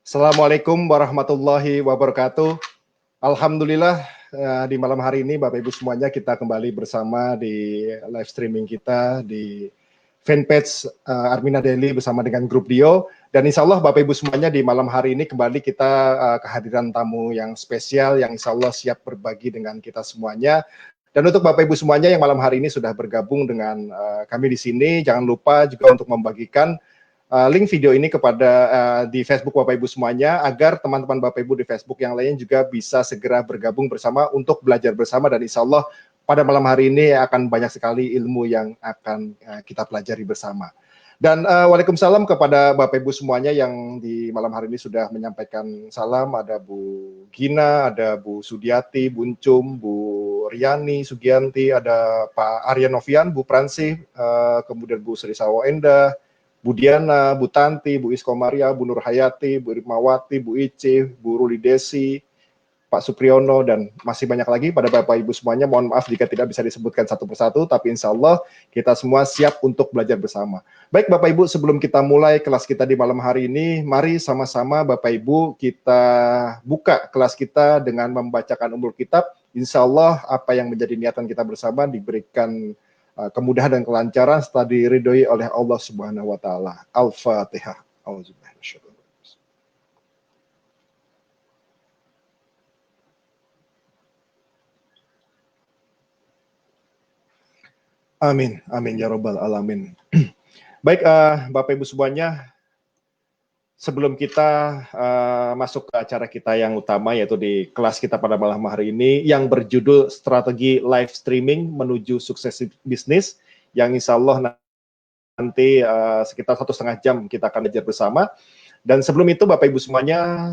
Assalamualaikum warahmatullahi wabarakatuh. Alhamdulillah di malam hari ini Bapak Ibu semuanya kita kembali bersama di live streaming kita di fanpage Armina Daily bersama dengan grup Dio. Dan insya Allah Bapak Ibu semuanya di malam hari ini kembali kita kehadiran tamu yang spesial yang insya Allah siap berbagi dengan kita semuanya. Dan untuk Bapak Ibu semuanya yang malam hari ini sudah bergabung dengan kami di sini, jangan lupa juga untuk membagikan link video ini kepada di Facebook Bapak Ibu semuanya agar teman-teman Bapak Ibu di Facebook yang lain juga bisa segera bergabung bersama untuk belajar bersama, dan insya Allah pada malam hari ini akan banyak sekali ilmu yang akan kita pelajari bersama. Dan waalaikumsalam kepada Bapak Ibu semuanya yang di malam hari ini sudah menyampaikan salam. Ada Bu Gina, ada Bu Sudiati, Bu Encum, Bu Riani, Sugianti, ada Pak Arya Novian, Bu Pransi, kemudian Bu Sri Sawo Endah, Bu Diana, Bu Tanti, Bu Iskomaria, Bu Nur Hayati, Bu Irmawati, Bu Ici, Bu Ruli Desi, Pak Supriyono, dan masih banyak lagi pada Bapak Ibu semuanya. Mohon maaf jika tidak bisa disebutkan satu persatu, tapi insya Allah kita semua siap untuk belajar bersama. Baik Bapak Ibu, sebelum kita mulai kelas kita di malam hari ini, mari sama-sama Bapak Ibu kita buka kelas kita dengan membacakan Ummul Kitab. Insya Allah apa yang menjadi niatan kita bersama diberikan kemudahan dan kelancaran setelah diridhoi oleh Allah Subhanahu wa taala. Al-Fatihah. Amin, amin ya rabbal alamin. Baik Bapak Ibu semuanya, sebelum kita masuk ke acara kita yang utama, yaitu di kelas kita pada malam hari ini yang berjudul Strategi Live Streaming Menuju Sukses Bisnis, yang insya Allah nanti sekitar 1,5 jam kita akan belajar bersama. Dan sebelum itu Bapak Ibu semuanya,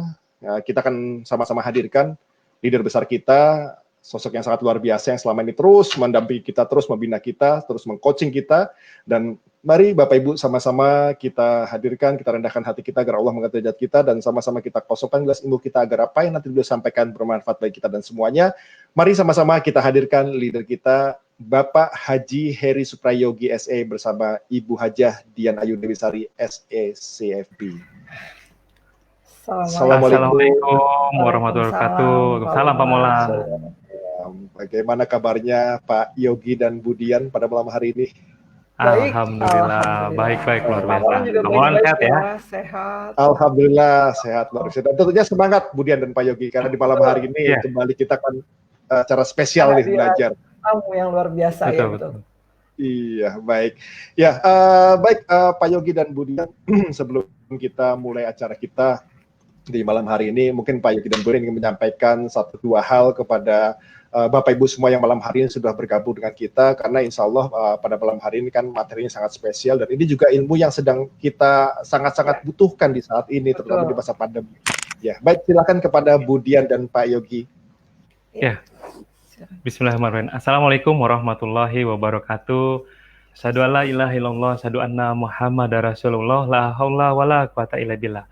kita akan sama-sama hadirkan leader besar kita, sosok yang sangat luar biasa yang selama ini terus mendampingi kita, terus membina kita, terus mengcoaching kita. Dan mari Bapak Ibu sama-sama kita hadirkan, kita rendahkan hati kita agar Allah mengangkat derajat kita, dan sama-sama kita kosongkan gelas ilmu kita agar apa yang nanti beliau sampaikan bermanfaat bagi kita dan semuanya. Mari sama-sama kita hadirkan leader kita, Bapak Haji Heri Suprayogi SE bersama Ibu Hajah Dian Ayu Dewisari SE CFP. Assalamualaikum warahmatullahi wabarakatuh. Salam Pak Mola. Bagaimana kabarnya Pak Yogi dan Bu Dian pada malam hari ini? Alhamdulillah, baik-baik luar biasa. Pak Mola sehat ya? Sehat. Alhamdulillah sehat luar biasa. Dan tentunya semangat Bu Dian dan Pak Yogi karena di malam hari ini kembali kita akan acara spesial nih belajar. Kamu yang luar biasa. Betul, ya betul. Iya, baik. Ya, baik Pak Yogi dan Bu Dian, sebelum kita mulai acara kita di malam hari ini, mungkin Pak Yogi dan Bu Dian ingin menyampaikan 1-2 hal kepada Bapak Ibu semua yang malam hari ini sudah bergabung dengan kita, karena insya Allah pada malam hari ini kan materinya sangat spesial, dan ini juga ilmu yang sedang kita sangat-sangat butuhkan di saat ini, terutama di masa pandemi. Ya, baik, silakan kepada Bu Dian dan Pak Yogi. Ya. Bismillahirrahmanirrahim. Assalamualaikum warahmatullahi wabarakatuh. Asyhadu alla ilaha illallah, asyhadu anna Muhammadar Rasulullah, la haula wala quwata illa billah.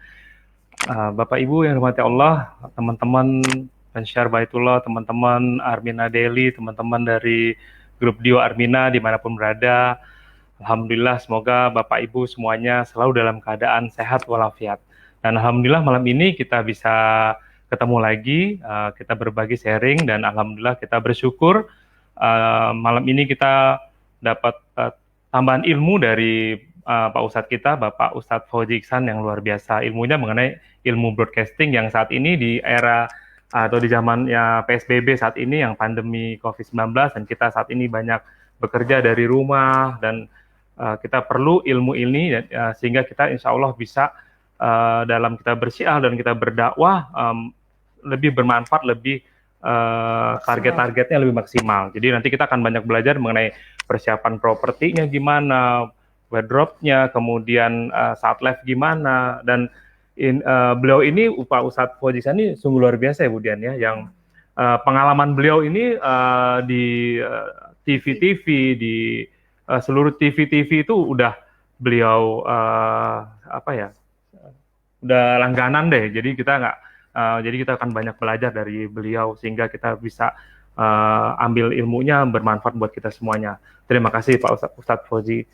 Bapak Ibu yang dirahmati Allah, teman-teman pensyar Baitullah, teman-teman Armina Daily, teman-teman dari grup Dio Armina dimanapun berada, alhamdulillah semoga Bapak Ibu semuanya selalu dalam keadaan sehat walafiat. Dan alhamdulillah malam ini kita bisa ketemu lagi, kita berbagi sharing, dan alhamdulillah kita bersyukur malam ini kita dapat tambahan ilmu dari Pak Ustadz kita, Bapak Ustadz Fauzi Iksan, yang luar biasa ilmunya mengenai ilmu broadcasting yang saat ini di era atau di zaman ya PSBB saat ini yang pandemi COVID-19, dan kita saat ini banyak bekerja dari rumah, dan kita perlu ilmu ini sehingga kita insya Allah bisa dalam kita bersyiar dan kita berdakwah lebih bermanfaat, lebih target-targetnya lebih maksimal. Jadi nanti kita akan banyak belajar mengenai persiapan propertinya gimana, wardrobe-nya, kemudian saat live gimana, dan beliau ini Pak Ustadz Fauzi ini sungguh luar biasa ya Bu Dian ya, yang pengalaman beliau ini di TV-TV, di seluruh TV-TV itu udah beliau udah langganan deh. Jadi kita akan banyak belajar dari beliau sehingga kita bisa ambil ilmunya bermanfaat buat kita semuanya. Terima kasih Pak Ustadz Fauzi.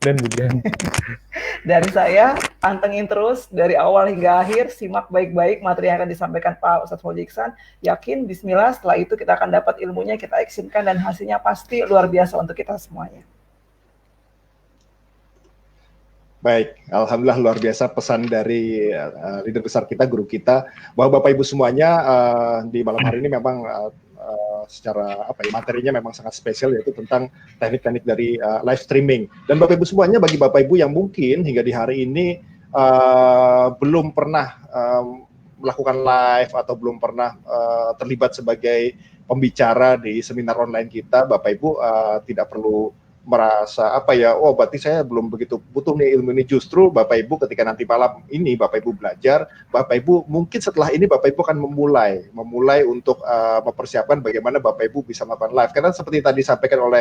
Dan Budian. Dari saya, pantengin terus dari awal hingga akhir, simak baik-baik materi yang akan disampaikan Pak Ustadz Fauzi Ihsan. Yakin, bismillah, setelah itu kita akan dapat ilmunya, kita actionkan, dan hasilnya pasti luar biasa untuk kita semuanya. Baik, alhamdulillah luar biasa pesan dari leader besar kita, guru kita, bahwa Bapak Ibu semuanya di malam hari ini memang secara materinya memang sangat spesial, yaitu tentang teknik-teknik dari live streaming. Dan Bapak Ibu semuanya, bagi Bapak Ibu yang mungkin hingga di hari ini belum pernah melakukan live atau belum pernah terlibat sebagai pembicara di seminar online kita, Bapak Ibu tidak perlu merasa berarti saya belum begitu butuh nih ilmu ini. Justru Bapak Ibu ketika nanti malam ini Bapak Ibu belajar, Bapak Ibu mungkin setelah ini Bapak Ibu akan memulai untuk mempersiapkan bagaimana Bapak Ibu bisa melakukan live. Karena seperti tadi disampaikan oleh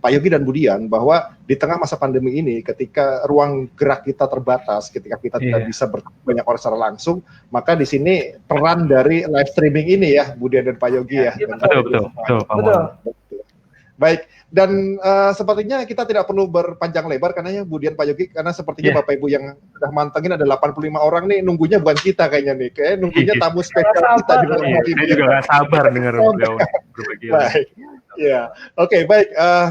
Pak Yogi dan Budian, bahwa di tengah masa pandemi ini, ketika ruang gerak kita terbatas, ketika kita tidak bisa bertemu banyak orang secara langsung, maka di sini peran dari live streaming ini ya, Budian dan Pak Yogi ya. Betul. Baik, dan sepertinya kita tidak perlu berpanjang lebar karena ya Budian, Pak Yogi, karena sepertinya Bapak Ibu yang sudah mantengin ada 85 orang nih, nunggunya bukan kita kayaknya nih, kayak nunggunya tamu spesial kita di malam hari ini. Saya juga nggak sabar dengar beliau berbagi. Baik, ya, oke, baik,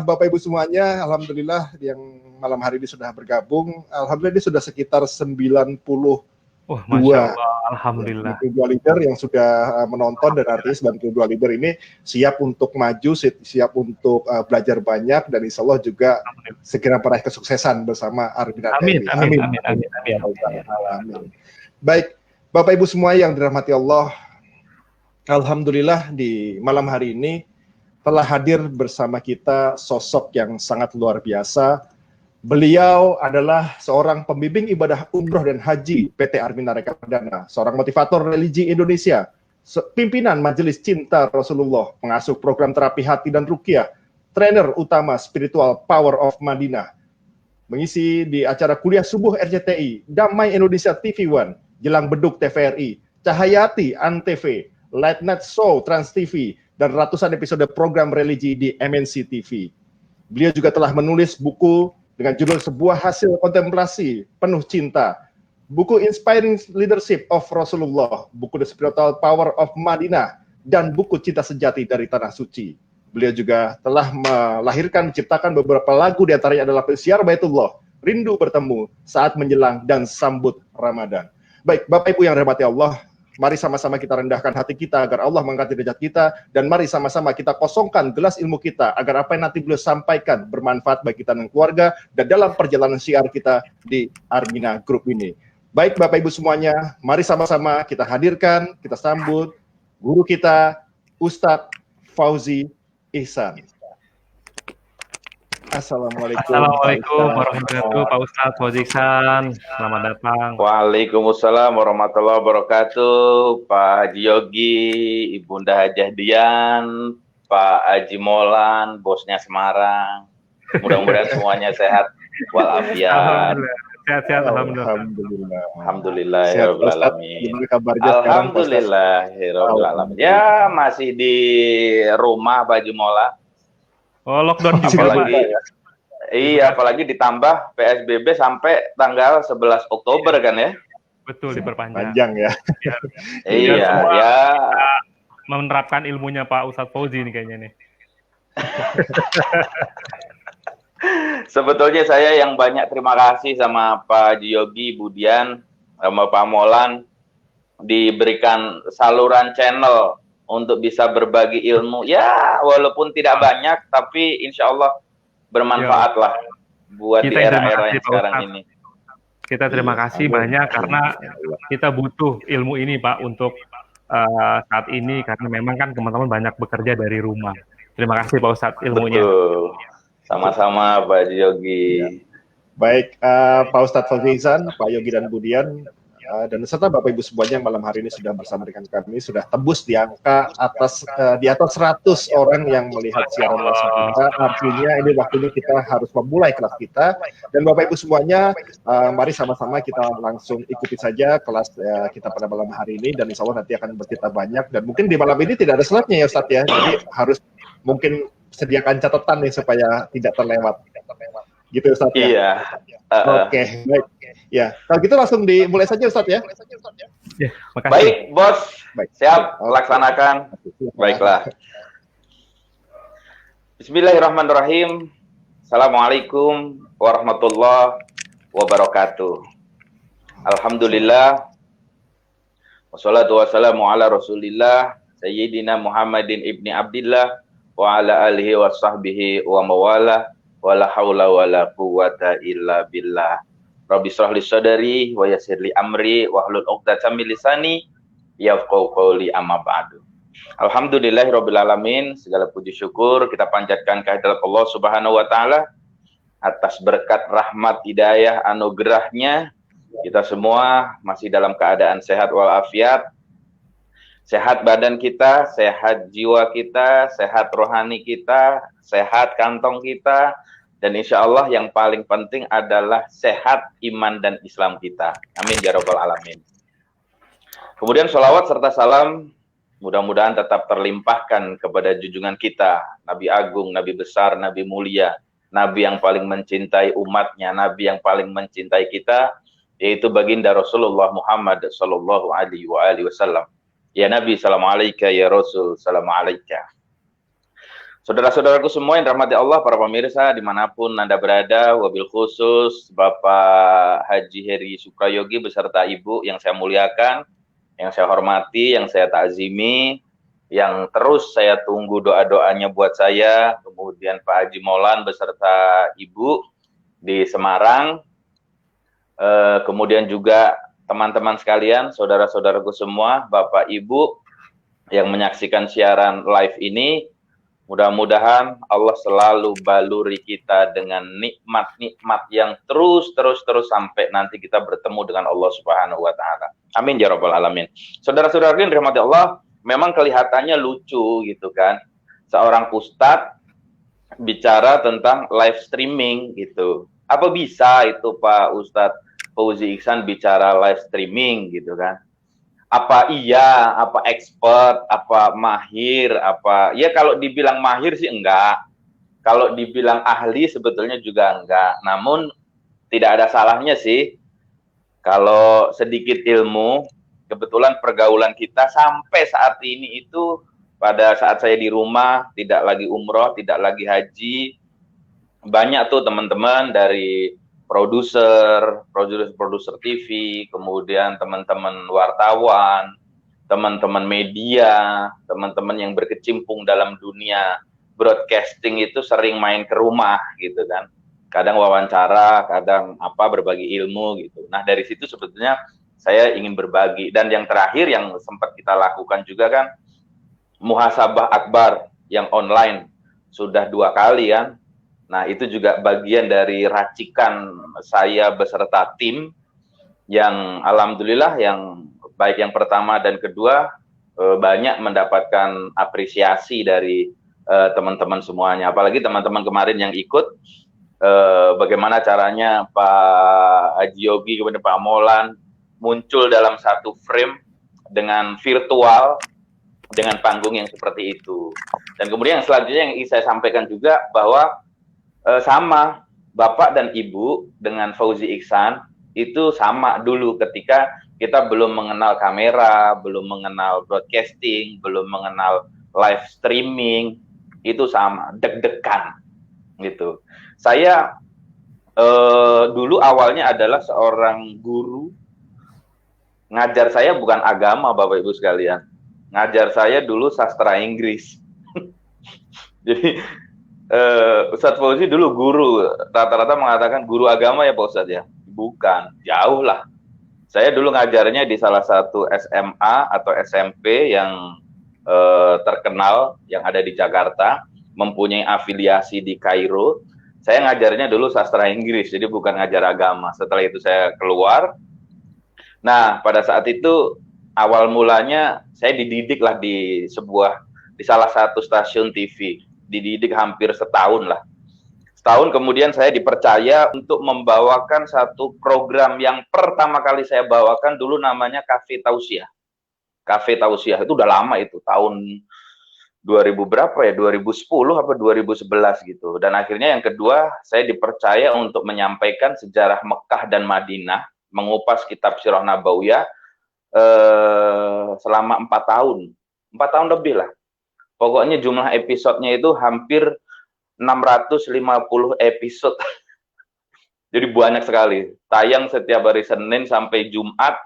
Bapak Ibu semuanya, alhamdulillah yang malam hari ini sudah bergabung, alhamdulillah ini sudah sekitar 92. Wah, Masya Allah, alhamdulillah. 92 leader yang sudah menonton, dan artinya 92 leader ini siap untuk maju, siap untuk belajar banyak, dan insya Allah juga segera meraih kesuksesan bersama Armina Amin. Baik, Bapak Ibu semua yang dirahmati Allah, alhamdulillah di malam hari ini telah hadir bersama kita sosok yang sangat luar biasa. Beliau adalah seorang pembimbing ibadah umroh dan haji PT Armina Reksadana, seorang motivator religi Indonesia, pimpinan Majelis Cinta Rasulullah, pengasuh program terapi hati dan ruqyah, trainer utama spiritual Power of Madinah, mengisi di acara kuliah subuh RCTI, Damai Indonesia TV One, Jelang Beduk TVRI, Cahayati Antv, Late Night Show Trans TV, dan ratusan episode program religi di MNC TV. Beliau juga telah menulis buku dengan judul Sebuah Hasil Kontemplasi Penuh Cinta, buku Inspiring Leadership of Rasulullah, buku The Spiritual Power of Madinah, dan buku Cinta Sejati dari Tanah Suci. Beliau juga telah menciptakan beberapa lagu, di antaranya adalah Siar Baitullah, Rindu Bertemu, Saat Menjelang, dan Sambut Ramadan. Baik, Bapak Ibu yang dirahmati Allah, mari sama-sama kita rendahkan hati kita agar Allah mengangkat derajat kita, dan mari sama-sama kita kosongkan gelas ilmu kita agar apa yang nanti beliau sampaikan bermanfaat bagi kita dan keluarga dan dalam perjalanan syiar kita di Armina Group ini. Baik Bapak Ibu semuanya, mari sama-sama kita hadirkan, kita sambut guru kita, Ustadz Fauzi Ihsan. Assalamualaikum warahmatullahi wabarakatuh, Pak Ustadz Fauzi Ihsan. Selamat datang. Waalaikumsalam warahmatullahi wabarakatuh, Pak Haji Yogi, Ibunda Hajah Dian, Pak Haji Molan, bosnya Semarang. Mudah-mudahan semuanya sehat walafiat. Sehat-sehat, alhamdulillah. Alhamdulillah ya Rabbil alamin. Alhamdulillah ya Rabbil alamin. Ya masih di rumah Pak Haji Molan. Oh, lockdown juga, Pak. Iya, apalagi ditambah PSBB sampai tanggal 11 Oktober kan ya? Betul, diperpanjang. Panjang ya. Iya, ya. Menerapkan ilmunya Pak Ustadz Fauzi nih kayaknya nih. Sebetulnya saya yang banyak terima kasih sama Pak Haji Yogi, Budian, sama Pak Molan, diberikan saluran channel untuk bisa berbagi ilmu, ya walaupun tidak banyak, tapi insya Allah bermanfaat lah buat di era-era yang sekarang ini. Kita terima kasih banyak karena kita butuh ilmu ini Pak untuk saat ini, karena memang kan teman-teman banyak bekerja dari rumah. Terima kasih Pak Ustadz ilmunya. Betul. Sama-sama Pak Yogi. Baik, Pak Ustadz Fauzi Ihsan, Pak Yogi dan Budian, dan serta Bapak Ibu semuanya malam hari ini sudah bersama dengan kami, sudah tembus di angka di atas 100 orang yang melihat siaran langsung kita. Artinya ini waktunya kita harus memulai kelas kita, dan Bapak Ibu semuanya mari sama-sama kita langsung ikuti saja kelas kita pada malam hari ini, dan insya Allah nanti akan bercerita banyak, dan mungkin di malam ini tidak ada slide-nya ya Ustadz ya, jadi harus mungkin sediakan catatan nih supaya tidak terlewat. Gitu Ustadz ya. Iya. Oke, baik. Ya, kalau gitu langsung dimulai saja Ustadz ya. Ya, makasih. Baik, Bos. Baik. Siap, Oke. laksanakan. Baiklah. Bismillahirrahmanirrahim. Assalamualaikum warahmatullahi wabarakatuh. Alhamdulillah. Wassalatu wassalamu ala Rasulillah Sayyidina Muhammadin ibni Abdillah wa ala alihi wa sahbihi wa mawala wa la hawla wa la quwata illa billah. Rabbi shrah li sadri wa yassir li amri wa hlul 'uqdatam min lisani yafqahu qawli, amma ba'du. Alhamdulillahirabbil alamin, segala puji syukur kita panjatkan kehadirat Allah Subhanahu wa taala atas berkat rahmat hidayah anugerahnya. Kita semua masih dalam keadaan sehat walafiat. Sehat badan kita, sehat jiwa kita, sehat rohani kita, sehat kantong kita, dan insya Allah yang paling penting adalah sehat iman dan Islam kita. Amin ya rabbal alamin. Kemudian sholawat serta salam mudah-mudahan tetap terlimpahkan kepada junjungan kita, Nabi Agung, Nabi Besar, Nabi Mulia, Nabi yang paling mencintai umatnya, Nabi yang paling mencintai kita, yaitu baginda Rasulullah Muhammad sallallahu alaihi wasallam. Ya Nabi, assalamualaikum, ya Rasul, assalamualaikum. Saudara-saudaraku semua yang dirahmati Allah, para pemirsa dimanapun Anda berada, wabil khusus Bapak Haji Heri Suprayogi beserta Ibu yang saya muliakan, yang saya hormati, yang saya takzimi, yang terus saya tunggu doa-doanya buat saya, kemudian Pak Haji Maulan beserta Ibu di Semarang, kemudian juga teman-teman sekalian, saudara-saudaraku semua, Bapak Ibu yang menyaksikan siaran live ini, mudah-mudahan Allah selalu baluri kita dengan nikmat-nikmat yang terus sampai nanti kita bertemu dengan Allah Subhanahu wa taala. Amin ya rabbal alamin. Saudara-saudara yang dirahmati Allah, memang kelihatannya lucu gitu kan. Seorang ustadz bicara tentang live streaming gitu. Apa bisa itu Pak Ustadz Fauzi Iksan bicara live streaming gitu kan? Apa iya, apa expert, apa mahir, apa ya kalau dibilang mahir sih enggak. Kalau dibilang ahli sebetulnya juga enggak. Namun tidak ada salahnya sih kalau sedikit ilmu. Kebetulan pergaulan kita sampai saat ini itu pada saat saya di rumah, tidak lagi umroh, tidak lagi haji, banyak tuh teman-teman dari produser TV, kemudian teman-teman wartawan, teman-teman media, teman-teman yang berkecimpung dalam dunia broadcasting itu sering main ke rumah gitu kan. Kadang wawancara, kadang berbagi ilmu gitu. Nah, dari situ sebetulnya saya ingin berbagi. Dan yang terakhir yang sempat kita lakukan juga kan, muhasabah akbar yang online sudah 2 kali kan. Nah, itu juga bagian dari racikan saya beserta tim yang alhamdulillah yang baik yang pertama dan kedua banyak mendapatkan apresiasi dari teman-teman semuanya. Apalagi teman-teman kemarin yang ikut, bagaimana caranya Pak Haji Yogi kemudian Pak Maulan muncul dalam satu frame dengan virtual, dengan panggung yang seperti itu. Dan kemudian yang selanjutnya yang ingin saya sampaikan juga bahwa sama Bapak dan Ibu dengan Fauzi Iksan itu sama dulu ketika kita belum mengenal kamera, belum mengenal broadcasting, belum mengenal live streaming, itu sama, deg-degan gitu. Saya dulu awalnya adalah seorang guru. Ngajar saya bukan agama, Bapak Ibu sekalian. Ngajar saya dulu sastra Inggris. Jadi Ustadz Fauzi dulu guru, rata-rata mengatakan guru agama ya Pak Ustadz ya? Bukan, jauh lah. Saya dulu ngajarnya di salah satu SMA atau SMP yang terkenal yang ada di Jakarta, mempunyai afiliasi di Kairo. Saya ngajarnya dulu sastra Inggris, jadi bukan ngajar agama. Setelah itu saya keluar. Nah, pada saat itu awal mulanya saya dididik lah di salah satu stasiun TV. Dididik hampir setahun lah. Setahun kemudian saya dipercaya untuk membawakan satu program yang pertama kali saya bawakan dulu namanya Cafe Tausiah. Cafe Tausiah itu udah lama itu, tahun 2000 berapa ya, 2010 apa 2011 gitu. Dan akhirnya yang kedua, saya dipercaya untuk menyampaikan sejarah Mekah dan Madinah, mengupas kitab Sirah Nabawiyah selama 4 tahun lebih lah. Pokoknya jumlah episodenya itu hampir 650 episode. Jadi banyak sekali. Tayang setiap hari Senin sampai Jumat,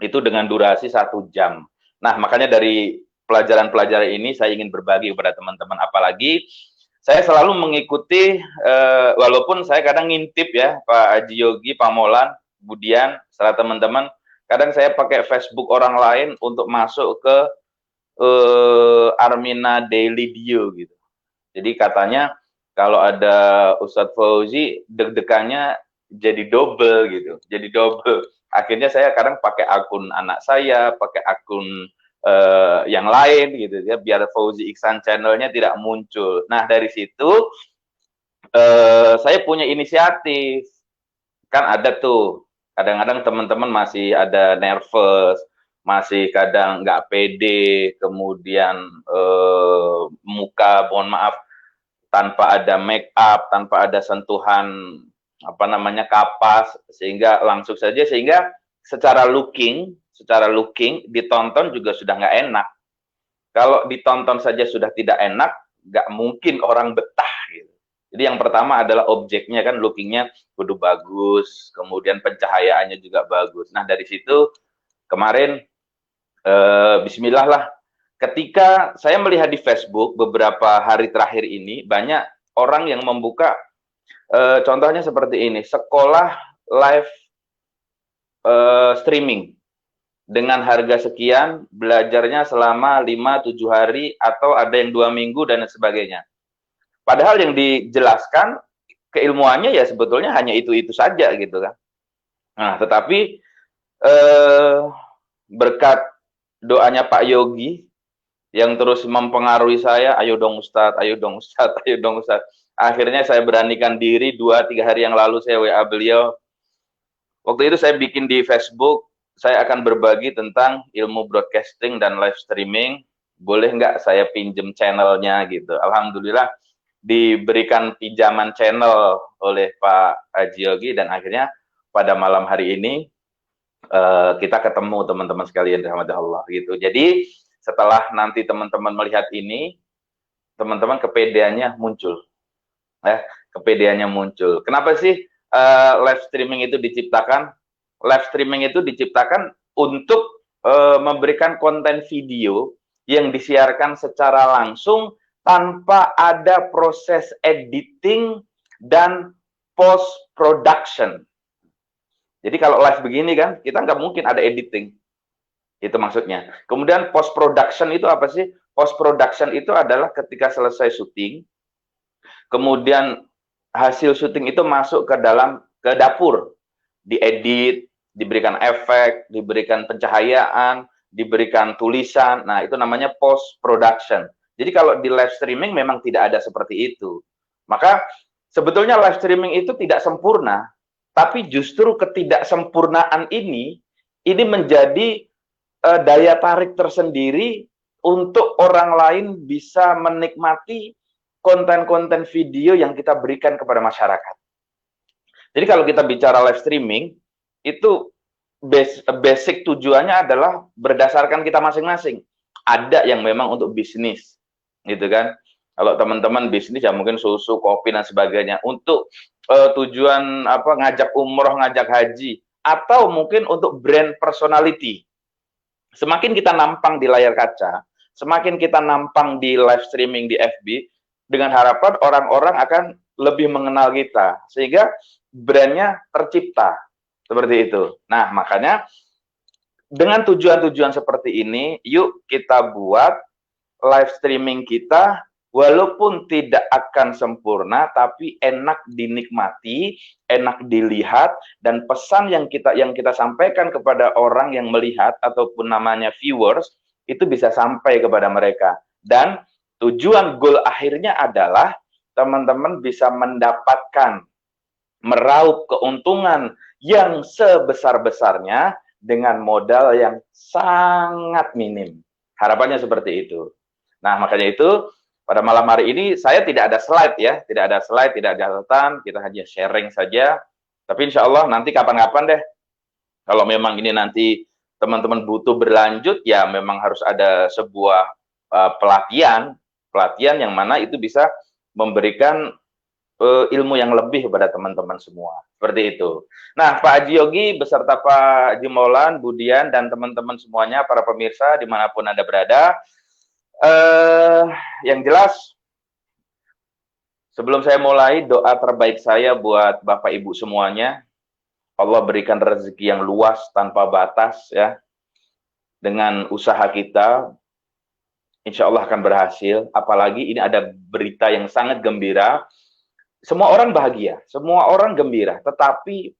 itu dengan durasi 1 jam. Nah, makanya dari pelajaran-pelajaran ini saya ingin berbagi kepada teman-teman. Apalagi saya selalu mengikuti, walaupun saya kadang ngintip ya, Pak Haji Yogi, Pak Molan, Budian, serta teman-teman, kadang saya pakai Facebook orang lain untuk masuk ke Armina Daily Dio gitu. Jadi katanya kalau ada Ustadz Fauzi, deg-degannya jadi double gitu, jadi double. Akhirnya saya kadang pakai akun anak saya, pakai akun yang lain gitu ya, biar Fauzi Iksan channelnya tidak muncul. Nah dari situ saya punya inisiatif, kan ada tuh, kadang-kadang teman-teman masih ada nervous, masih kadang nggak pede, kemudian muka, mohon maaf, tanpa ada make up, tanpa ada sentuhan apa namanya kapas, sehingga langsung saja, sehingga secara looking ditonton juga sudah nggak enak. Kalau ditonton saja sudah tidak enak, nggak mungkin orang betah gitu. Jadi yang pertama adalah objeknya, kan lookingnya kudu bagus, kemudian pencahayaannya juga bagus. Nah dari situ kemarin Bismillah lah, ketika saya melihat di Facebook beberapa hari terakhir ini, banyak orang yang membuka contohnya seperti ini, sekolah live streaming dengan harga sekian, belajarnya selama 5-7 hari, atau ada yang 2 minggu dan sebagainya. Padahal yang dijelaskan keilmuannya ya sebetulnya hanya itu-itu saja gitu kan. Nah, tetapi berkat doanya Pak Yogi yang terus mempengaruhi saya, ayo dong Ustadz, ayo dong Ustadz, ayo dong Ustadz. Akhirnya saya beranikan diri, 2-3 hari yang lalu saya WA beliau. Waktu itu saya bikin di Facebook, saya akan berbagi tentang ilmu broadcasting dan live streaming. Boleh nggak saya pinjem channelnya gitu. Alhamdulillah diberikan pinjaman channel oleh Pak Haji Yogi, dan akhirnya pada malam hari ini kita ketemu teman-teman sekalian dirahmati Allah gitu. Jadi setelah nanti teman-teman melihat ini, teman-teman kepedeannya muncul. Kepedeannya muncul. Kenapa sih live streaming itu diciptakan? Live streaming itu diciptakan untuk memberikan konten video yang disiarkan secara langsung tanpa ada proses editing dan post production. Jadi kalau live begini kan, kita nggak mungkin ada editing. Itu maksudnya. Kemudian post production itu apa sih? Post production itu adalah ketika selesai syuting, kemudian hasil syuting itu masuk ke dapur, diedit, diberikan efek, diberikan pencahayaan, diberikan tulisan. Nah, itu namanya post production. Jadi kalau di live streaming memang tidak ada seperti itu. Maka sebetulnya live streaming itu tidak sempurna, tapi justru ketidaksempurnaan ini menjadi daya tarik tersendiri untuk orang lain bisa menikmati konten-konten video yang kita berikan kepada masyarakat. Jadi kalau kita bicara live streaming, itu basic tujuannya adalah berdasarkan kita masing-masing. Ada yang memang untuk bisnis, gitu kan. Kalau teman-teman bisnis ya mungkin susu, kopi, dan sebagainya. Untuk tujuan apa, ngajak umroh, ngajak haji, atau mungkin untuk brand personality. Semakin kita nampang di layar kaca, semakin kita nampang di live streaming di FB, dengan harapan orang-orang akan lebih mengenal kita, sehingga brandnya tercipta, seperti itu. Nah, makanya dengan tujuan-tujuan seperti ini, yuk kita buat live streaming kita, walaupun tidak akan sempurna, tapi enak dinikmati, enak dilihat, dan pesan yang kita sampaikan kepada orang yang melihat ataupun namanya viewers itu bisa sampai kepada mereka. Dan tujuan goal akhirnya adalah teman-teman bisa mendapatkan, meraup keuntungan yang sebesar-besarnya dengan modal yang sangat minim. Harapannya seperti itu. Nah, makanya itu pada malam hari ini saya tidak ada slide ya, tidak ada slide, tidak ada catatan, kita hanya sharing saja. Tapi insya Allah nanti kapan-kapan deh, kalau memang ini nanti teman-teman butuh berlanjut, ya memang harus ada sebuah pelatihan yang mana itu bisa memberikan ilmu yang lebih kepada teman-teman semua. Seperti itu. Nah, Pak Haji Yogi beserta Pak Haji Maulan, Budian, dan teman-teman semuanya, para pemirsa dimanapun Anda berada, yang jelas, sebelum saya mulai, doa terbaik saya buat Bapak Ibu semuanya, Allah berikan rezeki yang luas tanpa batas ya. Dengan usaha kita, insya Allah akan berhasil. Apalagi ini ada berita yang sangat gembira. Semua orang bahagia, semua orang gembira. Tetapi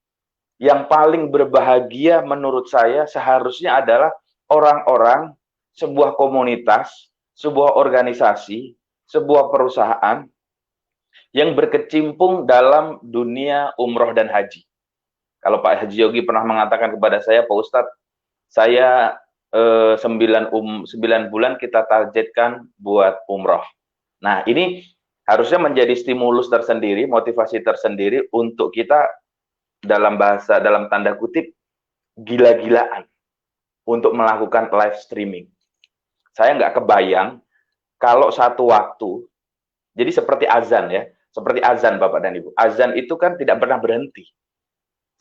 yang paling berbahagia menurut saya seharusnya adalah orang-orang, sebuah komunitas, sebuah organisasi, sebuah perusahaan yang berkecimpung dalam dunia umroh dan haji. Kalau Pak Haji Yogi pernah mengatakan kepada saya, Pak Ustadz, saya 9 bulan kita targetkan buat umroh. Nah, ini harusnya menjadi stimulus tersendiri, motivasi tersendiri untuk kita dalam tanda kutip, gila-gilaan untuk melakukan live streaming. Saya nggak kebayang kalau satu waktu, jadi seperti azan ya, seperti azan Bapak dan Ibu. Azan itu kan tidak pernah berhenti.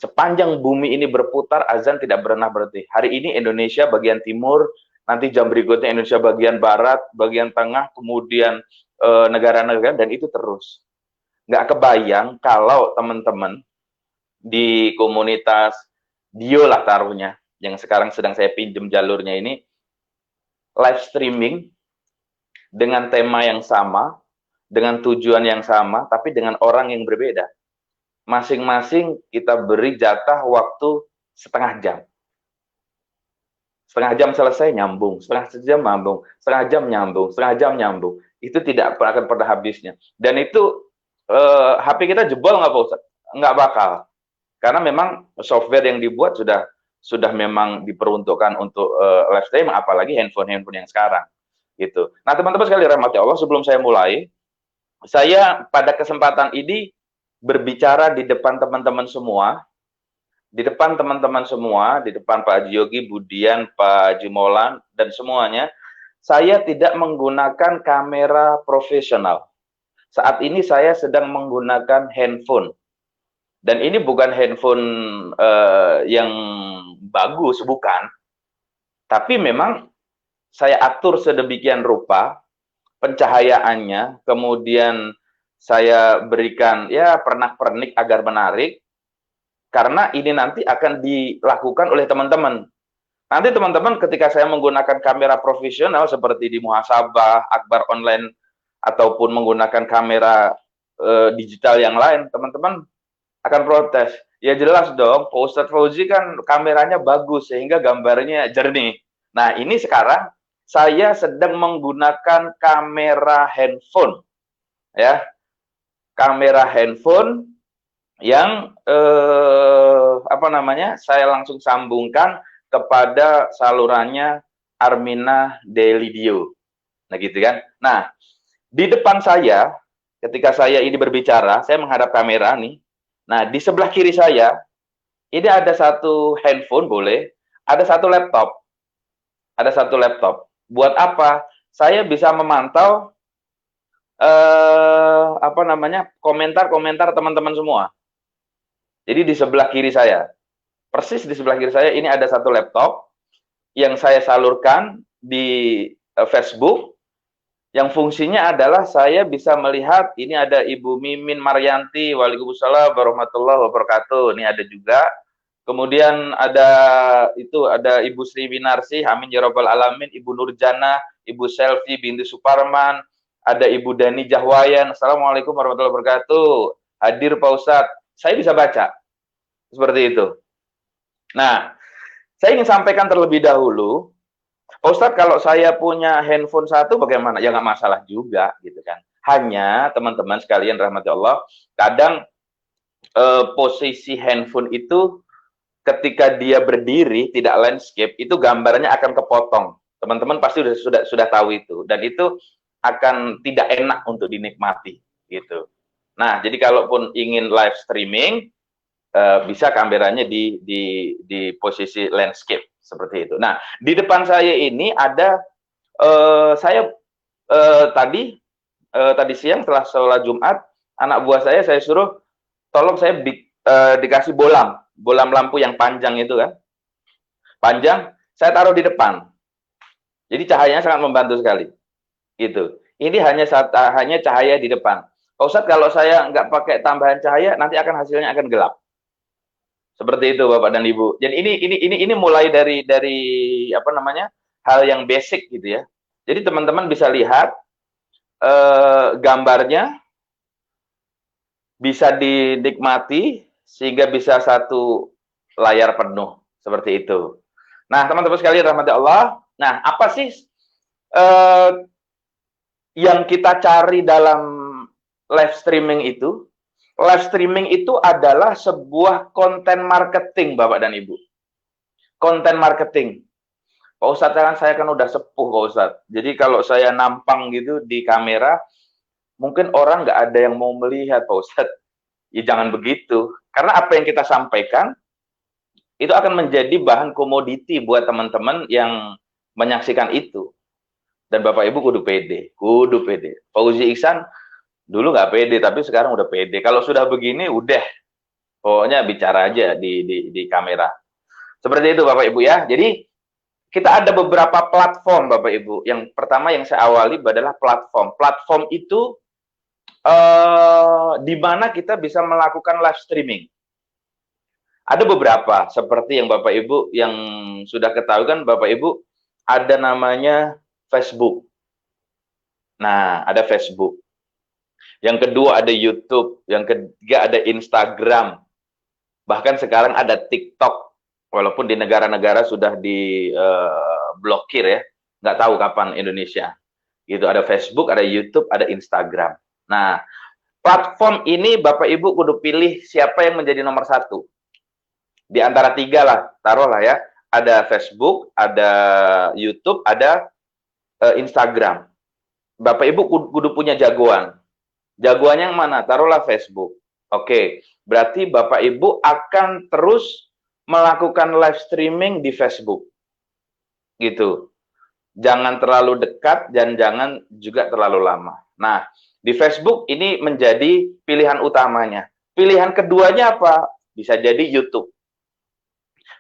Sepanjang bumi ini berputar, azan tidak pernah berhenti. Hari ini Indonesia bagian timur, nanti jam berikutnya Indonesia bagian barat, bagian tengah, kemudian negara-negara, dan itu terus. Nggak kebayang kalau teman-teman di komunitas Dio lah taruhnya, yang sekarang sedang saya pinjam jalurnya ini, live streaming dengan tema yang sama, dengan tujuan yang sama, tapi dengan orang yang berbeda. Masing-masing kita beri jatah waktu setengah jam. Setengah jam selesai nyambung, setengah jam nyambung, setengah jam nyambung, setengah jam nyambung. Itu tidak akan pernah habisnya. Dan itu HP kita jebol nggak Pak Ustadz? Nggak bakal. Karena memang software yang dibuat sudah memang diperuntukkan untuk live streaming, apalagi handphone yang sekarang. Gitu. Nah, teman-teman sekali rahmati Allah, sebelum saya mulai, saya pada kesempatan ini berbicara di depan teman-teman semua, di depan teman-teman semua, di depan Pak Haji Yogi, Budian, Pak Haji Maulan, dan semuanya, saya tidak menggunakan kamera profesional. Saat ini saya sedang menggunakan handphone. Dan ini bukan handphone yang bagus, bukan. Tapi memang saya atur sedemikian rupa, pencahayaannya, kemudian saya berikan ya pernak-pernik agar menarik, karena ini nanti akan dilakukan oleh teman-teman. Nanti teman-teman ketika saya menggunakan kamera profesional seperti di Muhasabah, Akbar Online, ataupun menggunakan kamera digital yang lain, teman-teman akan protes. Ya jelas dong, Pak Ustadz Fauzi kan kameranya bagus sehingga gambarnya jernih. Nah, ini sekarang saya sedang menggunakan kamera handphone. Ya. Kamera handphone yang saya langsung sambungkan kepada salurannya Armina Delidio. Nah, gitu kan. Nah, di depan saya ketika saya ini berbicara, saya menghadap kamera nih. Nah, di sebelah kiri saya, ini ada satu handphone boleh, ada satu laptop. Ada satu laptop. Buat apa? Saya bisa memantau komentar-komentar teman-teman semua. Jadi di sebelah kiri saya, persis di sebelah kiri saya, ini ada satu laptop yang saya salurkan di Facebook, yang fungsinya adalah saya bisa melihat, ini ada Ibu Mimin Maryanti, waalaikumsalam warahmatullahi wabarakatuh, ini ada juga. Kemudian ada Ibu Sri Winarsi, amin ya rabbal alamin, Ibu Nurjana, Ibu Selvi binti Suparman, ada Ibu Dani Jahwayan, assalamualaikum warahmatullahi wabarakatuh, hadir Pak Ustadz, saya bisa baca, seperti itu. Nah, saya ingin sampaikan terlebih dahulu, Pak Ustadz kalau saya punya handphone satu bagaimana? Ya nggak masalah juga, gitu kan. Hanya teman-teman sekalian rahmati Allah, kadang posisi handphone itu ketika dia berdiri, tidak landscape, itu gambarnya akan kepotong. Teman-teman pasti sudah tahu itu, dan itu akan tidak enak untuk dinikmati gitu. Nah, jadi kalaupun ingin live streaming, bisa kameranya di posisi landscape seperti itu. Nah, di depan saya ini ada saya tadi siang setelah sholat Jumat, anak buah saya suruh tolong saya dikasih bolam lampu yang panjang itu kan, panjang, saya taruh di depan. Jadi cahayanya sangat membantu sekali. Gitu. Ini hanya cahaya di depan. Pak Ustadz, kalau saya nggak pakai tambahan cahaya, nanti hasilnya akan gelap. Seperti itu Bapak dan Ibu. Jadi ini mulai dari apa namanya, hal yang basic gitu ya. Jadi teman-teman bisa lihat gambarnya, bisa dinikmati sehingga bisa satu layar penuh seperti itu. Nah, teman-teman sekalian rahmati Allah. Nah, apa sih yang kita cari dalam live streaming itu? Live streaming itu adalah sebuah konten marketing, Bapak dan Ibu. Konten marketing. Pak Ustadz, saya kan udah sepuh, Pak Ustadz. Jadi kalau saya nampang gitu di kamera, mungkin orang nggak ada yang mau melihat, Pak Ustadz. Ya jangan begitu. Karena apa yang kita sampaikan, itu akan menjadi bahan komoditi buat teman-teman yang menyaksikan itu. Dan Bapak Ibu kudu pede. Pak Uzi Ihsan dulu nggak pede, tapi sekarang udah pede. Kalau sudah begini, udah. Pokoknya bicara aja di kamera. Seperti itu Bapak Ibu ya. Jadi, kita ada beberapa platform Bapak Ibu. Yang pertama yang saya awali adalah platform. Platform itu di mana kita bisa melakukan live streaming. Ada beberapa, seperti yang Bapak Ibu yang sudah ketahui kan, Bapak Ibu, ada namanya Facebook. Nah, ada Facebook. Yang kedua ada YouTube. Yang ketiga ada Instagram. Bahkan sekarang ada TikTok. Walaupun di negara-negara sudah diblokir ya. Nggak tahu kapan Indonesia. Gitu, ada Facebook, ada YouTube, ada Instagram. Nah, platform ini Bapak Ibu kudu pilih siapa yang menjadi nomor satu. Di antara tiga lah, taruhlah ya. Ada Facebook, ada YouTube, ada Instagram. Bapak Ibu kudu punya jagoan. Jagoannya yang mana? Taruhlah Facebook. Oke, berarti Bapak Ibu akan terus melakukan live streaming di Facebook. Gitu. Jangan terlalu dekat dan jangan juga terlalu lama. Nah, di Facebook ini menjadi pilihan utamanya. Pilihan keduanya apa? Bisa jadi YouTube.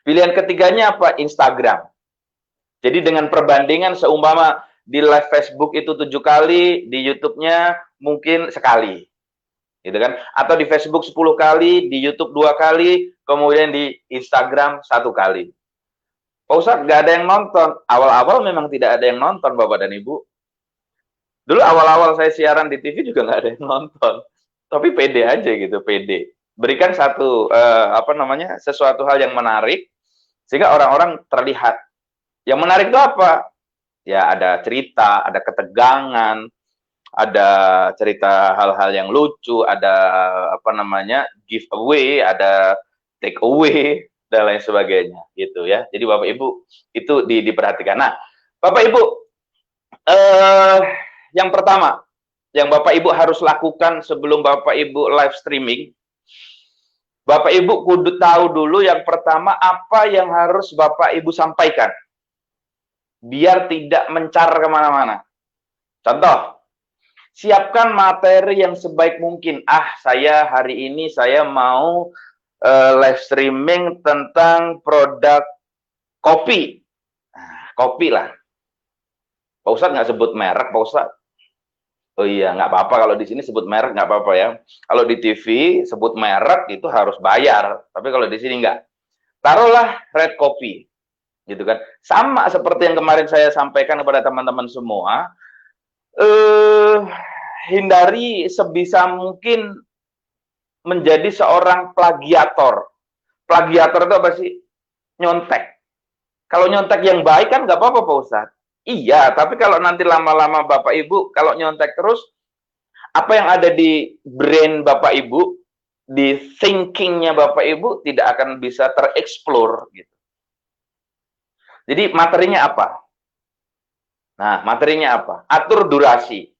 Pilihan ketiganya apa? Instagram. Jadi dengan perbandingan seumpama di live Facebook itu 7 kali, di YouTube-nya mungkin sekali. Gitu kan? Atau di Facebook 10 kali, di YouTube 2 kali, kemudian di Instagram 1 kali. Pak Ustadz, nggak ada yang nonton. Awal-awal memang tidak ada yang nonton, Bapak dan Ibu. Dulu awal-awal saya siaran di TV juga nggak ada yang nonton. Tapi pede aja gitu, pede. Berikan sesuatu hal yang menarik, sehingga orang-orang terlihat. Yang menarik itu apa? Ya ada cerita, ada ketegangan, ada cerita hal-hal yang lucu, ada giveaway, ada take away, dan lain sebagainya gitu ya. Jadi Bapak Ibu itu diperhatikan. Nah, Bapak Ibu, yang pertama yang Bapak Ibu harus lakukan sebelum Bapak Ibu live streaming, Bapak Ibu kudu tahu dulu yang pertama apa yang harus Bapak Ibu sampaikan, biar tidak mencar kemana-mana. Contoh, siapkan materi yang sebaik mungkin. Saya hari ini saya mau live streaming tentang produk kopi. Kopi lah. Pak Ustadz nggak sebut merek, Pak Ustadz. Oh iya, nggak apa-apa kalau di sini sebut merek, nggak apa-apa ya. Kalau di TV sebut merek itu harus bayar, tapi kalau di sini nggak. Taruhlah red coffee, gitu kan. Sama seperti yang kemarin saya sampaikan kepada teman-teman semua, hindari sebisa mungkin menjadi seorang plagiator. Plagiator itu apa sih? Nyontek. Kalau nyontek yang baik kan nggak apa-apa Pak Ustadz. Iya, tapi kalau nanti lama-lama Bapak Ibu, kalau nyontek terus, apa yang ada di brain Bapak Ibu, di thinking-nya Bapak Ibu, tidak akan bisa tereksplor. Gitu. Jadi materinya apa? Nah, materinya apa? Atur durasi.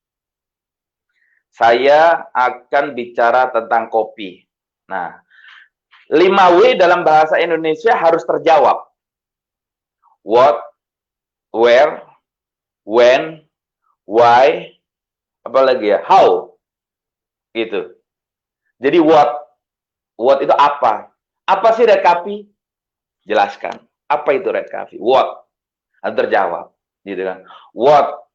Saya akan bicara tentang kopi. Nah, 5W dalam bahasa Indonesia harus terjawab. What, where, when, why, apalagi ya, how. Gitu. Jadi what itu apa? Apa sih red coffee? Jelaskan. Apa itu red coffee? What? Harus terjawab. Gitu kan. What?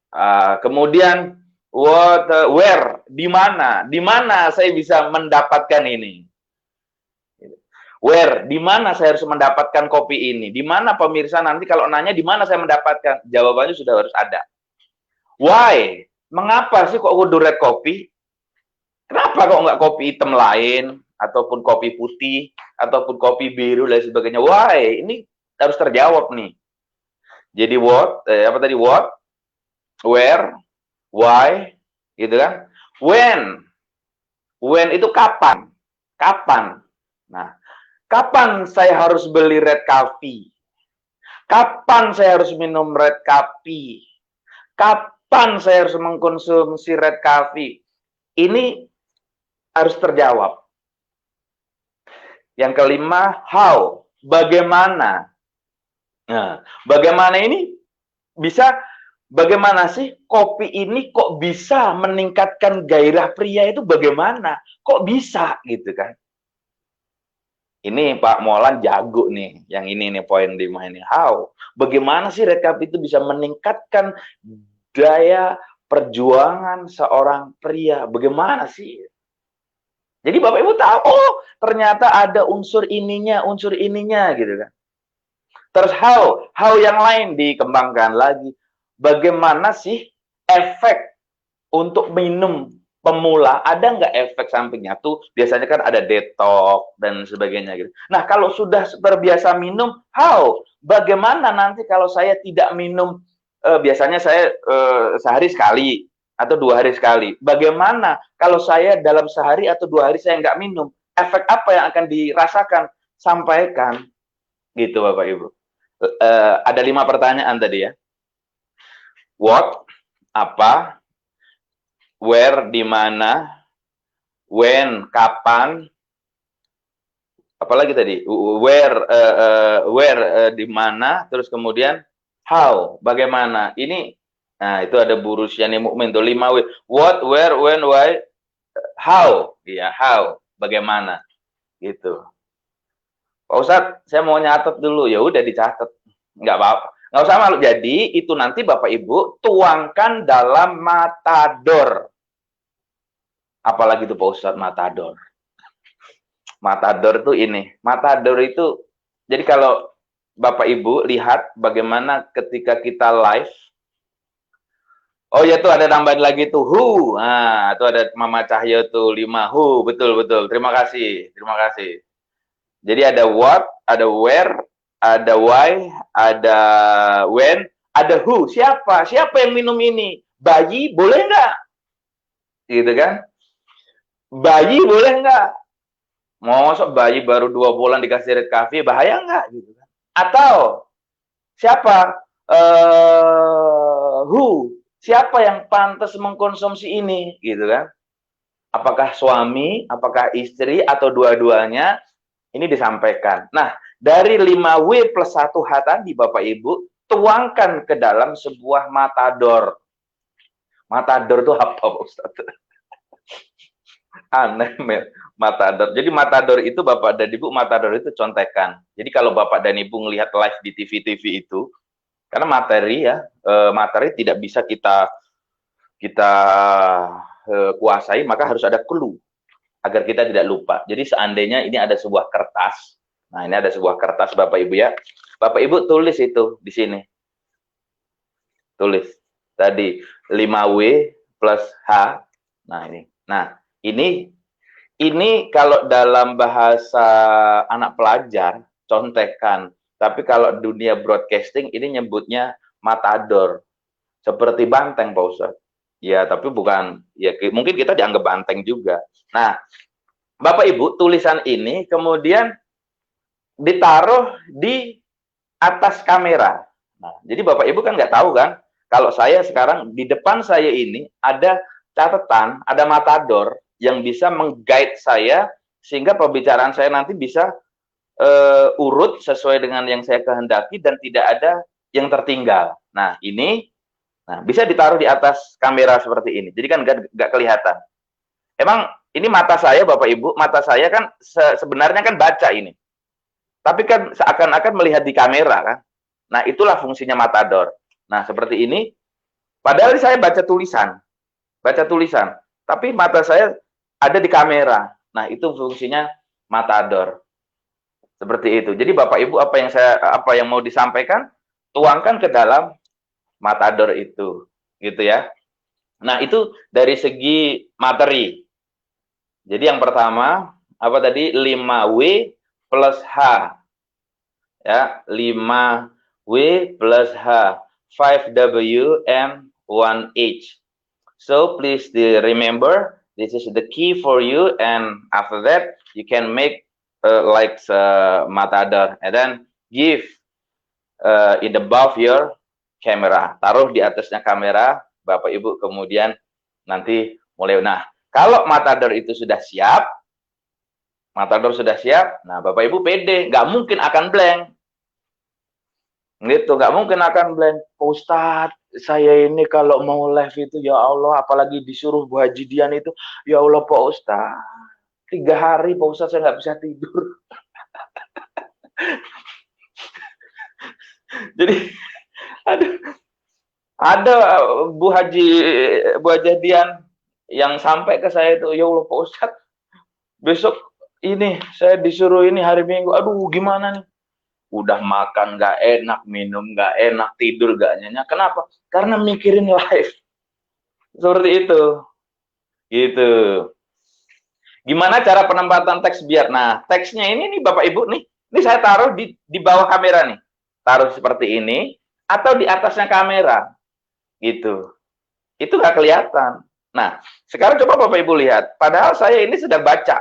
Kemudian what, where? Di mana? Di mana saya bisa mendapatkan ini? Where? Di mana saya harus mendapatkan kopi ini? Di mana pemirsa nanti kalau nanya di mana saya mendapatkan? Jawabannya sudah harus ada. Why? Mengapa sih kok kudu red coffee? Kenapa kok nggak kopi hitam lain? Ataupun kopi putih? Ataupun kopi biru dan sebagainya? Why? Ini harus terjawab nih. Jadi what? Apa tadi? What? Where? Why? Gitu kan? When? When itu kapan? Kapan? Nah, kapan saya harus beli red coffee? Kapan saya harus minum red coffee? Kapan saya harus mengkonsumsi red coffee? Ini harus terjawab. Yang kelima, how? Bagaimana? Nah, bagaimana ini bisa, bagaimana sih kopi ini kok bisa meningkatkan gairah pria itu bagaimana? Kok bisa gitu kan? Ini Pak Molan jago nih, yang ini nih poin 5 ini. How? Bagaimana sih red coffee itu bisa meningkatkan daya perjuangan seorang pria? Bagaimana sih? Jadi Bapak Ibu tahu, oh ternyata ada unsur ininya gitu kan. Terus how yang lain dikembangkan lagi. Bagaimana sih efek untuk minum pemula, ada nggak efek sampingnya tuh? Biasanya kan ada detox dan sebagainya gitu. Nah, kalau sudah terbiasa minum, how? Bagaimana nanti kalau saya tidak minum, biasanya saya sehari sekali atau 2 hari sekali. Bagaimana kalau saya dalam sehari atau 2 hari saya nggak minum? Efek apa yang akan dirasakan? Sampaikan. Gitu Bapak Ibu. Ada 5 pertanyaan tadi ya. What? Apa? Where, di mana, when, kapan, apalagi tadi, where, di mana, terus kemudian how, bagaimana. Ini, nah itu ada Burusyani Mukmin tuh 5W. What, where, when, why, how, ya how, bagaimana, gitu. Pak Ustadz, saya mau nyatet dulu, ya udah dicatat, nggak apa-apa. Nggak usah malu. Jadi itu nanti Bapak Ibu tuangkan dalam matador. Apalagi itu Pak Ustadz matador. Matador itu ini. Matador itu, jadi kalau Bapak Ibu lihat bagaimana ketika kita live. Oh ya tuh ada tambahan lagi tuh who. Nah, itu ada Mama Cahyo tuh 5 who. Betul. Terima kasih. Jadi ada what, ada where, ada why, ada when, ada who. Siapa yang minum ini? Bayi boleh nggak? Gitu kan? Bayi boleh nggak? Masa bayi baru 2 bulan dikasih red coffee, bahaya nggak? Gitu kan? Atau siapa? Who? Siapa yang pantas mengkonsumsi ini? Gitu kan? Apakah suami, apakah istri, atau dua-duanya? Ini disampaikan. Nah, dari 5W plus 1H tadi Bapak Ibu, tuangkan ke dalam sebuah matador. Matador itu apa Pak Ustadz? Aneh, matador. Jadi matador itu Bapak dan Ibu, matador itu contekan. Jadi kalau Bapak dan Ibu ngelihat live di TV-TV itu, karena materi ya, materi tidak bisa kita kuasai, maka harus ada clue agar kita tidak lupa. Jadi seandainya ini ada sebuah kertas, nah ini ada sebuah kertas Bapak Ibu ya, Bapak Ibu tulis itu di sini, tulis tadi 5W plus H. Nah ini kalau dalam bahasa anak pelajar contekan, tapi kalau dunia broadcasting ini nyebutnya matador, seperti banteng Pak Ustadz. Ya, tapi bukan, ya mungkin kita dianggap banteng juga. Nah, Bapak Ibu, tulisan ini kemudian ditaruh di atas kamera. Nah, jadi Bapak Ibu kan nggak tahu kan, kalau saya sekarang di depan saya ini ada catatan, ada matador yang bisa meng-guide saya sehingga pembicaraan saya nanti bisa urut sesuai dengan yang saya kehendaki dan tidak ada yang tertinggal. Nah, ini bisa ditaruh di atas kamera seperti ini. Jadi kan nggak kelihatan. Emang ini mata saya, Bapak Ibu, mata saya kan sebenarnya kan baca ini. Tapi kan seakan-akan melihat di kamera kan. Nah, itulah fungsinya matador. Nah, seperti ini. Padahal saya baca tulisan. Tapi mata saya ada di kamera. Nah, itu fungsinya matador. Seperti itu. Jadi Bapak Ibu apa yang mau disampaikan, tuangkan ke dalam matador itu. Gitu ya. Nah, itu dari segi materi. Jadi yang pertama, apa tadi? 5W plus H. Ya, 5W plus H. 5W and 1H. So please remember, this is the key for you, and after that you can make like matador, and then give it above your camera. Taruh di atasnya kamera, Bapak Ibu, kemudian nanti mulai. Nah, kalau matador itu sudah siap, nah Bapak Ibu pede, nggak mungkin akan blank. Gitu, nggak mungkin akan blank. Pak Ustadz, saya ini kalau mau live itu, ya Allah, apalagi disuruh Bu Haji Dian itu, ya Allah Pak Ustadz, 3 hari Pak Ustadz saya nggak bisa tidur. Jadi ada Bu Haji Dian yang sampai ke saya itu, ya Allah Pak Ustadz, besok ini saya disuruh ini hari Minggu, aduh gimana nih? Udah makan nggak enak, minum nggak enak, tidur nggak nyenyak. Kenapa? Karena mikirin live. Seperti itu. Gitu. Gimana cara penempatan teks biar? Nah, teksnya ini nih Bapak Ibu nih. Ini saya taruh di bawah kamera nih. Taruh seperti ini atau di atasnya kamera. Gitu. Itu nggak kelihatan. Nah, sekarang coba Bapak Ibu lihat. Padahal saya ini sedang baca.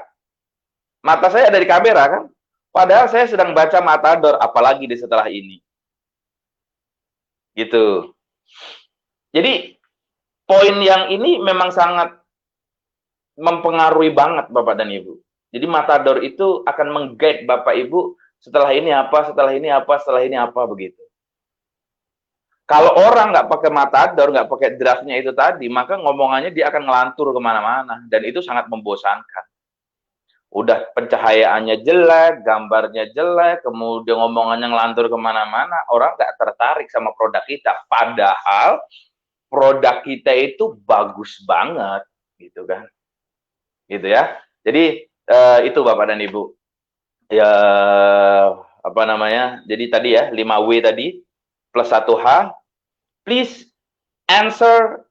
Mata saya ada di kamera kan? Padahal saya sedang baca matador, apalagi di setelah ini. Gitu. Jadi, poin yang ini memang sangat mempengaruhi banget Bapak dan Ibu. Jadi, matador itu akan meng-guide Bapak Ibu, setelah ini apa, setelah ini apa, setelah ini apa, begitu. Kalau orang nggak pakai matador, nggak pakai draftnya itu tadi, maka ngomongannya dia akan ngelantur kemana-mana. Dan itu sangat membosankan. Udah pencahayaannya jelek, gambarnya jelek, kemudian ngomongannya ngelantur kemana-mana, orang nggak tertarik sama produk kita. Padahal produk kita itu bagus banget, gitu kan? Gitu ya. Jadi itu Bapak dan Ibu. Ya apa namanya? Jadi tadi ya 5W tadi plus 1H. Please answer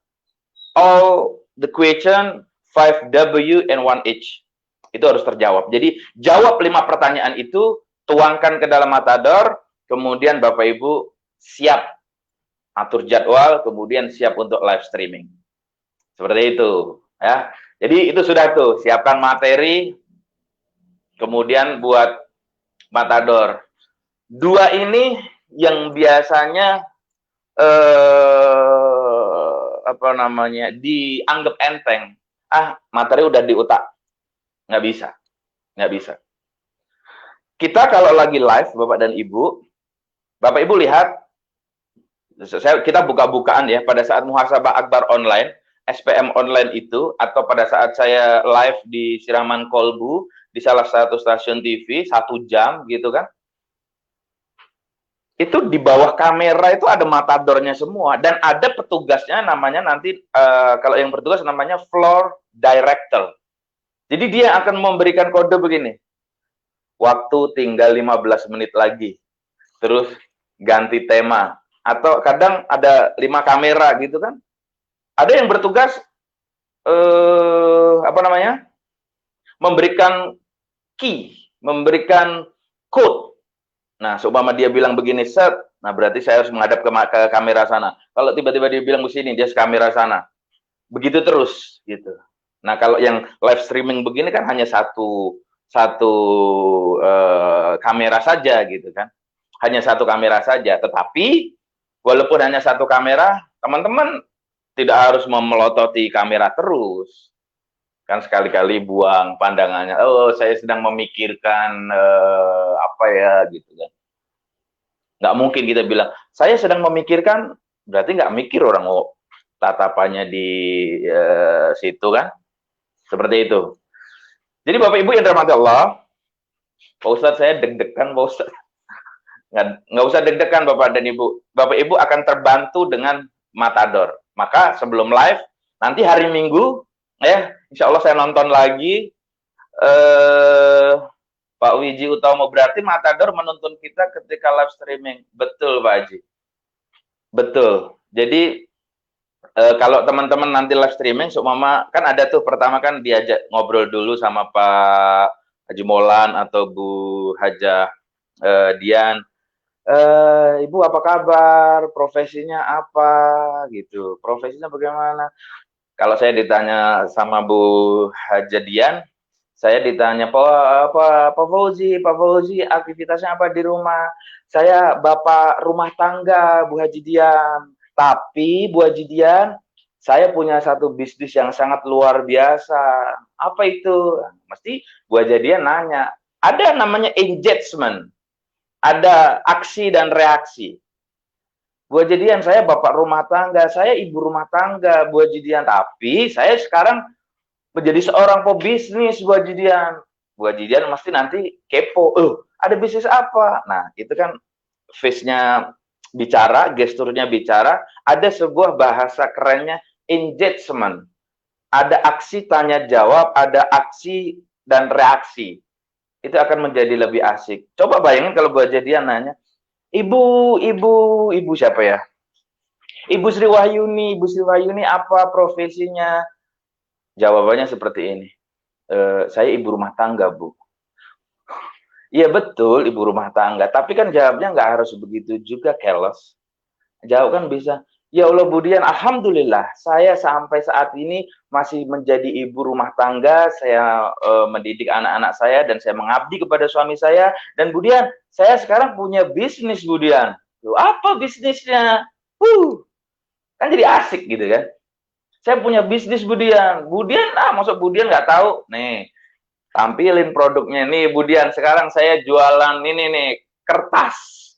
all the question 5W and 1H. Itu harus terjawab. Jadi jawab 5 pertanyaan itu, tuangkan ke dalam matador, kemudian Bapak Ibu siap atur jadwal, kemudian siap untuk live streaming. Seperti itu, ya. Jadi itu sudah tuh, siapkan materi, kemudian buat matador. 2 ini yang biasanya apa namanya, dianggap enteng. Materi udah di otak. Nggak bisa. Kita kalau lagi live, Bapak dan Ibu, Bapak Ibu lihat, kita buka-bukaan ya, pada saat muhasabah akbar online, SPM online itu, atau pada saat saya live di Siraman Kolbu, di salah satu stasiun TV, 1 jam gitu kan, itu di bawah kamera itu ada matadornya semua, dan ada petugasnya namanya nanti, kalau yang bertugas namanya floor director. Jadi dia akan memberikan kode begini, waktu tinggal 15 menit lagi, terus ganti tema, atau kadang ada 5 kamera gitu kan. Ada yang bertugas, apa namanya, memberikan key, memberikan code. Nah, seumpama dia bilang begini, set, nah berarti saya harus menghadap ke kamera sana. Kalau tiba-tiba dia bilang ke sini, dia ke kamera sana. Begitu terus, gitu. Nah, kalau yang live streaming begini kan hanya satu kamera saja gitu kan. Hanya 1 kamera saja. Tetapi walaupun hanya 1 kamera, teman-teman tidak harus memelototi kamera terus. Kan sekali-kali buang pandangannya, oh saya sedang memikirkan apa ya gitu kan. Nggak mungkin kita bilang, saya sedang memikirkan, berarti nggak mikir orang mau tatapannya di situ kan. Seperti itu. Jadi Bapak Ibu yang dirahmati Allah, Pak Ustadz saya deg-degan Pak Ustadz. Nggak usah deg-degan Bapak dan Ibu. Bapak Ibu akan terbantu dengan Matador. Maka sebelum live, nanti hari Minggu, ya insya Allah saya nonton lagi Pak Wiji Utomo. Berarti Matador menuntun kita ketika live streaming. Betul Pak Haji. Betul. Jadi kalau teman-teman nanti live streaming, seumpama kan ada tuh pertama kan diajak ngobrol dulu sama Pak Haji Molan atau Bu Hajah Dian. Ibu apa kabar? Profesinya apa? Gitu. Profesinya bagaimana? Kalau saya ditanya sama Bu Hajah Dian, saya ditanya Pak Fauzi, aktivitasnya apa di rumah? Saya bapak rumah tangga, Bu Haji Dian. Tapi Bu Haji Dian, saya punya satu bisnis yang sangat luar biasa. Apa itu? Mesti Bu Haji Dian nanya. Ada namanya engagement. Ada aksi dan reaksi. Bu Haji Dian, saya bapak rumah tangga, saya ibu rumah tangga, Bu Haji Dian. Tapi saya sekarang menjadi seorang pebisnis, Bu Haji Dian. Bu Haji Dian mesti nanti kepo. Ada bisnis apa? Nah, itu kan face-nya bicara, gesturnya bicara. Ada sebuah bahasa kerennya engagement. Ada aksi tanya jawab, ada aksi dan reaksi. Itu akan menjadi lebih asik. Coba bayangin kalau Bu Haji Dian nanya, Ibu siapa ya? Ibu Sri Wahyuni apa profesinya? Jawabannya seperti ini. Saya ibu rumah tangga, Bu. Iya betul, ibu rumah tangga. Tapi kan jawabnya nggak harus begitu juga, keles. Jawab kan bisa, ya Allah Bu Dian, alhamdulillah, saya sampai saat ini masih menjadi ibu rumah tangga. Saya mendidik anak-anak saya dan saya mengabdi kepada suami saya. Dan Bu Dian, saya sekarang punya bisnis, Bu Dian. Loh, apa bisnisnya? Kan jadi asik gitu kan. Saya punya bisnis, Bu Dian. Bu Dian, maksud Bu Dian nggak tahu? Nih, tampilin produknya nih, Bu Dian. Sekarang saya jualan ini nih, kertas,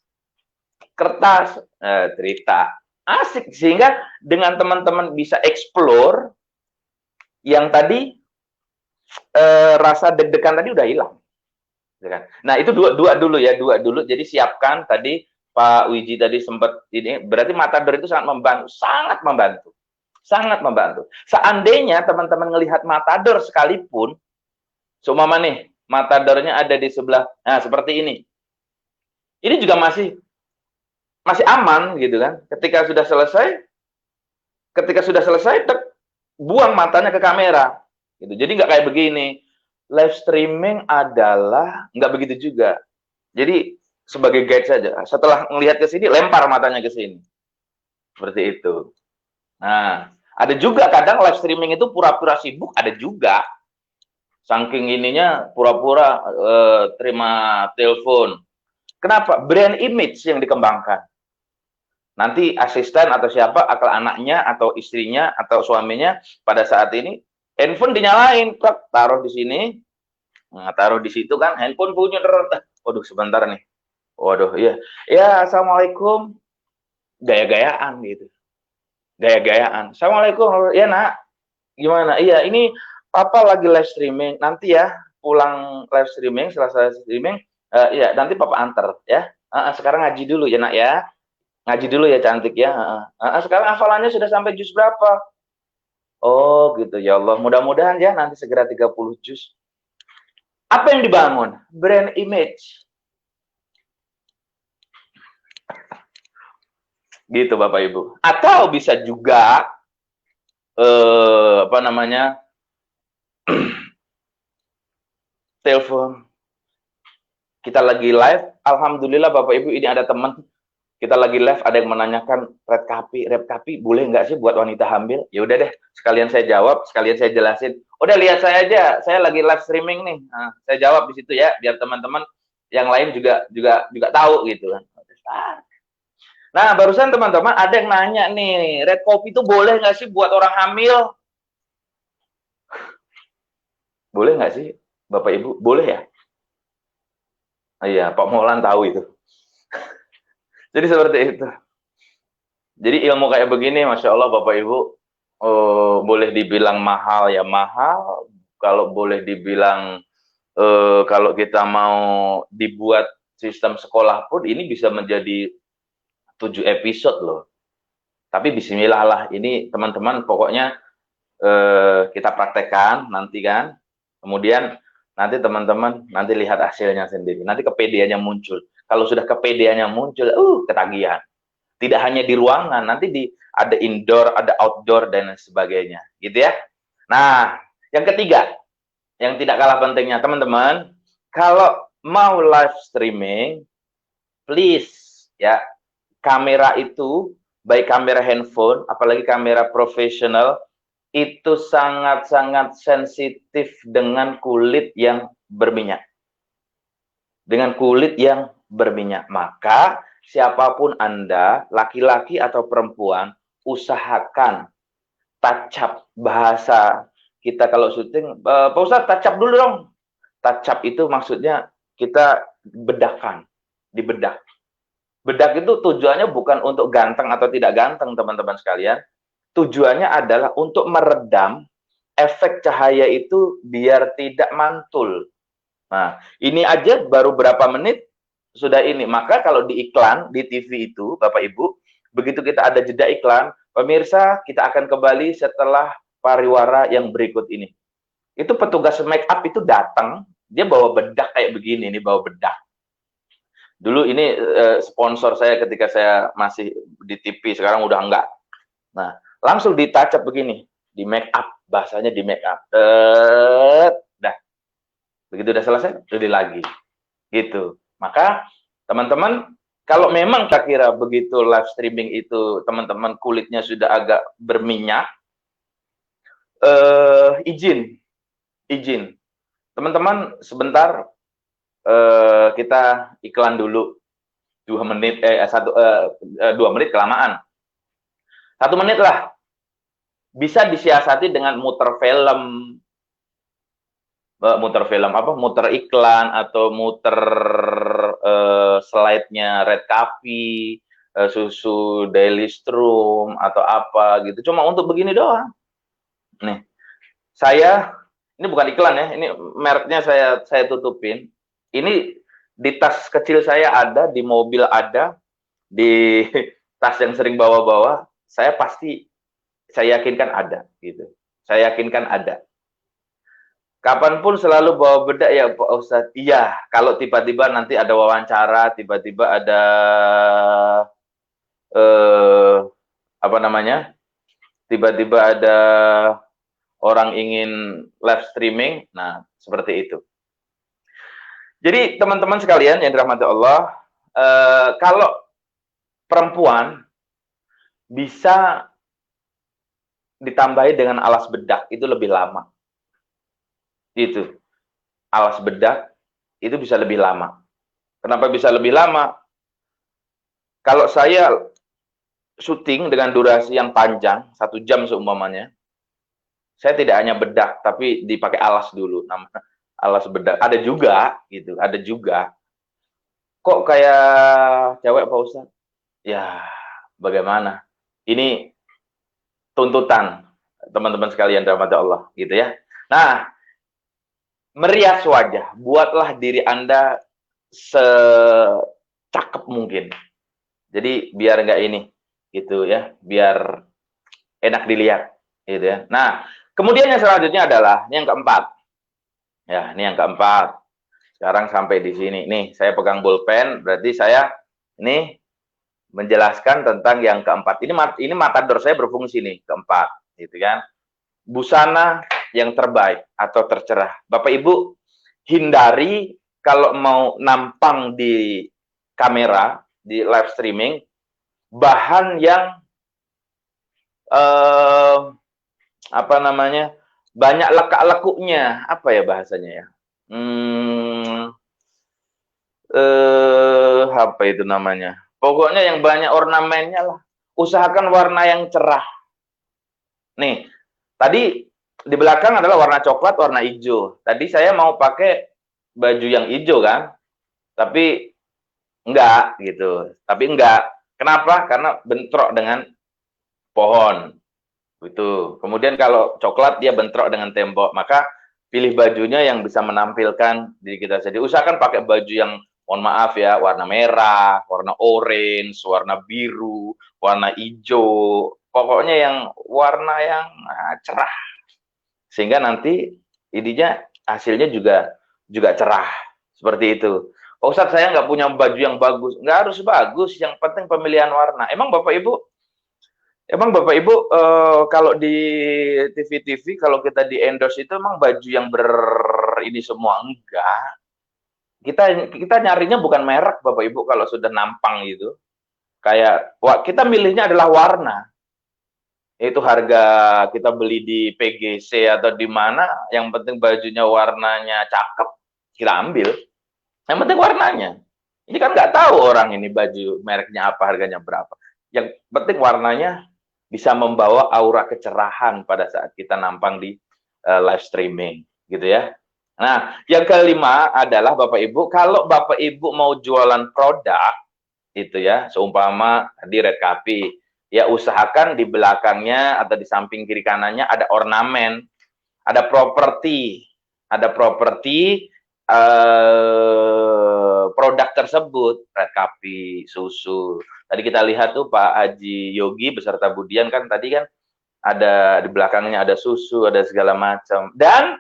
cerita. Asik, sehingga dengan teman-teman bisa explore yang tadi rasa deg-degan tadi udah hilang. Nah, itu dua dulu. Jadi siapkan tadi Pak Wiji tadi sempat ini, berarti Matador itu sangat membantu. Sangat membantu. Seandainya teman-teman melihat Matador sekalipun, seumpama nih, Matadornya ada di sebelah, nah seperti ini. Ini juga masih aman gitu kan. Ketika sudah selesai, buang matanya ke kamera. Gitu. Jadi nggak kayak begini. Live streaming adalah nggak begitu juga. Jadi sebagai guide saja. Setelah melihat ke sini, lempar matanya ke sini. Seperti itu. Nah, ada juga kadang live streaming itu pura-pura sibuk, ada juga. Saking ininya pura-pura terima telepon. Kenapa? Brand image yang dikembangkan. Nanti asisten atau siapa, akal anaknya atau istrinya atau suaminya pada saat ini handphone dinyalain, taruh di sini, taruh di situ kan, handphone bunyi, waduh sebentar nih, waduh iya, ya assalamualaikum, gaya-gayaan gitu. Gaya-gayaan. Assalamualaikum, ya nak, gimana? Iya, ini papa lagi live streaming. Nanti ya, pulang live streaming, selesai streaming, ya nanti papa anter ya. Sekarang ngaji dulu ya nak ya. Ngaji dulu ya cantik ya. Sekarang hafalannya sudah sampai juz berapa? Oh gitu ya Allah. Mudah-mudahan ya nanti segera 30 juz. Apa yang dibangun? Brand image. Gitu Bapak Ibu. Atau bisa juga telepon. Kita lagi live, alhamdulillah Bapak Ibu, ini ada teman kita lagi live, ada yang menanyakan red kapi boleh nggak sih buat wanita hamil? Ya udah deh, sekalian saya jawab, sekalian saya jelasin. Udah lihat saya aja, saya lagi live streaming nih. Nah, saya jawab di situ ya, biar teman-teman yang lain juga tahu gitu kan. Nah, barusan teman-teman ada yang nanya nih, red coffee itu boleh nggak sih buat orang hamil? Boleh nggak sih, Bapak Ibu? Boleh ya? Iya, Pak Molan tahu itu. Jadi seperti itu. Jadi ilmu kayak begini, Masya Allah Bapak Ibu, boleh dibilang mahal ya mahal, kalau boleh dibilang kalau kita mau dibuat sistem sekolah pun ini bisa menjadi 7 episode loh. Tapi bismillah lah, ini teman-teman pokoknya kita praktekkan nanti kan. Kemudian nanti teman-teman nanti lihat hasilnya sendiri. Nanti kepedeannya muncul. Kalau sudah kepedeannya muncul, ketagihan. Tidak hanya di ruangan, nanti ada indoor, ada outdoor dan sebagainya, gitu ya. Nah, yang ketiga, yang tidak kalah pentingnya, teman-teman, kalau mau live streaming, please ya, kamera itu, baik kamera handphone, apalagi kamera profesional, itu sangat-sangat sensitif dengan kulit yang berminyak. Dengan kulit yang berminyak. Maka, siapapun Anda, laki-laki atau perempuan, usahakan touch up bahasa kita kalau syuting. Pak Ustadz, touch up dulu dong. Touch up itu maksudnya kita bedakan, dibedak. Bedak itu tujuannya bukan untuk ganteng atau tidak ganteng, teman-teman sekalian. Tujuannya adalah untuk meredam efek cahaya itu biar tidak mantul. Nah, ini aja baru berapa menit sudah ini. Maka kalau di iklan, di TV itu, Bapak Ibu, begitu kita ada jeda iklan, pemirsa, kita akan kembali setelah pariwara yang berikut ini. Itu petugas make up itu datang, dia bawa bedak kayak begini, nih bawa bedak. Dulu ini sponsor saya ketika saya masih di TV, sekarang udah enggak. Nah, langsung ditacap begini, di make up, bahasanya di make up. Dah. Begitu udah selesai, udah lagi. Gitu. Maka, teman-teman, kalau memang kira-kira begitu live streaming itu, teman-teman kulitnya sudah agak berminyak, izin. Teman-teman, sebentar, kita iklan dulu. 2 menit, 2 menit kelamaan. 1 menit lah. Bisa disiasati dengan muter film apa? Muter iklan atau muter slide-nya Red Coffee, susu Daily Strom atau apa gitu. Cuma untuk begini doang. Nih. Ini bukan iklan ya, ini mereknya saya tutupin. Ini di tas kecil saya ada, di mobil ada, di tas yang sering bawa-bawa, saya yakinkan ada gitu. Saya yakinkan ada. Kapanpun selalu bawa bedak ya Pak Ustadz. Iya, kalau tiba-tiba nanti ada wawancara, tiba-tiba ada apa namanya? Tiba-tiba ada orang ingin live streaming, nah seperti itu. Jadi teman-teman sekalian yang dirahmati Allah, kalau perempuan bisa ditambahi dengan alas bedak itu lebih lama. Itu alas bedak itu bisa lebih lama. Kenapa bisa lebih lama? Kalau saya syuting dengan durasi yang panjang, 1 jam seumpamanya, saya tidak hanya bedak tapi dipakai alas dulu, namanya alas bedak. Ada juga gitu, ada juga. Kok kayak cewek Pak Ustadz? Ya, bagaimana? Ini tuntutan teman-teman sekalian rahmat Allah gitu ya. Nah, merias wajah, buatlah diri Anda secakep mungkin. Jadi biar enggak ini gitu ya, biar enak dilihat gitu ya. Nah, kemudian yang selanjutnya adalah yang keempat. Ya, ini yang keempat. Sekarang sampai di sini. Nih, saya pegang bolpen, berarti saya ini menjelaskan tentang yang keempat. Ini matador saya berfungsi nih, keempat, gitu kan. Busana yang terbaik atau tercerah. Bapak Ibu, hindari kalau mau nampang di kamera, di live streaming, bahan yang apa namanya, banyak lekak-lekuknya. Apa ya bahasanya ya? Apa itu namanya? Pokoknya yang banyak ornamennya lah. Usahakan warna yang cerah. Nih, tadi di belakang adalah warna coklat, warna hijau. Tadi saya mau pakai baju yang hijau kan, tapi enggak gitu. Tapi enggak. Kenapa? Karena bentrok dengan pohon. Itu. Kemudian kalau coklat dia bentrok dengan tembok, maka pilih bajunya yang bisa menampilkan diri kita sendiri. Usahakan pakai baju yang, mohon maaf ya, warna merah, warna orange, warna biru, warna hijau. Pokoknya yang warna yang cerah. Sehingga nanti ininya hasilnya juga cerah. Seperti itu. Pak Ustadz, saya nggak punya baju yang bagus. Nggak harus bagus, yang penting pemilihan warna. Emang Bapak Ibu kalau di TV-TV kalau kita di endorse itu emang baju yang ini semua? Enggak. Kita nyarinya bukan merek Bapak Ibu kalau sudah nampang gitu. Kayak kita milihnya adalah warna. Itu harga kita beli di PGC atau di mana, yang penting bajunya warnanya cakep, kita ambil. Yang penting warnanya. Ini kan nggak tahu orang ini baju mereknya apa, harganya berapa. Yang penting warnanya bisa membawa aura kecerahan pada saat kita nampang di live streaming, gitu ya. Nah, yang kelima adalah Bapak Ibu, kalau Bapak Ibu mau jualan produk, itu ya, seumpama di Red Copy, ya usahakan di belakangnya atau di samping kiri kanannya ada ornamen, ada properti produk tersebut, Red Copy, susu. Tadi kita lihat tuh Pak Haji Yogi beserta Budian kan tadi kan ada di belakangnya ada susu, ada segala macam. Dan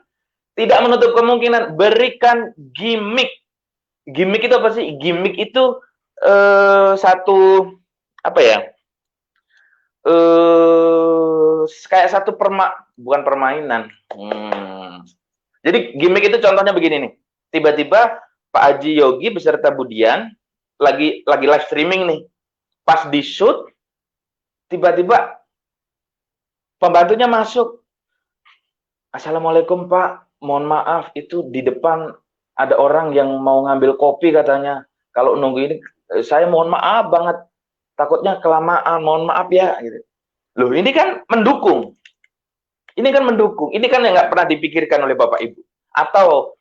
tidak menutup kemungkinan berikan gimmick. Gimmick itu apa sih? Gimmick itu satu apa ya? Kayak satu bukan permainan. Jadi gimmick itu contohnya begini nih. Tiba-tiba Pak Haji Yogi beserta Budian lagi live streaming nih. Pas di shoot, tiba-tiba pembantunya masuk. Assalamualaikum Pak, mohon maaf itu di depan ada orang yang mau ngambil kopi katanya. Kalau nunggu ini, saya mohon maaf banget. Takutnya kelamaan, mohon maaf ya. Gitu. Loh, ini kan mendukung. Ini kan mendukung. Ini kan yang nggak pernah dipikirkan oleh Bapak Ibu. Atau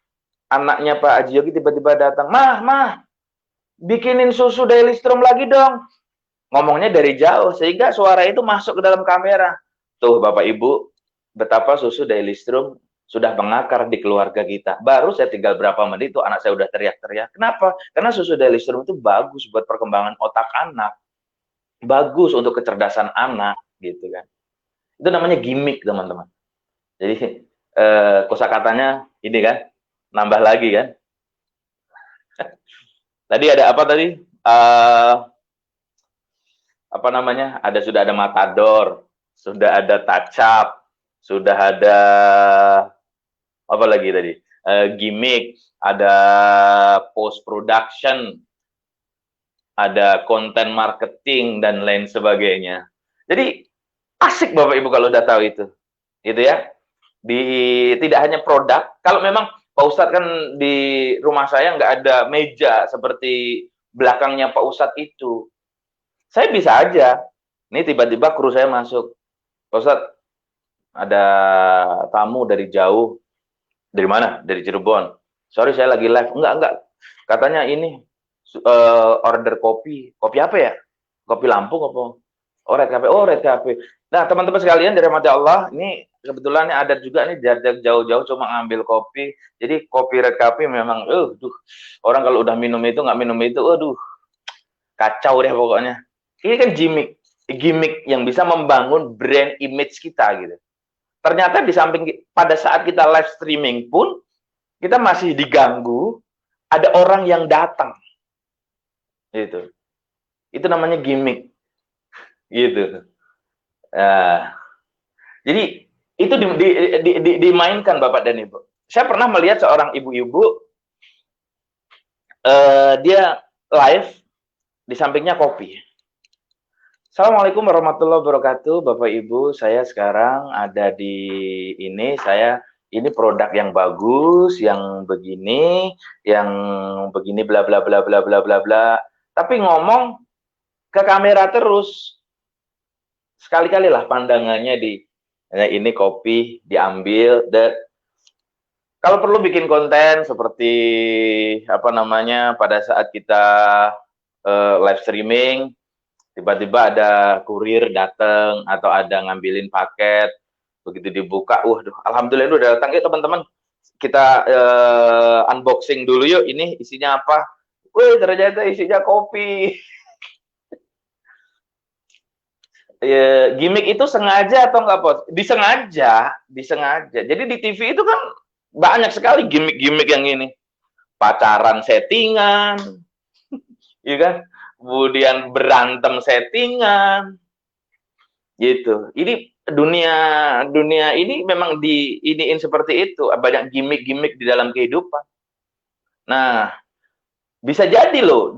anaknya Pak Haji Yogi tiba-tiba datang, Mah, bikinin susu Daily Strom lagi dong. Ngomongnya dari jauh, sehingga suara itu masuk ke dalam kamera. Tuh Bapak Ibu, betapa susu Daily Strom sudah mengakar di keluarga kita. Baru saya tinggal berapa menit itu anak saya udah teriak-teriak. Kenapa? Karena susu Daily Strom itu bagus buat perkembangan otak anak. Bagus untuk kecerdasan anak, gitu kan. Itu namanya gimmick, teman-teman. Jadi, kosakatanya ini kan, nambah lagi kan. Tadi ada apa tadi? Apa namanya? Sudah ada matador, sudah ada touch up, sudah ada apa lagi tadi? Gimmick, ada post production, ada content marketing dan lain sebagainya. Jadi asik Bapak Ibu kalau udah tahu itu. Gitu ya. Tidak hanya produk, kalau memang Pak Ustadz kan di rumah saya nggak ada meja seperti belakangnya Pak Ustadz itu. Saya bisa aja. Ini tiba-tiba kru saya masuk. Pak Ustadz, ada tamu dari jauh. Dari mana? Dari Cirebon. Sorry, saya lagi live. Enggak. Katanya ini order kopi. Kopi apa ya? Kopi Lampung apa? Oh, Red Cafe. Oh, Red Cafe. Nah, teman-teman sekalian dari rahmat Allah, ini kebetulan ada juga nih jarak jauh-jauh cuma ngambil kopi. Jadi kopi Red Cafe memang, orang kalau udah minum itu nggak minum itu, kacau deh pokoknya. Ini kan gimmick yang bisa membangun brand image kita gitu. Ternyata di samping pada saat kita live streaming pun kita masih diganggu, ada orang yang datang. Gitu. Itu namanya gimmick. Gitu. Jadi itu dimainkan Bapak dan Ibu. Saya pernah melihat seorang ibu-ibu dia live di sampingnya kopi. Assalamualaikum warahmatullahi wabarakatuh, Bapak Ibu. Saya sekarang ada di ini produk yang bagus, yang begini bla bla bla bla bla bla bla. Tapi ngomong ke kamera terus. Sekali-kali lah pandangannya ini kopi diambil. Kalau perlu bikin konten seperti apa namanya, pada saat kita live streaming, tiba-tiba ada kurir datang atau ada ngambilin paket, begitu dibuka, alhamdulillah udah datang. Yuk teman-teman, kita unboxing dulu yuk, ini isinya apa? Wih, ternyata isinya kopi. Ya, gimmick itu sengaja atau enggak, Pos? Disengaja. Jadi di TV itu kan banyak sekali gimmick-gimmick yang ini. Pacaran settingan, ya kan? Kemudian berantem settingan. Gitu. Ini dunia ini memang diiniin seperti itu, banyak gimmick-gimmick di dalam kehidupan. Nah, bisa jadi loh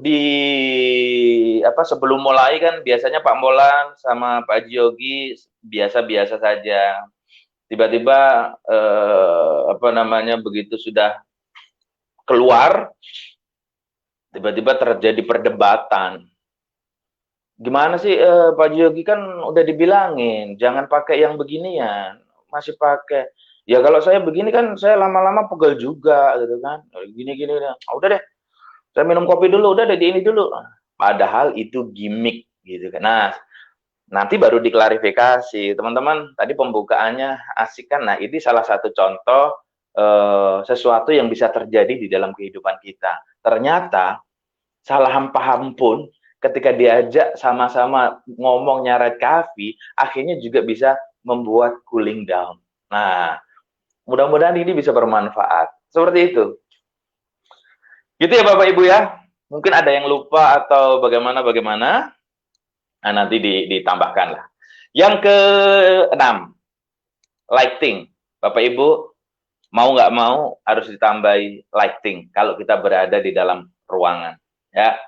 sebelum mulai kan biasanya Pak Molan sama Pak Yogi biasa-biasa saja. Tiba-tiba begitu sudah keluar, tiba-tiba terjadi perdebatan. Gimana sih Pak Yogi, kan udah dibilangin jangan pakai yang beginian, masih pakai. Ya kalau saya begini kan saya lama-lama pegel juga gitu kan. Gini-gini. Udah deh. Saya minum kopi dulu, udah di ini dulu. Padahal itu gimmick gitu kan. Nah, nanti baru diklarifikasi. Teman-teman, tadi pembukaannya asik kan. Nah, ini salah satu contoh sesuatu yang bisa terjadi di dalam kehidupan kita. Ternyata salah paham pun ketika diajak sama-sama ngomong nyaret kafi, akhirnya juga bisa membuat cooling down. Nah, mudah-mudahan ini bisa bermanfaat. Seperti itu. Gitu ya Bapak Ibu ya. Mungkin ada yang lupa atau bagaimana. Nah, nanti ditambahkan lah. Yang ke-6, lighting. Bapak Ibu, mau nggak mau harus ditambahi lighting kalau kita berada di dalam ruangan. Ya,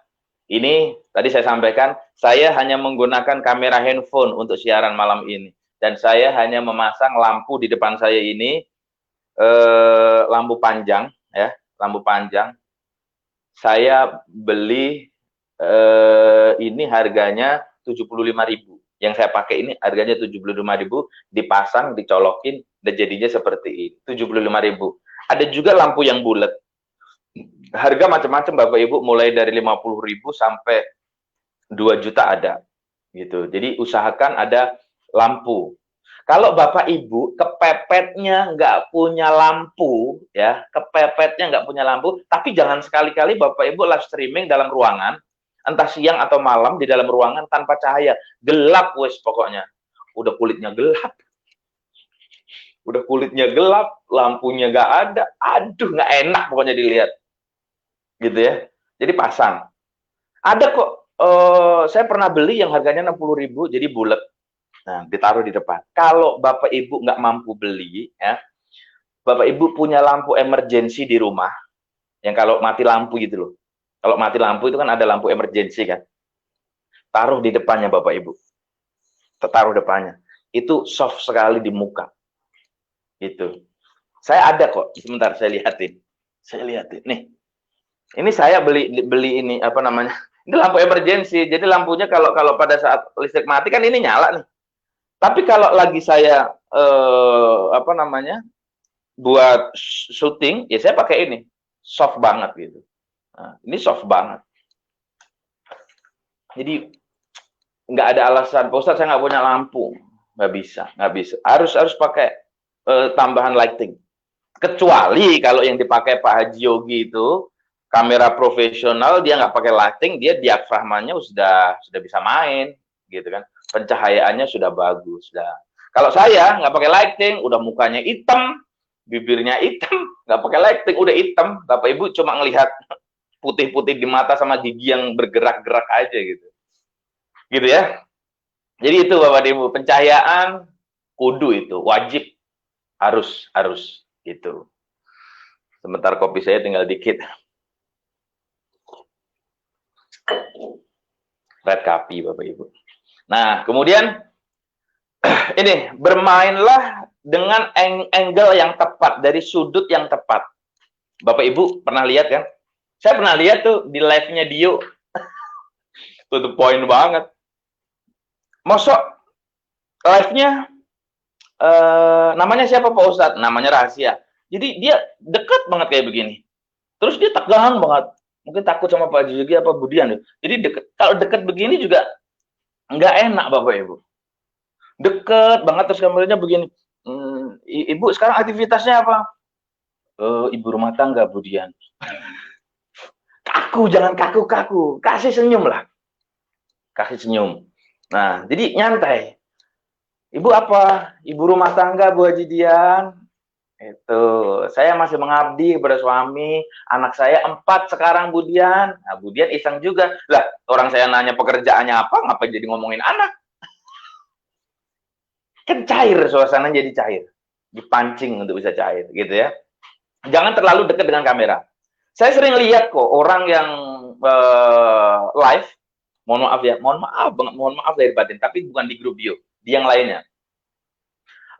ini tadi saya sampaikan, saya hanya menggunakan kamera handphone untuk siaran malam ini. Dan saya hanya memasang lampu di depan saya ini, lampu panjang. Ya, lampu panjang. Saya beli ini harganya 75.000. Yang saya pakai ini harganya 75.000, dipasang, dicolokin, dan jadinya seperti ini. 75.000. Ada juga lampu yang bulat. Harga macam-macam Bapak Ibu, mulai dari 50.000 sampai 2 juta ada. Gitu. Jadi usahakan ada lampu. Kalau Bapak Ibu kepepetnya nggak punya lampu, ya, tapi jangan sekali-kali Bapak Ibu live streaming dalam ruangan, entah siang atau malam di dalam ruangan tanpa cahaya, gelap wes pokoknya. Udah kulitnya gelap, lampunya nggak ada, aduh nggak enak pokoknya dilihat, gitu ya. Jadi pasang. Ada kok, saya pernah beli yang harganya 60.000, jadi bulat. Nah, ditaruh di depan. Kalau Bapak Ibu nggak mampu beli, ya, Bapak Ibu punya lampu emergency di rumah, yang kalau mati lampu gitu loh. Kalau mati lampu itu kan ada lampu emergency kan. Taruh di depannya Bapak Ibu. Taruh depannya. Itu soft sekali di muka. Gitu. Saya ada kok. Sebentar saya lihatin. Nih. Ini saya beli ini apa namanya? Ini lampu emergency. Jadi lampunya kalau pada saat listrik mati kan ini nyala nih. Tapi kalau lagi saya buat syuting, ya saya pakai ini, soft banget gitu. Nah, ini soft banget. Jadi nggak ada alasan, Pak Ustadz saya nggak punya lampu, nggak bisa. Harus pakai tambahan lighting. Kecuali kalau yang dipakai Pak Haji Yogi itu kamera profesional, dia nggak pakai lighting, dia diafragmanya sudah bisa main, gitu kan. Pencahayaannya sudah bagus. Kalau saya nggak pakai lighting, udah mukanya hitam, bibirnya hitam, nggak pakai lighting, udah hitam. Bapak Ibu cuma ngelihat putih-putih di mata sama gigi yang bergerak-gerak aja gitu. Gitu ya. Jadi itu Bapak Ibu, pencahayaan kudu itu, wajib, harus gitu. Sebentar kopi saya tinggal dikit. Red coffee Bapak Ibu. Nah, kemudian ini bermainlah dengan angle yang tepat, dari sudut yang tepat. Bapak Ibu pernah lihat kan? Saya pernah lihat tuh di live-nya Dio. To the point banget. Mosok live-nya namanya siapa Pak Ustadz? Namanya rahasia. Jadi dia dekat banget kayak begini. Terus dia tegang banget. Mungkin takut sama Pak Jogi apa Budian. Jadi kalau dekat begini juga nggak enak Bapak Ibu. Deket banget terus kameranya begini. Ibu sekarang aktivitasnya apa? Ibu rumah tangga Budian. Kaku, jangan kaku-kaku. Kasih senyum lah. Kasih senyum. Nah, jadi nyantai. Ibu apa? Ibu rumah tangga Bu Haji Dian. Itu. Saya masih mengabdi kepada suami. Anak saya 4 sekarang Budian. Nah, Budian iseng juga. Lah, orang saya nanya pekerjaannya apa, ngapain jadi ngomongin anak? Kan cair, suasana jadi cair. Dipancing untuk bisa cair, gitu ya. Jangan terlalu dekat dengan kamera. Saya sering lihat kok orang yang live, mohon maaf ya, mohon maaf dari batin, tapi bukan di grup bio, di yang lainnya.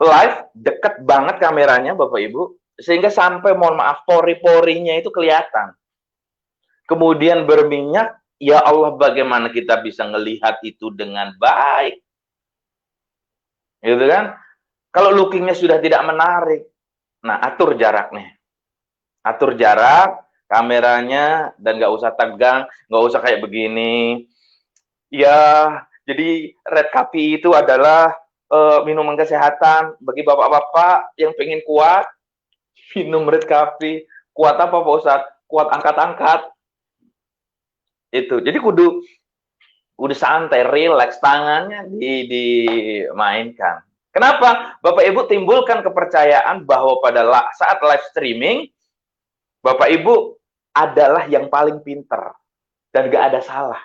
Live, deket banget kameranya Bapak Ibu, sehingga sampai mohon maaf, pori-porinya itu kelihatan. Kemudian berminyak, ya Allah bagaimana kita bisa ngelihat itu dengan baik. Gitu kan? Kalau lookingnya sudah tidak menarik, nah atur jaraknya. Atur jarak, kameranya, dan nggak usah tegang, nggak usah kayak begini. Ya, jadi Red Coffee itu adalah minuman kesehatan bagi bapak-bapak yang pengen kuat. Minum Red Coffee. Kuat apa Pak Ustadz? Kuat angkat-angkat. Itu. Jadi kudu santai, relax, tangannya dimainkan. Kenapa? Bapak Ibu timbulkan kepercayaan bahwa pada saat live streaming, Bapak Ibu adalah yang paling pinter dan gak ada salah.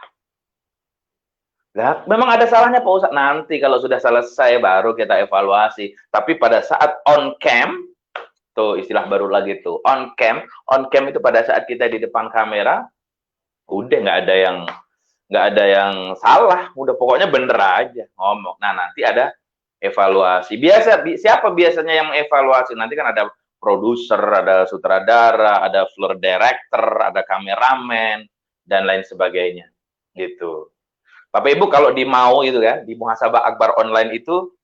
Nah, memang ada salahnya Pak Ustadz. Nanti kalau sudah selesai baru kita evaluasi. Tapi pada saat on cam, tuh istilah baru lagi tuh, on cam itu pada saat kita di depan kamera, udah nggak ada yang salah, udah pokoknya bener aja ngomong. Nah nanti ada evaluasi. Siapa biasanya yang evaluasi? Nanti kan ada produser, ada sutradara, ada floor director, ada kameramen dan lain sebagainya. Gitu. Bapak Ibu kalau mau itu kan, di Muhasabah Akbar online itu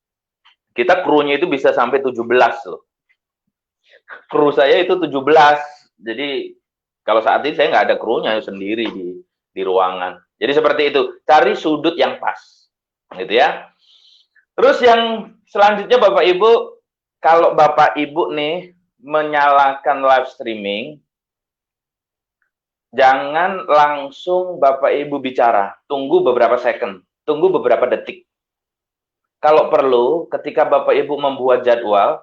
kita krunya itu bisa sampai 17 loh. Kru saya itu 17. Jadi kalau saat ini saya nggak ada krunya sendiri di ruangan. Jadi seperti itu, cari sudut yang pas. Gitu ya. Terus yang selanjutnya Bapak Ibu, kalau Bapak Ibu nih menyalakan live streaming, jangan langsung Bapak Ibu bicara. Tunggu beberapa second, tunggu beberapa detik. Kalau perlu, ketika Bapak Ibu membuat jadwal,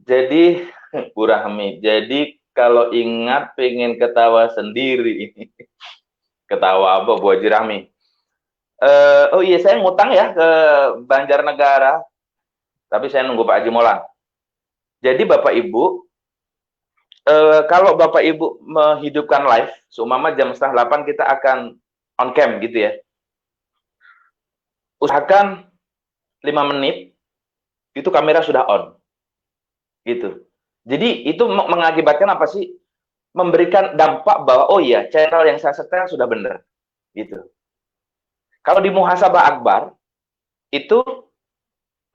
jadi Bu Rahmi, jadi kalau ingat pengen ketawa sendiri. Ketawa apa Bu Haji Rahmi? Oh iya, saya ngutang ya ke Banjarnegara, tapi saya nunggu Pak Haji Molan. Jadi Bapak Ibu, kalau Bapak Ibu menghidupkan live, seumpama jam 7:30 kita akan on cam gitu ya. Usahakan 5 menit, itu kamera sudah on. Gitu. Jadi itu mengakibatkan apa sih? Memberikan dampak bahwa, oh iya, channel yang saya setel sudah benar. Gitu. Kalau di Muhasabah Akbar, itu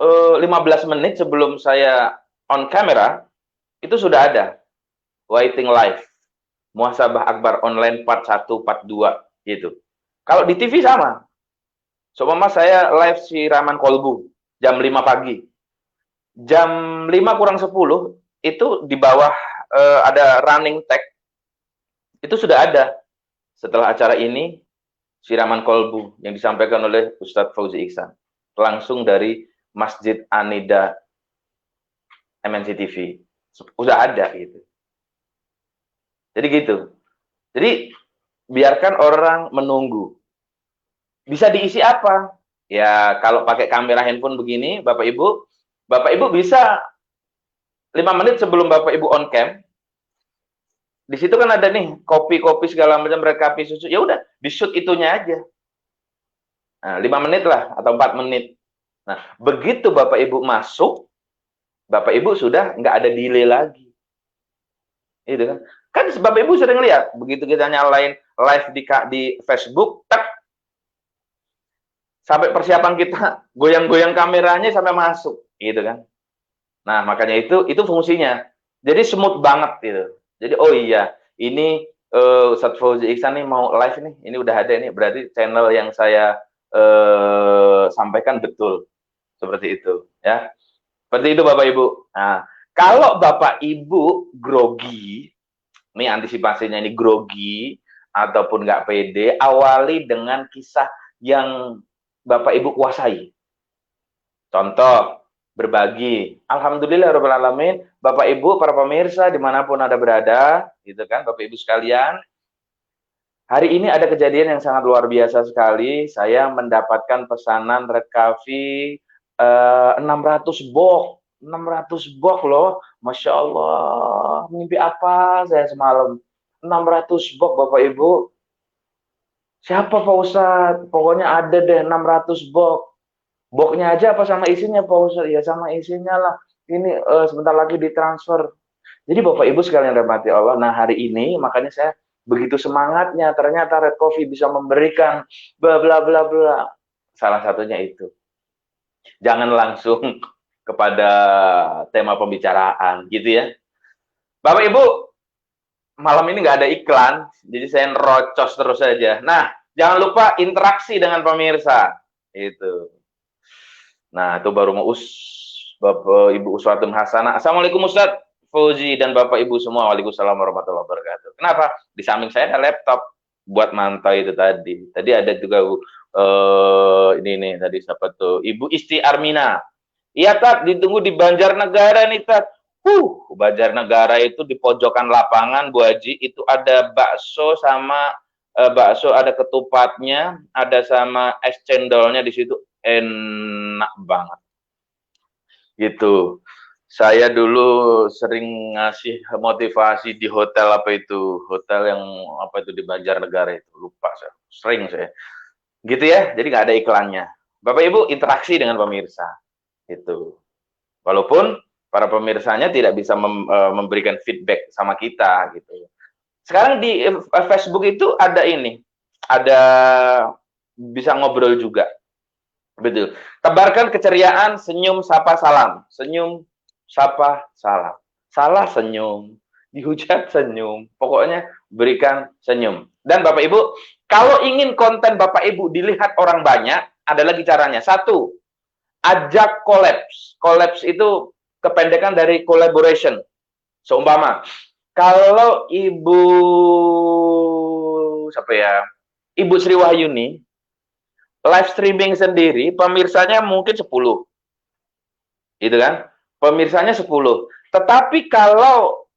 15 menit sebelum saya on camera, itu sudah ada waiting live. Muhasabah Akbar online part 1, part 2, gitu. Kalau di TV sama. Seumpama saya live siraman kolbu, jam 5 pagi. Jam 5:50, itu di bawah ada running tag. Itu sudah ada. Setelah acara ini, siraman kolbu yang disampaikan oleh Ustadz Fauzi Iksan. Langsung dari Masjid Anida MNC TV. Udah ada gitu. Jadi gitu. Jadi biarkan orang menunggu. Bisa diisi apa? Ya kalau pakai kamera handphone begini, Bapak Ibu bisa 5 menit sebelum Bapak Ibu on cam. Di situ kan ada nih kopi-kopi segala macam, Red Coffee, susu. Ya udah, di-shoot itunya aja. Nah, 5 menit lah atau 4 menit. Nah, begitu Bapak Ibu masuk, Bapak Ibu sudah nggak ada delay lagi. Itu kan. Kan Bapak Ibu sering lihat, begitu kita nyalain live di Facebook, tak, sampai persiapan kita goyang-goyang kameranya sampai masuk, gitu kan. Nah, makanya itu fungsinya. Jadi smooth banget gitu. Jadi oh iya, ini Ustadz Fauzi Ihsan nih mau live nih, ini udah ada nih, berarti channel yang saya sampaikan betul. Seperti itu, ya. Seperti itu Bapak Ibu. Nah, kalau Bapak Ibu grogi, ini antisipasinya ini grogi, ataupun nggak pede, awali dengan kisah yang Bapak Ibu kuasai. Contoh, berbagi. Alhamdulillah alamin, Bapak Ibu, para pemirsa dimanapun Anda berada, gitu kan, Bapak Ibu sekalian. Hari ini ada kejadian yang sangat luar biasa sekali. Saya mendapatkan pesanan Red Coffee 600 box. 600 box loh. Masya Allah. Mimpi apa saya semalam? 600 box Bapak Ibu. Siapa Pak Ustadz? Pokoknya ada deh 600 box. Boxnya aja apa sama isinya Pak Ustadz? Ya sama isinya lah. Ini sebentar lagi ditransfer. Jadi Bapak Ibu sekalian rahmati Allah. Nah hari ini makanya saya begitu semangatnya. Ternyata Red Coffee bisa memberikan bla bla bla bla. Salah satunya itu. Jangan langsung kepada tema pembicaraan gitu ya. Bapak Ibu, malam ini nggak ada iklan, jadi saya nerocos terus saja. Nah, jangan lupa interaksi dengan pemirsa. Itu. Nah, itu baru mau Bapak Ibu Uswatun Hasanah. Assalamualaikum Ustadz Fauzi dan Bapak Ibu semua. Waalaikumsalam warahmatullahi wabarakatuh. Kenapa? Di samping saya ada laptop buat mantau itu tadi. Tadi ada juga ini nih tadi siapa tuh? Ibu Isti Armina. Iya Tat, ditunggu di Banjarnegara nih Tat. Banjarnegara itu di pojokan lapangan Bu Haji, itu ada bakso sama bakso, ada ketupatnya, ada sama es cendolnya di situ, enak banget. Gitu. Saya dulu sering ngasih motivasi di hotel apa itu, hotel yang apa itu di Banjarnegara itu, lupa saya. Sering saya. Gitu ya, jadi nggak ada iklannya. Bapak Ibu interaksi dengan pemirsa. Itu. Walaupun para pemirsanya tidak bisa memberikan feedback sama kita gitu. Sekarang di Facebook itu ada ini, ada bisa ngobrol juga. Betul. Tebarkan keceriaan, senyum, sapa, salam. Senyum, sapa, salam. Salah senyum, dihujat senyum. Pokoknya berikan senyum. Dan Bapak Ibu, kalau ingin konten Bapak Ibu dilihat orang banyak, ada lagi caranya. Satu, ajak collabs. Collabs itu kependekan dari collaboration. Seumpama, kalau Ibu siapa ya? Ibu Sri Wahyuni live streaming sendiri, pemirsanya mungkin 10. Gitu kan? Pemirsanya 10. Tetapi kalau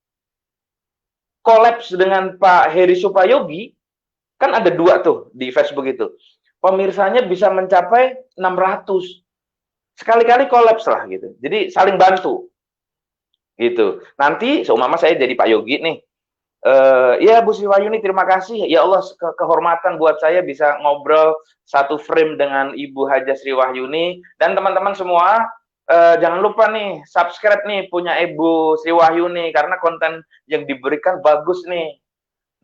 collabs dengan Pak Heri Supayogi, kan ada 2 tuh di Facebook itu. Pemirsanya bisa mencapai 600. Sekali-kali kolaps lah gitu. Jadi saling bantu. Gitu. Nanti seumpama saya jadi Pak Yogi nih. Ya Bu Sri Wahyuni terima kasih. Ya Allah kehormatan buat saya bisa ngobrol satu frame dengan Ibu Haja Sri Wahyuni. Dan teman-teman semua jangan lupa nih subscribe nih punya Ibu Sri Wahyuni karena konten yang diberikan bagus nih.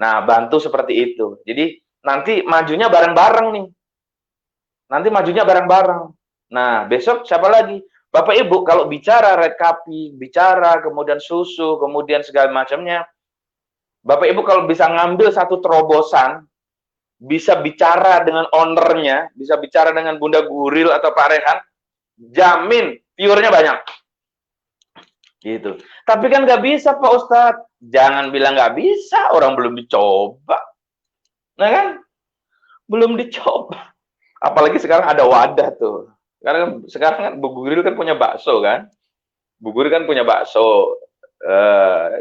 Nah, bantu seperti itu. Jadi nanti majunya bareng-bareng nih. Nanti majunya bareng-bareng. Nah, besok siapa lagi? Bapak Ibu, kalau bicara Red Coffee, bicara kemudian susu, kemudian segala macamnya, Bapak Ibu kalau bisa ngambil satu terobosan, bisa bicara dengan ownernya, bisa bicara dengan Bunda Guril atau Pak Rehan, jamin viewernya banyak. Gitu. Tapi kan nggak bisa Pak Ustadz. Jangan bilang nggak bisa, orang belum dicoba. Nah kan? Belum dicoba. Apalagi sekarang ada wadah tuh. Sekarang kan Bu Guril kan punya bakso kan, Bu Guril kan punya bakso.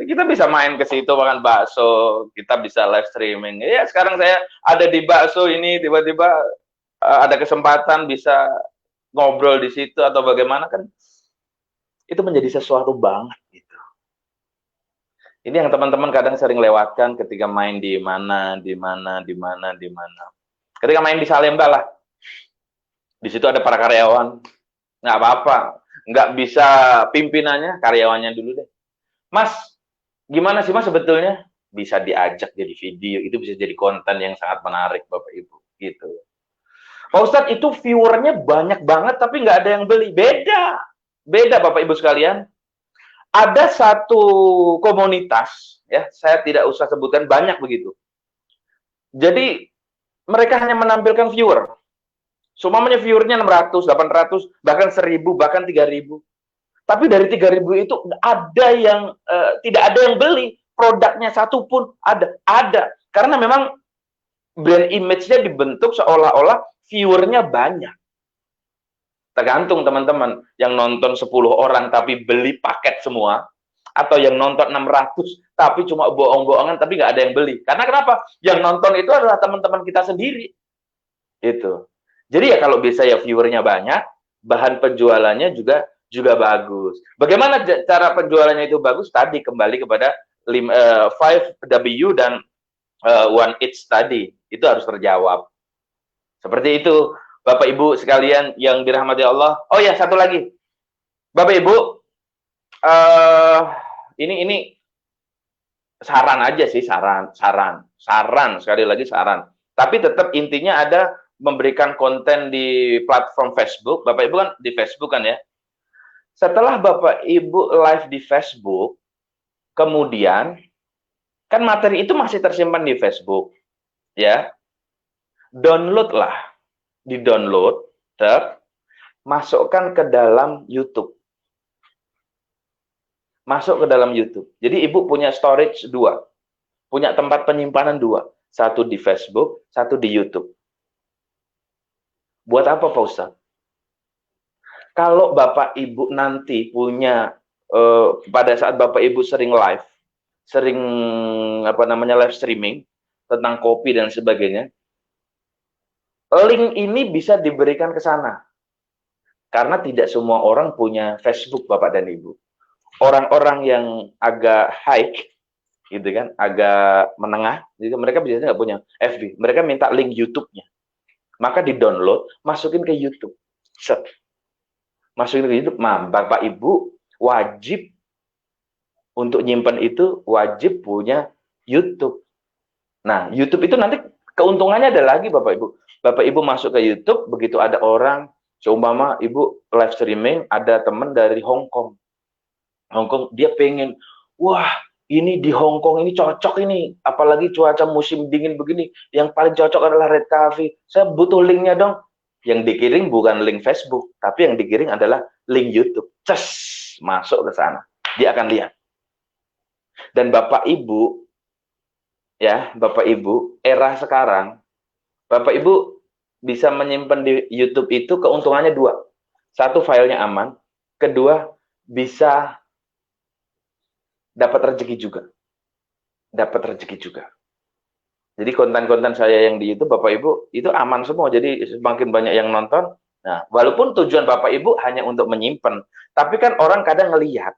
Kita bisa main ke situ makan bakso, kita bisa live streaming. Ya sekarang saya ada di bakso ini tiba-tiba ada kesempatan bisa ngobrol di situ atau bagaimana kan, itu menjadi sesuatu banget gitu. Ini yang teman-teman kadang sering lewatkan ketika main di mana. Ketika main di Salemba lah. Di situ ada para karyawan, nggak apa-apa, nggak bisa pimpinannya, karyawannya dulu deh. Mas, gimana sih Mas sebetulnya? bisa diajak jadi video, itu bisa jadi konten yang sangat menarik Bapak Ibu, gitu. Pak Ustadz, itu viewernya banyak banget tapi nggak ada yang beli. Beda Bapak Ibu sekalian. Ada satu komunitas, ya, saya tidak usah sebutkan, banyak begitu. Jadi mereka hanya menampilkan viewer. Sumamanya viewernya 600, 800, bahkan 1000, bahkan 3000. Tapi dari 3000 itu ada yang tidak ada yang beli. Produknya satu pun ada. Karena memang brand image-nya dibentuk seolah-olah viewernya banyak. Tergantung teman-teman, yang nonton 10 orang tapi beli paket semua, atau yang nonton 600 tapi cuma bohong-bohongan tapi nggak ada yang beli. Karena kenapa? Yang nonton itu adalah teman-teman kita sendiri. Itu. Jadi ya kalau bisa ya viewernya banyak, bahan penjualannya juga bagus. Bagaimana cara penjualannya itu bagus? Tadi kembali kepada 5W dan 1H tadi. Itu harus terjawab. Seperti itu, Bapak Ibu sekalian yang dirahmati Allah. Oh ya, satu lagi. Bapak Ibu, ini saran aja sih, saran, sekali lagi saran. Tapi tetap intinya ada memberikan konten di platform Facebook. Bapak Ibu kan di Facebook kan ya. Setelah Bapak Ibu live di Facebook, kemudian kan materi itu masih tersimpan di Facebook, ya. Downloadlah, di-download, masukkan ke dalam YouTube. Masuk ke dalam YouTube. Jadi Ibu punya storage 2. Punya tempat penyimpanan 2. Satu di Facebook, satu di YouTube. Buat apa Pak Ustadz? Kalau Bapak Ibu nanti punya, pada saat Bapak Ibu sering live, sering live streaming, tentang kopi dan sebagainya, link ini bisa diberikan ke sana. Karena tidak semua orang punya Facebook, Bapak dan Ibu. Orang-orang yang agak high, gitu kan, agak menengah, jadi mereka biasanya nggak punya FB. Mereka minta link YouTube-nya. Maka di-download, masukin ke YouTube. Set. Masukin ke YouTube. Bapak Ibu wajib untuk nyimpen itu, wajib punya YouTube. Nah, YouTube itu nanti keuntungannya ada lagi, Bapak Ibu. Bapak Ibu masuk ke YouTube, begitu ada orang, seumpama Ibu live streaming, ada teman dari Hong Kong, dia pengen, wah, ini di Hong Kong ini cocok ini, apalagi cuaca musim dingin begini, yang paling cocok adalah Red Cafe. Saya butuh linknya dong. Yang dikirim bukan link Facebook, tapi yang dikirim adalah link YouTube. Ces, masuk ke sana, dia akan lihat. Dan Bapak Ibu, ya, Bapak Ibu, era sekarang, Bapak Ibu bisa menyimpan di YouTube itu keuntungannya 2. Satu, filenya aman. Kedua, bisa dapat rezeki juga. Jadi konten-konten saya yang di YouTube, Bapak Ibu, itu aman semua. Jadi semakin banyak yang nonton. Nah, walaupun tujuan Bapak Ibu hanya untuk menyimpan, tapi kan orang kadang ngelihat.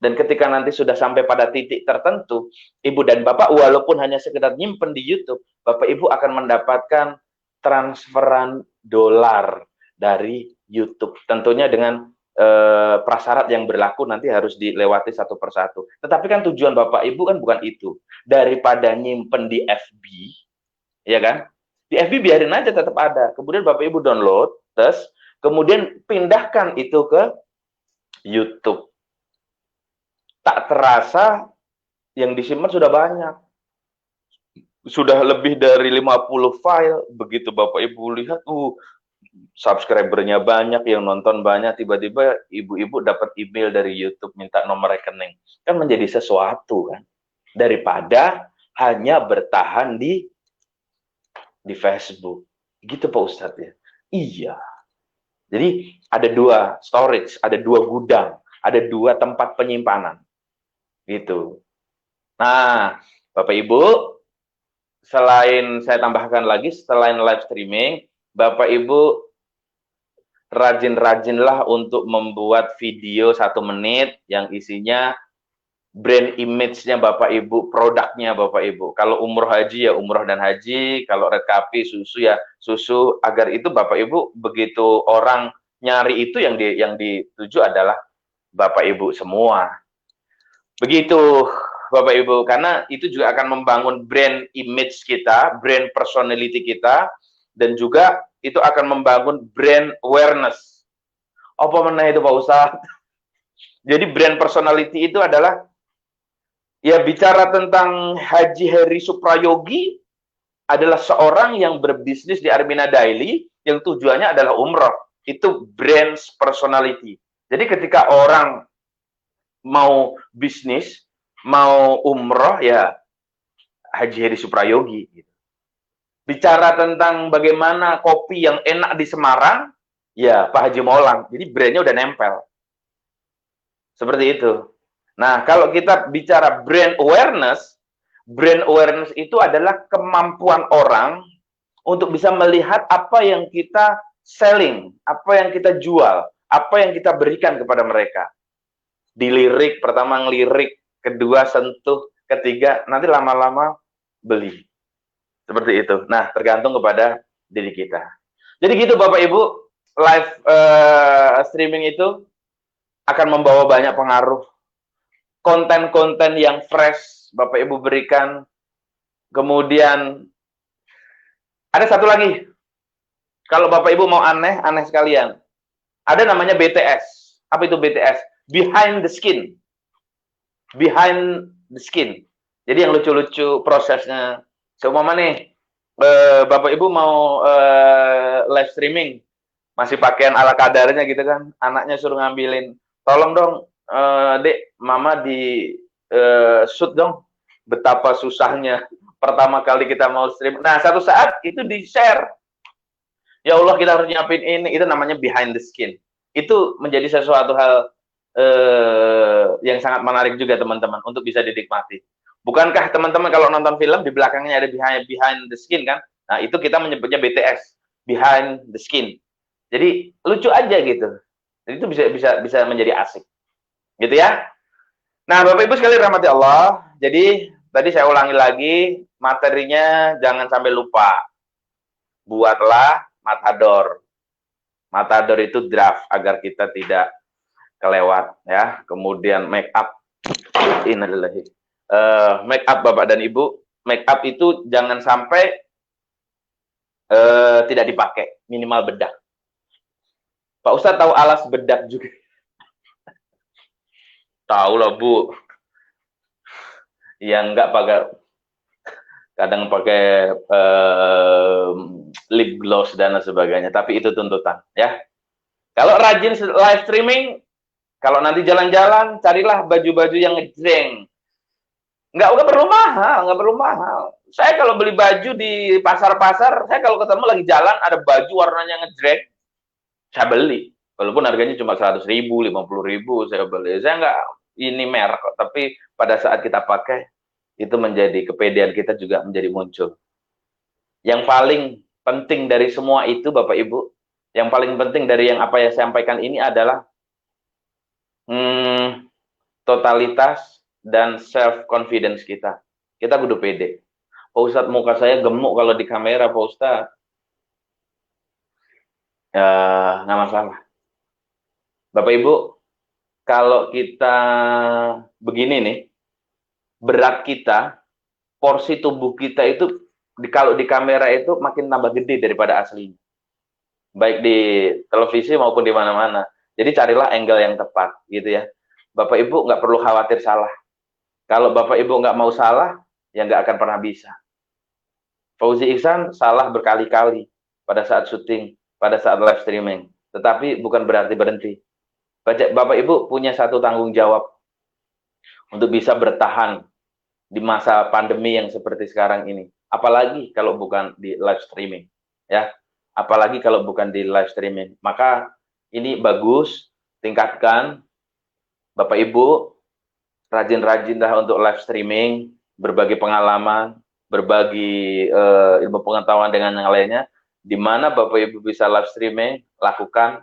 Dan ketika nanti sudah sampai pada titik tertentu, Ibu dan Bapak walaupun hanya sekedar nyimpen di YouTube, Bapak Ibu akan mendapatkan transferan dolar dari YouTube. Tentunya dengan prasyarat yang berlaku nanti harus dilewati satu persatu. Tetapi kan tujuan Bapak Ibu kan bukan itu. Daripada nyimpen di FB, ya kan? Di FB biarin aja tetap ada. Kemudian Bapak Ibu download, terus kemudian pindahkan itu ke YouTube. Tak terasa yang disimpan sudah banyak. Sudah lebih dari 50 file. Begitu Bapak Ibu lihat, subscribernya banyak, yang nonton banyak, tiba-tiba ibu-ibu dapat email dari YouTube minta nomor rekening. Kan menjadi sesuatu kan. Daripada hanya bertahan di Facebook. Gitu Pak Ustadz ya. Iya. Jadi ada 2 storage, ada 2 gudang, ada 2 tempat penyimpanan. Gitu. Nah, Bapak Ibu, selain saya tambahkan lagi, selain live streaming, Bapak Ibu rajin-rajinlah untuk membuat video 1 menit yang isinya brand image-nya Bapak Ibu, produknya Bapak Ibu. Kalau umroh haji ya umroh dan haji, kalau Red Cafe susu ya susu, agar itu Bapak Ibu begitu orang nyari itu yang dituju adalah Bapak Ibu semua. Begitu Bapak Ibu, karena itu juga akan membangun brand image kita, brand personality kita, dan juga itu akan membangun brand awareness. Apa mana itu Pak Ustadz? Jadi brand personality itu adalah ya bicara tentang Haji Heri Suprayogi adalah seorang yang berbisnis di Armina Daily yang tujuannya adalah umroh. Itu brand personality. Jadi ketika orang mau bisnis, mau umroh, ya Haji Heri Suprayogi. Bicara tentang bagaimana kopi yang enak di Semarang, ya Pak Haji Molang. Jadi brandnya udah nempel. Seperti itu. Nah, kalau kita bicara brand awareness itu adalah kemampuan orang untuk bisa melihat apa yang kita selling, apa yang kita jual, apa yang kita berikan kepada mereka. Dilirik, pertama ngelirik, kedua sentuh, ketiga nanti lama-lama beli. Seperti itu. Nah, tergantung kepada diri kita. Jadi gitu Bapak Ibu, live streaming itu akan membawa banyak pengaruh. Konten-konten yang fresh Bapak Ibu berikan. Kemudian ada satu lagi. Kalau Bapak Ibu mau aneh sekalian. Ada namanya BTS. Apa itu BTS? Behind the skin. Behind the skin. Jadi yang lucu-lucu prosesnya. Seumpama nih, Bapak Ibu mau live streaming, masih pakaian ala kadarnya gitu kan, anaknya suruh ngambilin, tolong dong, Dek, Mama di shoot dong, betapa susahnya pertama kali kita mau stream. Nah, satu saat itu di-share. Ya Allah, kita harus nyiapin ini, itu namanya behind the skin. Itu menjadi sesuatu hal yang sangat menarik juga teman-teman untuk bisa dinikmati. Bukankah teman-teman kalau nonton film di belakangnya ada behind the skin kan? Nah, itu kita menyebutnya BTS, behind the skin. Jadi lucu aja gitu. Jadi itu bisa menjadi asik. Gitu ya. Nah, Bapak Ibu sekalian rahmati Allah. Jadi tadi saya ulangi lagi, materinya jangan sampai lupa. Buatlah matador. Matador itu draft agar kita tidak kelewat ya. Kemudian make up. Innalillahi. Make up Bapak dan Ibu, make up itu jangan sampai tidak dipakai, minimal bedak. Pak Ustadz tahu alas bedak juga? Tahu lah Bu. Yang enggak pakai, kadang pakai lip gloss dan sebagainya, tapi itu tuntutan ya. Kalau rajin live streaming, kalau nanti jalan-jalan, carilah baju-baju yang ngejreng. Nggak perlu mahal. Saya kalau beli baju di pasar-pasar, saya kalau ketemu lagi jalan ada baju warnanya ngejreng, saya beli. Walaupun harganya cuma 100.000, 50.000, saya beli. Saya nggak ini merek, tapi pada saat kita pakai, itu menjadi kepedean kita juga menjadi muncul. Yang paling penting dari semua itu, Bapak Ibu, yang paling penting dari yang apa yang saya sampaikan ini adalah totalitas dan self-confidence kita. Kita kudu pede. Pak Ustadz, muka saya gemuk kalau di kamera, Pak Ustadz. Ya, nggak masalah. Bapak Ibu, kalau kita begini nih, berat kita, porsi tubuh kita itu, kalau di kamera itu makin tambah gede daripada aslinya. Baik di televisi maupun di mana-mana. Jadi carilah angle yang tepat, gitu ya. Bapak Ibu nggak perlu khawatir salah. Kalau Bapak Ibu nggak mau salah, ya nggak akan pernah bisa. Fauzi Ihsan salah berkali-kali pada saat syuting, pada saat live streaming. Tetapi bukan berarti berhenti. Bapak Ibu punya satu tanggung jawab untuk bisa bertahan di masa pandemi yang seperti sekarang ini. Apalagi kalau bukan di live streaming. Ya, apalagi kalau bukan di live streaming. Maka ini bagus, tingkatkan. Bapak Ibu, rajin-rajinlah untuk live streaming, berbagi pengalaman, berbagi ilmu pengetahuan dengan yang lainnya. Di mana Bapak Ibu bisa live streaming, lakukan.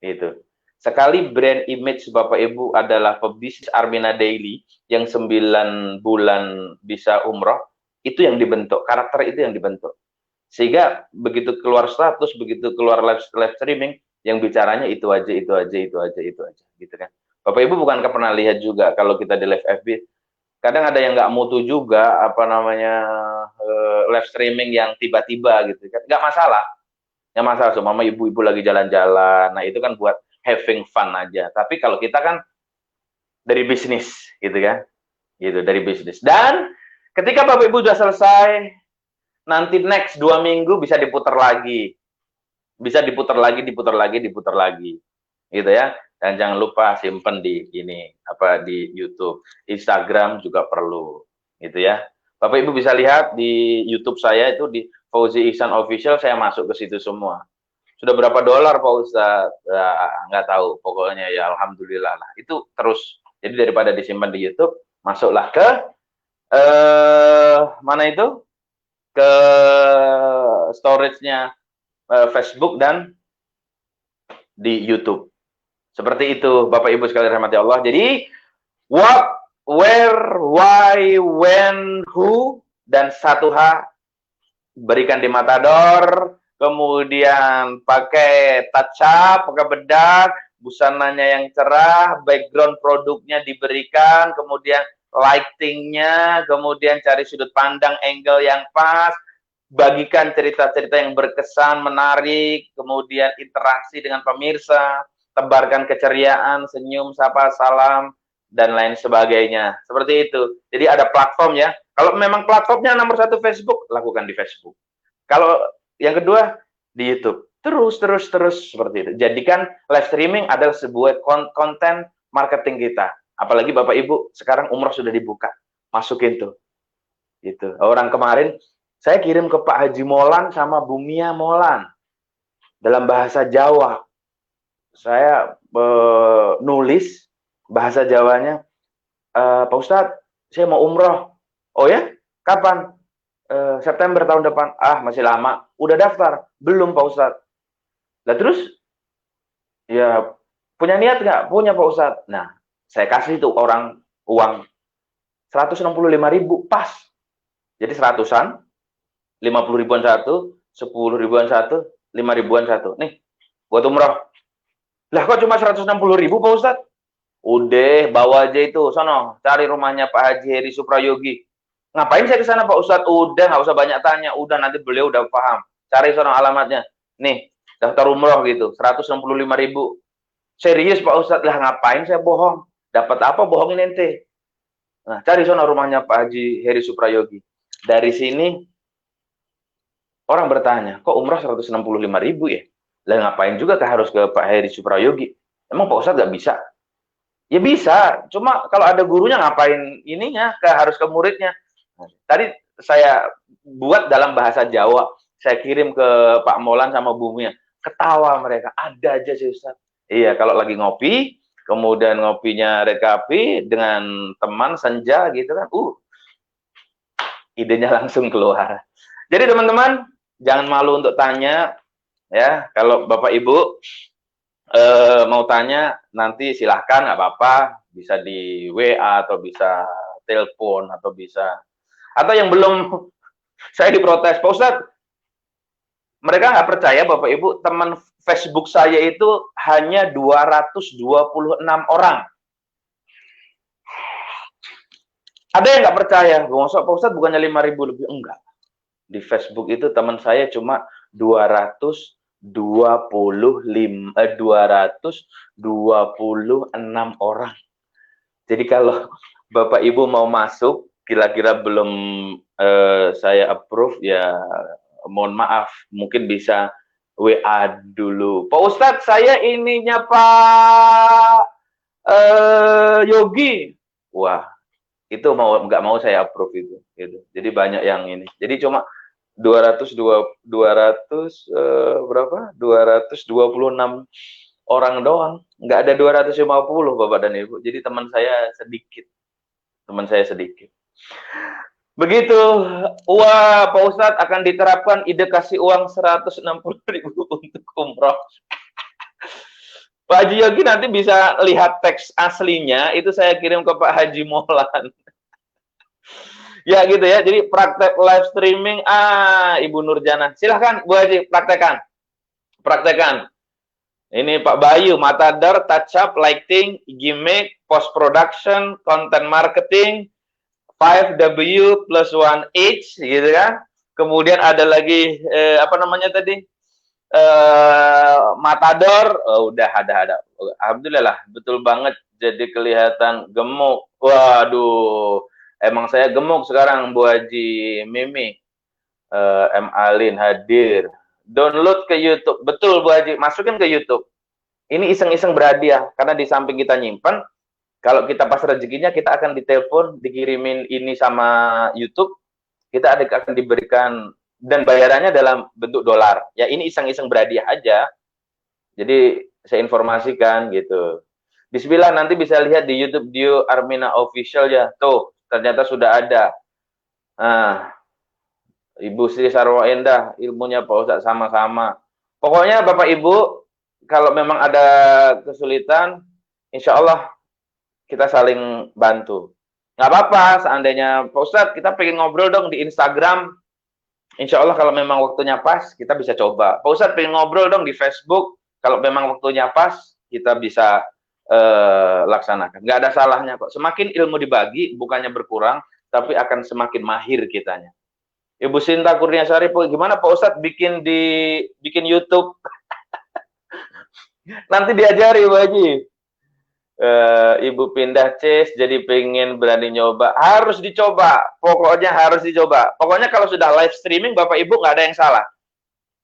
Itu. Sekali brand image Bapak Ibu adalah pebisnis Armina Daily yang 9 bulan bisa umroh, itu yang dibentuk, karakter itu yang dibentuk. Sehingga begitu keluar status, begitu keluar live streaming, yang bicaranya itu aja, gitu kan. Bapak Ibu bukan pernah lihat juga kalau kita di live FB, kadang ada yang nggak mutu juga, apa namanya, live streaming yang tiba-tiba gitu kan, nggak masalah. Nggak masalah, seumpama ibu-ibu lagi jalan-jalan, nah itu kan buat having fun aja. Tapi kalau kita kan dari bisnis, gitu kan, gitu, dari bisnis. Dan ketika Bapak Ibu sudah selesai, nanti next 2 minggu bisa diputar lagi. Bisa diputar lagi, diputar lagi, diputar lagi. Gitu ya. Dan jangan lupa simpen di ini, apa, di YouTube. Instagram juga perlu. Gitu ya. Bapak Ibu bisa lihat di YouTube saya itu di Fauzi Ihsan Official, saya masuk ke situ semua. Sudah berapa dolar Pak Ustadz? Nggak tahu, pokoknya ya alhamdulillah lah. Itu terus. Jadi daripada disimpan di YouTube, masuklah ke mana itu? Ke storage-nya Facebook dan di YouTube. Seperti itu, Bapak Ibu sekalian rahmati Allah. Jadi what, where, why, when, who, dan 1H berikan di Matador, kemudian pakai touch up, pakai bedak, busananya yang cerah, background produknya diberikan, kemudian lightingnya, kemudian cari sudut pandang angle yang pas, bagikan cerita-cerita yang berkesan, menarik, kemudian interaksi dengan pemirsa, tebarkan keceriaan, senyum, sapa, salam, dan lain sebagainya. Seperti itu. Jadi ada platform ya. Kalau memang platformnya nomor 1 Facebook, lakukan di Facebook. Kalau yang kedua, di YouTube. Terus seperti itu. Jadikan live streaming adalah sebuah konten marketing kita. Apalagi Bapak Ibu, sekarang umroh sudah dibuka. Masukin tuh. Gitu. Orang kemarin, saya kirim ke Pak Haji Molan sama Bu Mia Molan. Dalam bahasa Jawa. Saya nulis bahasa Jawanya, Pak Ustadz, saya mau umroh. Oh ya? Kapan? September tahun depan. Ah, masih lama. Udah daftar? Belum Pak Ustadz. Lah terus? Ya, punya niat nggak? Punya Pak Ustadz. Nah, saya kasih tuh orang uang 165.000 pas. Jadi 100-an, 50 ribuan satu, 10 ribuan satu, 5 ribuan satu. Nih, buat umroh. Lah kok cuma 160.000 Pak Ustadz? Udah, bawa aja itu, sono, cari rumahnya Pak Haji Heri Suprayogi. Ngapain saya ke sana Pak Ustadz? Udah, nggak usah banyak tanya. Udah, nanti beliau udah paham. Cari sono alamatnya. Nih, daftar umroh gitu, 165.000. Serius Pak Ustadz? Lah ngapain saya bohong? Dapat apa bohongin ente? Nah, cari sono rumahnya Pak Haji Heri Suprayogi. Dari sini, orang bertanya, kok umroh 165.000 ya? Lah ngapain juga harus ke Pak Heri Suprayogi? Emang Pak Ustadz nggak bisa? Ya bisa, cuma kalau ada gurunya ngapain ininya, harus ke muridnya. Nah, tadi saya buat dalam bahasa Jawa, saya kirim ke Pak Molan sama Bu Mia. Ketawa mereka, ada aja sih Ustadz. Iya, kalau lagi ngopi, kemudian ngopinya rekapi dengan teman senja gitu kan, idenya langsung keluar. Jadi teman-teman, jangan malu untuk tanya, ya. Kalau Bapak Ibu mau tanya, nanti silahkan, nggak apa-apa, bisa di WA atau bisa telepon atau bisa, atau yang belum, saya diprotes, Pak Ustadz, mereka nggak percaya Bapak Ibu, teman Facebook saya itu hanya 226 orang. Ada yang nggak percaya, Pak Ustadz bukannya 5.000 lebih? Enggak. Di Facebook itu teman saya cuma 226 orang. Jadi kalau Bapak Ibu mau masuk, kira-kira belum saya approve, ya mohon maaf, mungkin bisa WA dulu. Pak Ustadz, saya ininya Pak Yogi. Wah, itu nggak mau saya approve itu. Gitu. Jadi banyak yang ini. Jadi cuma 226 orang doang. Nggak ada 250 Bapak dan Ibu. Jadi teman saya sedikit. Begitu, wah Pak Ustadz akan diterapkan ide kasih uang 160.000 untuk umroh. Pak Haji Yogi nanti bisa lihat teks aslinya, itu saya kirim ke Pak Haji Molan. Ya gitu ya, jadi praktek live streaming, Ibu Nurjana. Silahkan Bu Haji, praktekan. Ini Pak Bayu, Matador, touch up, lighting, gimmick, post production, content marketing, 5W plus 1H gitu kan. Kemudian ada lagi apa namanya tadi? Matador. Oh, udah ada. Alhamdulillah, betul banget, jadi kelihatan gemuk. Waduh, emang saya gemuk sekarang, Bu Haji Mimi. M. Alin hadir. Download ke YouTube. Betul, Bu Haji, masukin ke YouTube. Ini iseng-iseng berhadiah, karena di samping kita nyimpen, kalau kita pas rezekinya, kita akan ditelepon, dikirimin ini sama YouTube, kita akan diberikan, dan bayarannya dalam bentuk dolar. Ya, ini iseng-iseng berhadiah aja. Jadi, saya informasikan gitu. Bismillah, nanti bisa lihat di YouTube Dio Armina Official ya. Tuh, ternyata sudah ada. Nah, Ibu Sri Sarwa Endah, ilmunya Pak Ustadz sama-sama. Pokoknya Bapak Ibu, kalau memang ada kesulitan, insya Allah kita saling bantu. Nggak apa-apa, seandainya Pak Ustadz, kita pengen ngobrol dong di Instagram. Insya Allah kalau memang waktunya pas, kita bisa coba. Pak Ustadz pengen ngobrol dong di Facebook. Kalau memang waktunya pas, kita bisa laksanakan. Nggak ada salahnya kok. Semakin ilmu dibagi, bukannya berkurang, tapi akan semakin mahir kitanya. Ibu Sinta Kurniasari, gimana Pak Ustadz bikin YouTube? Nanti diajari, Bu Haji. Ibu pindah CES, jadi pengen berani nyoba. Harus dicoba, pokoknya harus dicoba. Pokoknya kalau sudah live streaming, Bapak Ibu nggak ada yang salah.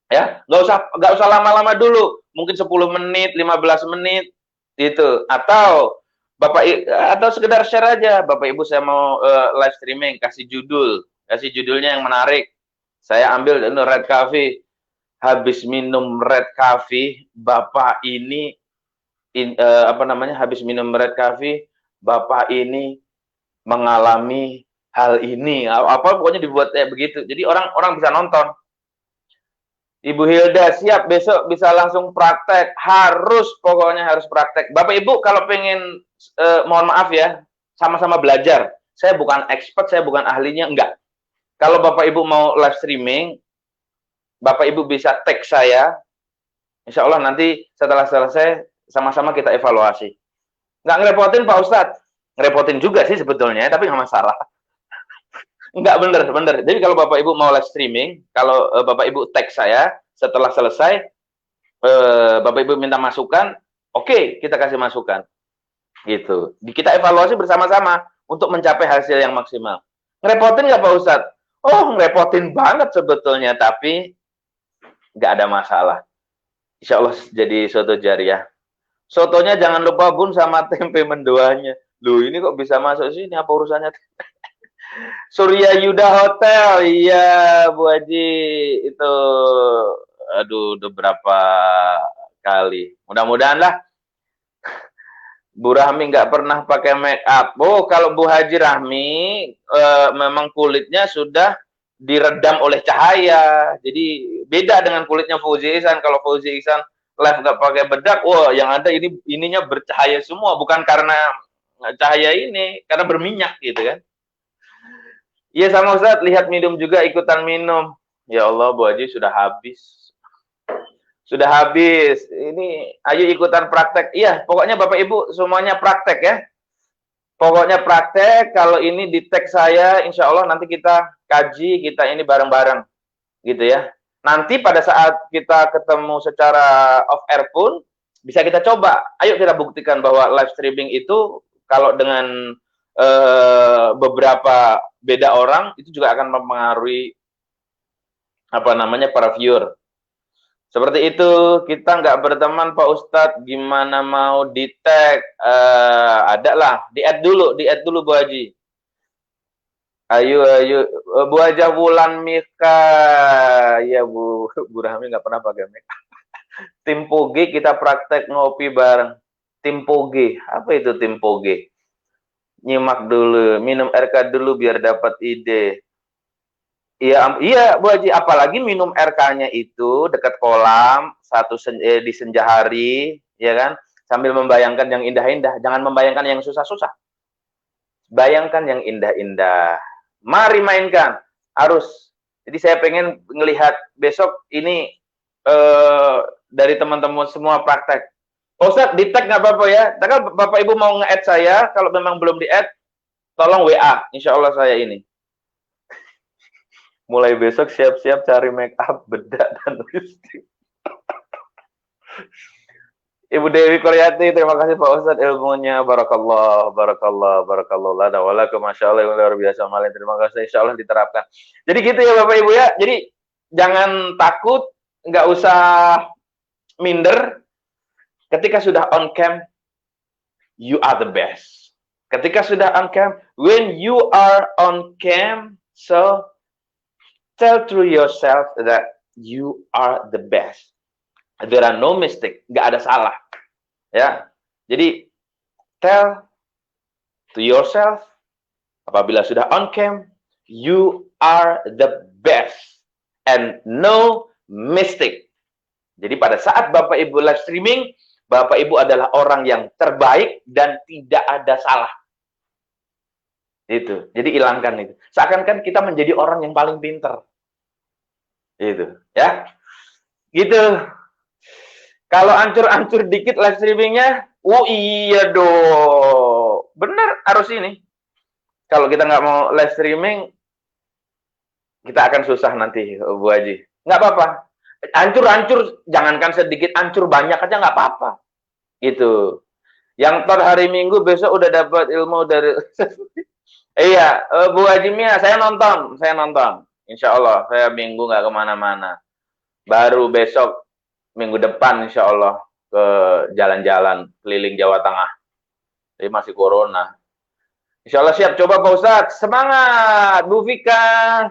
Ya, nggak usah lama-lama dulu. Mungkin 10 menit, 15 menit, gitu. Atau atau sekedar share aja. Bapak Ibu saya mau live streaming, kasih judulnya yang menarik. Saya ambil Red Coffee. Habis minum Red Coffee, Bapak ini habis minum Red Coffee, Bapak ini mengalami hal ini. Pokoknya dibuat begitu. Jadi orang bisa nonton. Ibu Hilda, siap, besok bisa langsung praktek. Pokoknya harus praktek. Bapak Ibu kalau pengen, mohon maaf ya, sama-sama belajar. Saya bukan expert, saya bukan ahlinya, enggak. Kalau Bapak Ibu mau live streaming, Bapak Ibu bisa tag saya. Insya Allah nanti setelah selesai, sama-sama kita evaluasi. Nggak ngerepotin Pak Ustadz. Ngerepotin juga sih sebetulnya, tapi nggak masalah. Nggak, bener. Jadi kalau Bapak Ibu mau live streaming, kalau Bapak Ibu tag saya, setelah selesai, Bapak Ibu minta masukan, oke, kita kasih masukan. Gitu. Kita evaluasi bersama-sama untuk mencapai hasil yang maksimal. Ngerepotin nggak Pak Ustadz? Oh, ngerepotin banget sebetulnya, tapi nggak ada masalah. Insya Allah jadi soto jariah. Sotonya jangan lupa bun sama tempe mendoanya. Loh, ini kok bisa masuk sini? Apa urusannya? Surya Yuda Hotel, iya Bu Haji, itu aduh udah berapa kali. Mudah-mudahan lah Bu Rahmi nggak pernah pakai make up. Oh, kalau Bu Haji Rahmi memang kulitnya sudah diredam oleh cahaya. Jadi beda dengan kulitnya Fauzi Ihsan. Kalau Fauzi Ihsan live nggak pakai bedak, wah yang ada ininya bercahaya semua. Bukan karena cahaya ini, karena berminyak gitu kan. Iya sama Ustaz, lihat minum juga, ikutan minum. Ya Allah, Bu Haji sudah habis. Sudah habis. Ini ayo ikutan praktek. Iya, pokoknya Bapak Ibu semuanya praktek ya. Pokoknya praktek. Kalau ini di tag saya, insya Allah nanti kita kaji, kita ini bareng-bareng, gitu ya. Nanti pada saat kita ketemu secara off air pun bisa kita coba. Ayo kita buktikan bahwa live streaming itu kalau dengan beberapa beda orang itu juga akan mempengaruhi para viewer. Seperti itu, kita nggak berteman Pak Ustadz, gimana mau di tag? Ada lah, di add dulu Bu Haji. Ayo, Bu Haja Wulan Mika, ya Bu Rahmi nggak pernah pakai make. Tim Poge kita praktek ngopi bareng. Tim Poge, apa itu Tim Poge? Nyimak dulu, minum RK dulu biar dapat ide. Iya Bu Haji, apalagi minum RK-nya itu dekat kolam, di senja hari, ya kan? Sambil membayangkan yang indah-indah, jangan membayangkan yang susah-susah. Bayangkan yang indah-indah. Mari mainkan, harus. Jadi saya pengen ngelihat besok ini dari teman-teman semua praktek. Ustadz, di tag nggak apa-apa ya? Kalau Bapak Ibu mau nge-add saya, kalau memang belum di-add, tolong WA, insya Allah saya ini. Mulai besok siap-siap cari make up, bedak, dan lipstick. Ibu Dewi Koryati, terima kasih Pak Ustadz ilmunya. Barakallah, barakallah, barakallah. La dawala ke Masya Allah, yang luar biasa. Malin, terima kasih. Insya Allah diterapkan. Jadi gitu ya Bapak Ibu ya. Jadi jangan takut, nggak usah minder. Ketika sudah on cam, you are the best. Ketika sudah on cam, when you are on cam, so tell to yourself that you are the best. There are no mistake, nggak ada salah, ya. Jadi tell to yourself, apabila sudah on cam, you are the best and no mistake. Jadi pada saat Bapak Ibu live streaming, Bapak Ibu adalah orang yang terbaik dan tidak ada salah. Itu. Jadi hilangkan itu. Seakan-akan kita menjadi orang yang paling pinter. Itu, ya. Gitu. Kalau ancur-ancur dikit live streamingnya, oh iya dong, bener harus ini. Kalau kita nggak mau live streaming, kita akan susah nanti, Bu Haji. Nggak apa-apa, ancur-ancur, jangankan sedikit, ancur banyak aja nggak apa-apa. Gitu. Yang hari Minggu besok udah dapat ilmu dari, iya, Bu Haji Mia, saya nonton. Insya Allah, saya Minggu nggak kemana-mana. Baru besok. Minggu depan insya Allah ke jalan-jalan keliling Jawa Tengah. Jadi masih corona. Insya Allah siap. Coba Pak Ustadz, semangat. Bu Vika,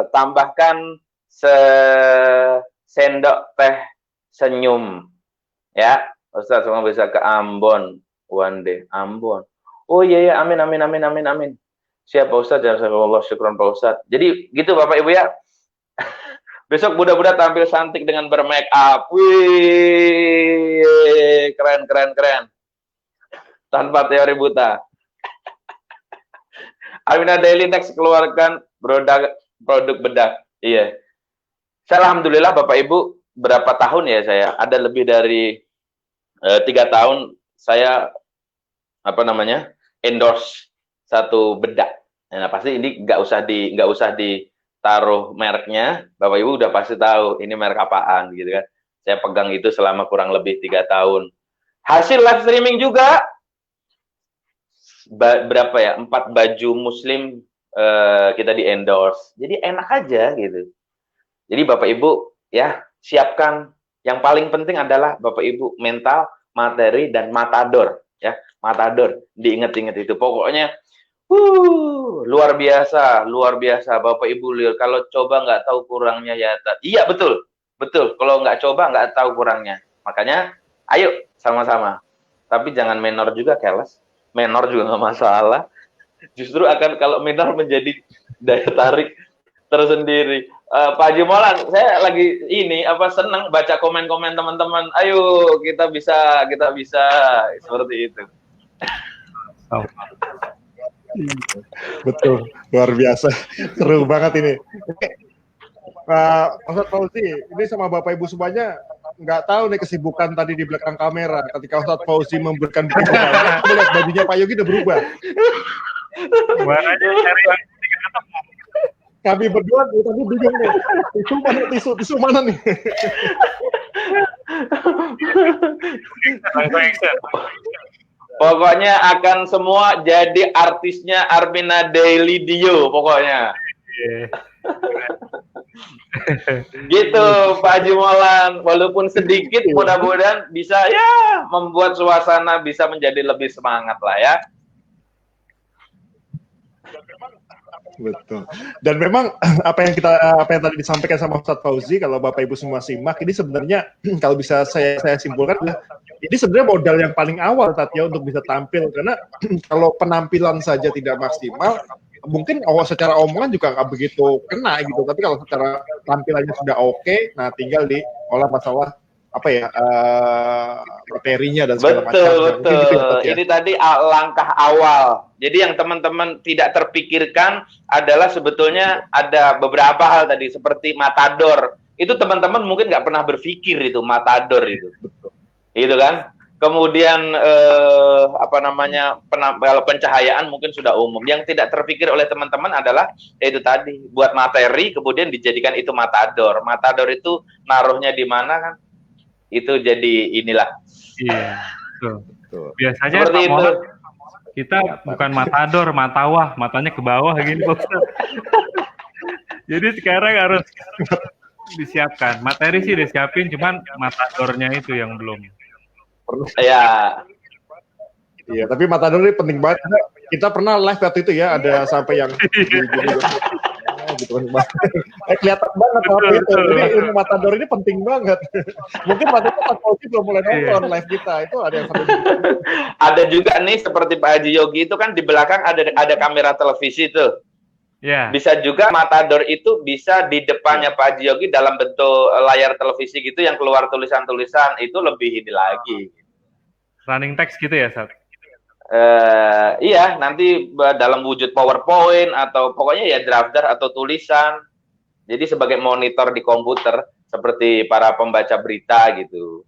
tambahkan sendok teh senyum. Ya, Ustadz semoga bisa ke Ambon one day. Ambon. Oh iya, ya. Amin. Siap Pak Ustadz. Jazakallah syukran Pak Ustadz. Jadi gitu Bapak Ibu ya. Besok budak-budak tampil cantik dengan bermake up. Wih, keren. Tanpa teori buta. Amina Daily next keluarkan produk bedak. Iya. Saya alhamdulillah Bapak Ibu, berapa tahun ya saya? Ada lebih dari 3 tahun saya endorse satu bedak. Nah, pasti ini nggak usah ditaruh mereknya, Bapak Ibu udah pasti tahu ini merek apaan gitu kan. Saya pegang itu selama kurang lebih 3 tahun. Hasil live streaming juga berapa ya? 4 baju muslim kita di endorse. Jadi enak aja gitu. Jadi Bapak Ibu ya siapkan, yang paling penting adalah Bapak Ibu mental, materi dan matador ya. Matador, diinget-inget itu. Pokoknya luar biasa Bapak Ibu lihat. Kalau coba nggak tahu kurangnya ya. Iya betul. Kalau nggak coba nggak tahu kurangnya. Makanya ayo sama-sama. Tapi jangan menor juga, careless. Menor juga nggak masalah. Justru akan kalau menor menjadi daya tarik tersendiri. Pak Haji Molan, saya lagi senang baca komen-komen teman-teman. Ayo kita bisa seperti itu. Betul, luar biasa, seru banget ini. Ustadz Fauzi, ini sama Bapak Ibu semuanya nggak tahu nih kesibukan tadi di belakang kamera. Ketika Ustadz Fauzi memberikan buku, lihat bajunya Pak Yogi udah berubah. Kami berdua tadi bingung nih, tisu mana nih? Pokoknya akan semua jadi artisnya Armina Daily Dio pokoknya. Gitu Pak Haji Molan, walaupun sedikit mudah-mudahan bisa ya membuat suasana bisa menjadi lebih semangat lah ya. Betul. Dan memang apa yang tadi disampaikan sama Ustadz Fauzi, kalau Bapak Ibu semua simak, ini sebenarnya kalau bisa saya simpulkan adalah ini sebenarnya modal yang paling awal tadi ya untuk bisa tampil, karena kalau penampilan saja tidak maksimal, mungkin secara omongan juga nggak begitu kena gitu, tapi kalau secara tampilannya sudah oke, nah tinggal diolah masalah materinya dan segala macam. Betul. Gitu ya, ini tadi langkah awal. Jadi yang teman-teman tidak terpikirkan adalah sebetulnya ada beberapa hal tadi seperti matador. Itu teman-teman mungkin nggak pernah berpikir itu matador itu. Betul. Gitu kan? Kemudian apa namanya, kalau pencahayaan mungkin sudah umum. Yang tidak terpikir oleh teman-teman adalah itu tadi, buat materi kemudian dijadikan itu matador. Matador itu naruhnya di mana kan? Itu jadi inilah. Iya, betul. Betul. Biasanya Seperti Pak itu. Mohan, kita bukan matador, matawah, matanya ke bawah gini Pak Ustadz. Jadi sekarang harus disiapkan. Materi sih disiapin, cuman matadornya itu yang belum. Ya, Iya, tapi matador ini penting banget. Kita pernah live waktu itu ya, ada sampai yang gini-gini gitu kan. Kelihatan banget waktu itu. Jadi ilmu matador ini penting banget. Mungkin waktu itu Pak Fauzi belum mulai nonton live kita. Itu ada yang sampai ada juga nih seperti Pak Haji Yogi itu kan di belakang ada kamera televisi tuh. Ya, Bisa juga matador itu bisa di depannya Pak Haji Yogi dalam bentuk layar televisi gitu yang keluar tulisan-tulisan, itu lebih ini lagi. running text gitu ya, Sat? Iya, nanti dalam wujud PowerPoint atau pokoknya ya drafter atau tulisan. Jadi sebagai monitor di komputer seperti para pembaca berita gitu.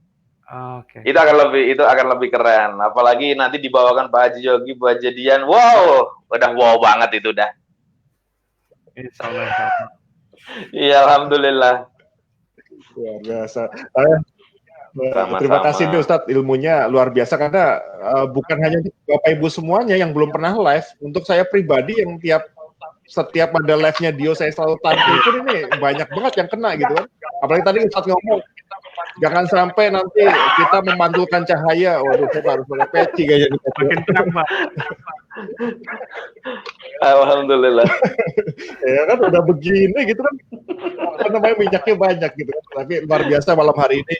Oke. Itu akan lebih keren. Apalagi nanti dibawakan Pak Haji Yogi buat jadian. Wow, udah wow banget itu dah. Insya Allah, insya Allah. Iya, alhamdulillah. luar biasa. Sama-sama. Terima kasih nih Ustadz, ilmunya luar biasa karena bukan hanya untuk Bapak Ibu semuanya yang belum pernah live. Untuk saya pribadi yang setiap ada live-nya Dio saya selalu tampilkan ini banyak banget yang kena gitu kan. Apalagi tadi Ustadz ngomong, jangan sampai nanti kita memantulkan cahaya. Waduh, saya harus pakai peci kayaknya. Makin tenang, Pak. Alhamdulillah. Ya kan udah begini gitu kan. Apa namanya, minyaknya banyak gitu kan. Tapi luar biasa malam hari ini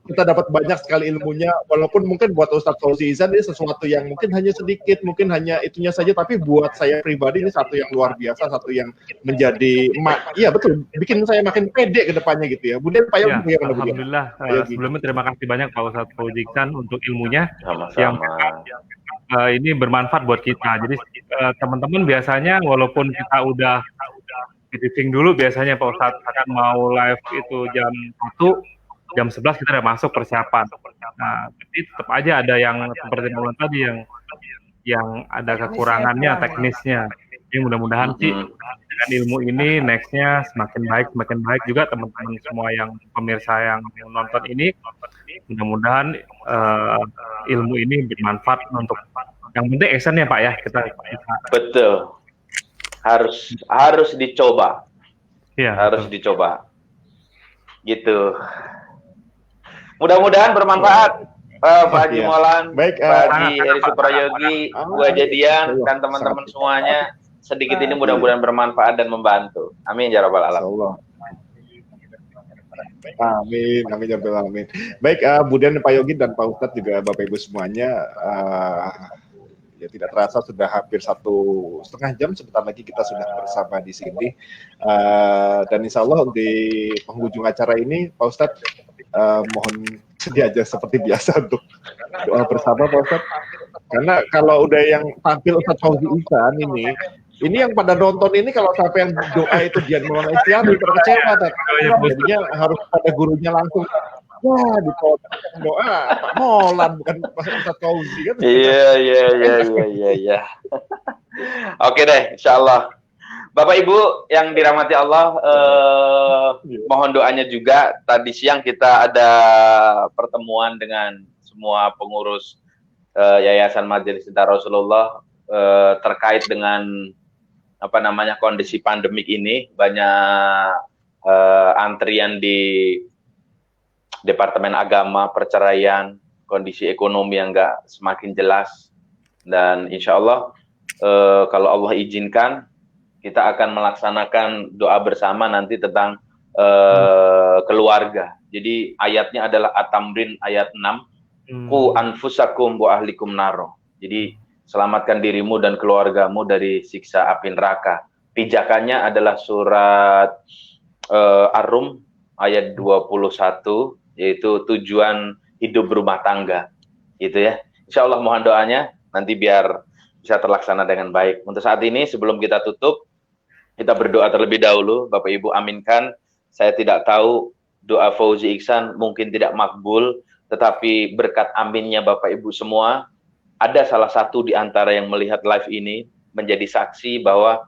kita dapat banyak sekali ilmunya, walaupun mungkin buat Ustadz Fauzi Ihsan ini sesuatu yang mungkin hanya sedikit, mungkin hanya itunya saja, tapi buat saya pribadi ini satu yang luar biasa, satu yang menjadi, iya betul, bikin saya makin pede ke depannya gitu ya. Kemudian Pak Yogi, Ya, alhamdulillah. Sebelumnya terima kasih banyak Pak Ustadz Fauzi Ihsan untuk ilmunya yang ini bermanfaat buat kita. Jadi teman-teman biasanya walaupun kita udah briefing dulu, biasanya Pak Ustadz akan mau live itu jam 1, jam 11 kita udah masuk persiapan. Nah, tapi tetap aja ada yang seperti Maulana tadi yang ada kekurangannya, teknisnya. Jadi mudah-mudahan sih dengan ilmu ini nextnya semakin baik juga teman-teman semua yang pemirsa yang nonton ini. Mudah-mudahan ilmu ini bermanfaat untuk yang penting actionnya Pak ya, kita. Betul. Harus dicoba. Iya, harus dicoba. Gitu. Mudah-mudahan bermanfaat Pak Haji Molan, Baik, Pak Haji Heri Suprayogi, Bu Jadian, dan teman-teman semuanya. Sedikit ini mudah-mudahan bermanfaat dan membantu. Amin ya rabbal alamin. Amin ya rabbal alamin. Baik, kemudian Pak Yogi dan Pak Ustadz juga Bapak Ibu semuanya, ya tidak terasa sudah hampir 1,5 jam, sebentar lagi kita sudah bersama di sini. Dan insya Allah di penghujung acara ini Pak Ustadz mohon sedia aja seperti biasa untuk doa bersama Pak Ustadz. Karena kalau udah yang tampil Ustadz Fauzi Ihsan ini yang pada nonton ini kalau sampai yang doa itu Dian Maulana Istiabi terkecewa, jadinya harus pada gurunya langsung. Wah, di doa Pak Molan bukan Ustadz Fauzi kan? Iya. Oke deh, insya Allah. Bapak Ibu yang dirahmati Allah, mohon doanya juga. Tadi siang kita ada pertemuan dengan semua pengurus Yayasan Majelis Cinta Rasulullah terkait dengan kondisi pandemik ini. Banyak antrian di Departemen Agama, perceraian, kondisi ekonomi yang nggak semakin jelas, dan insya Allah kalau Allah izinkan kita akan melaksanakan doa bersama nanti tentang keluarga. Jadi ayatnya adalah At-Tamrin ayat 6, Qu anfusakum wa ahlikum naro. Jadi selamatkan dirimu dan keluargamu dari siksa api neraka. Pijakannya adalah surat Ar-Rum ayat 21, yaitu tujuan hidup berumah tangga. Gitu ya. Insya Allah mohon doanya nanti biar bisa terlaksana dengan baik. Untuk saat ini sebelum kita tutup, kita berdoa terlebih dahulu. Bapak Ibu aminkan. Saya tidak tahu doa Fauzi Ihsan mungkin tidak makbul, Tetapi berkat aminnya Bapak Ibu semua, ada salah satu di antara yang melihat live ini menjadi saksi bahwa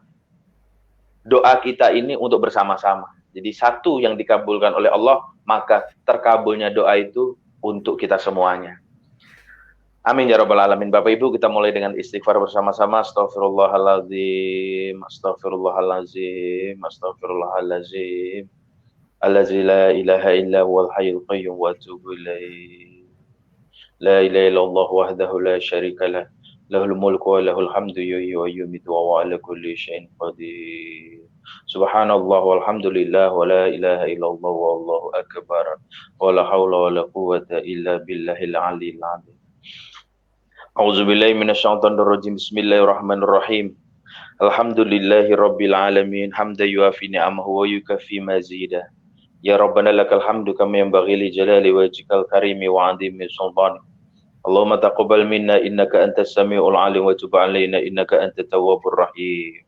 doa kita ini untuk bersama-sama. Jadi satu yang dikabulkan oleh Allah, maka terkabulnya doa itu untuk kita semuanya. Amin ya rabbal alamin. Bapak Ibu, kita mulai dengan istighfar bersama-sama. Astaghfirullahaladzim, astaghfirullahaladzim, astaghfirullahaladzim. Allazi la ilaha illa huwal hayyul qayyum wa atubu ilaih. La ilaha illallah wahdahu la syarika lah. Lahul mulku wa lahul hamdu yuhyi wa yumiitu wa huwa ala kulli syai'in qadir. Subhanallah walhamdulillah wa la ilaha illallah wallahu akbar. Wa la haula wa la quwwata illa billahil aliyil azim. A'udzubillahi minasyaitonir rajim. Bismillahirrahmanirrahim. Alhamdulillahi rabbil alamin. Hamdan yuafi ni'amahu wa yukafi mazidah. Ya Rabbana lakal hamdu kama yanbaghi li jalali wajhikal karimi wa 'azimi sultanik. Allahumma taqabbal minna innaka antas samiul alim wa tub 'alaina innaka antat tawwabur rahim.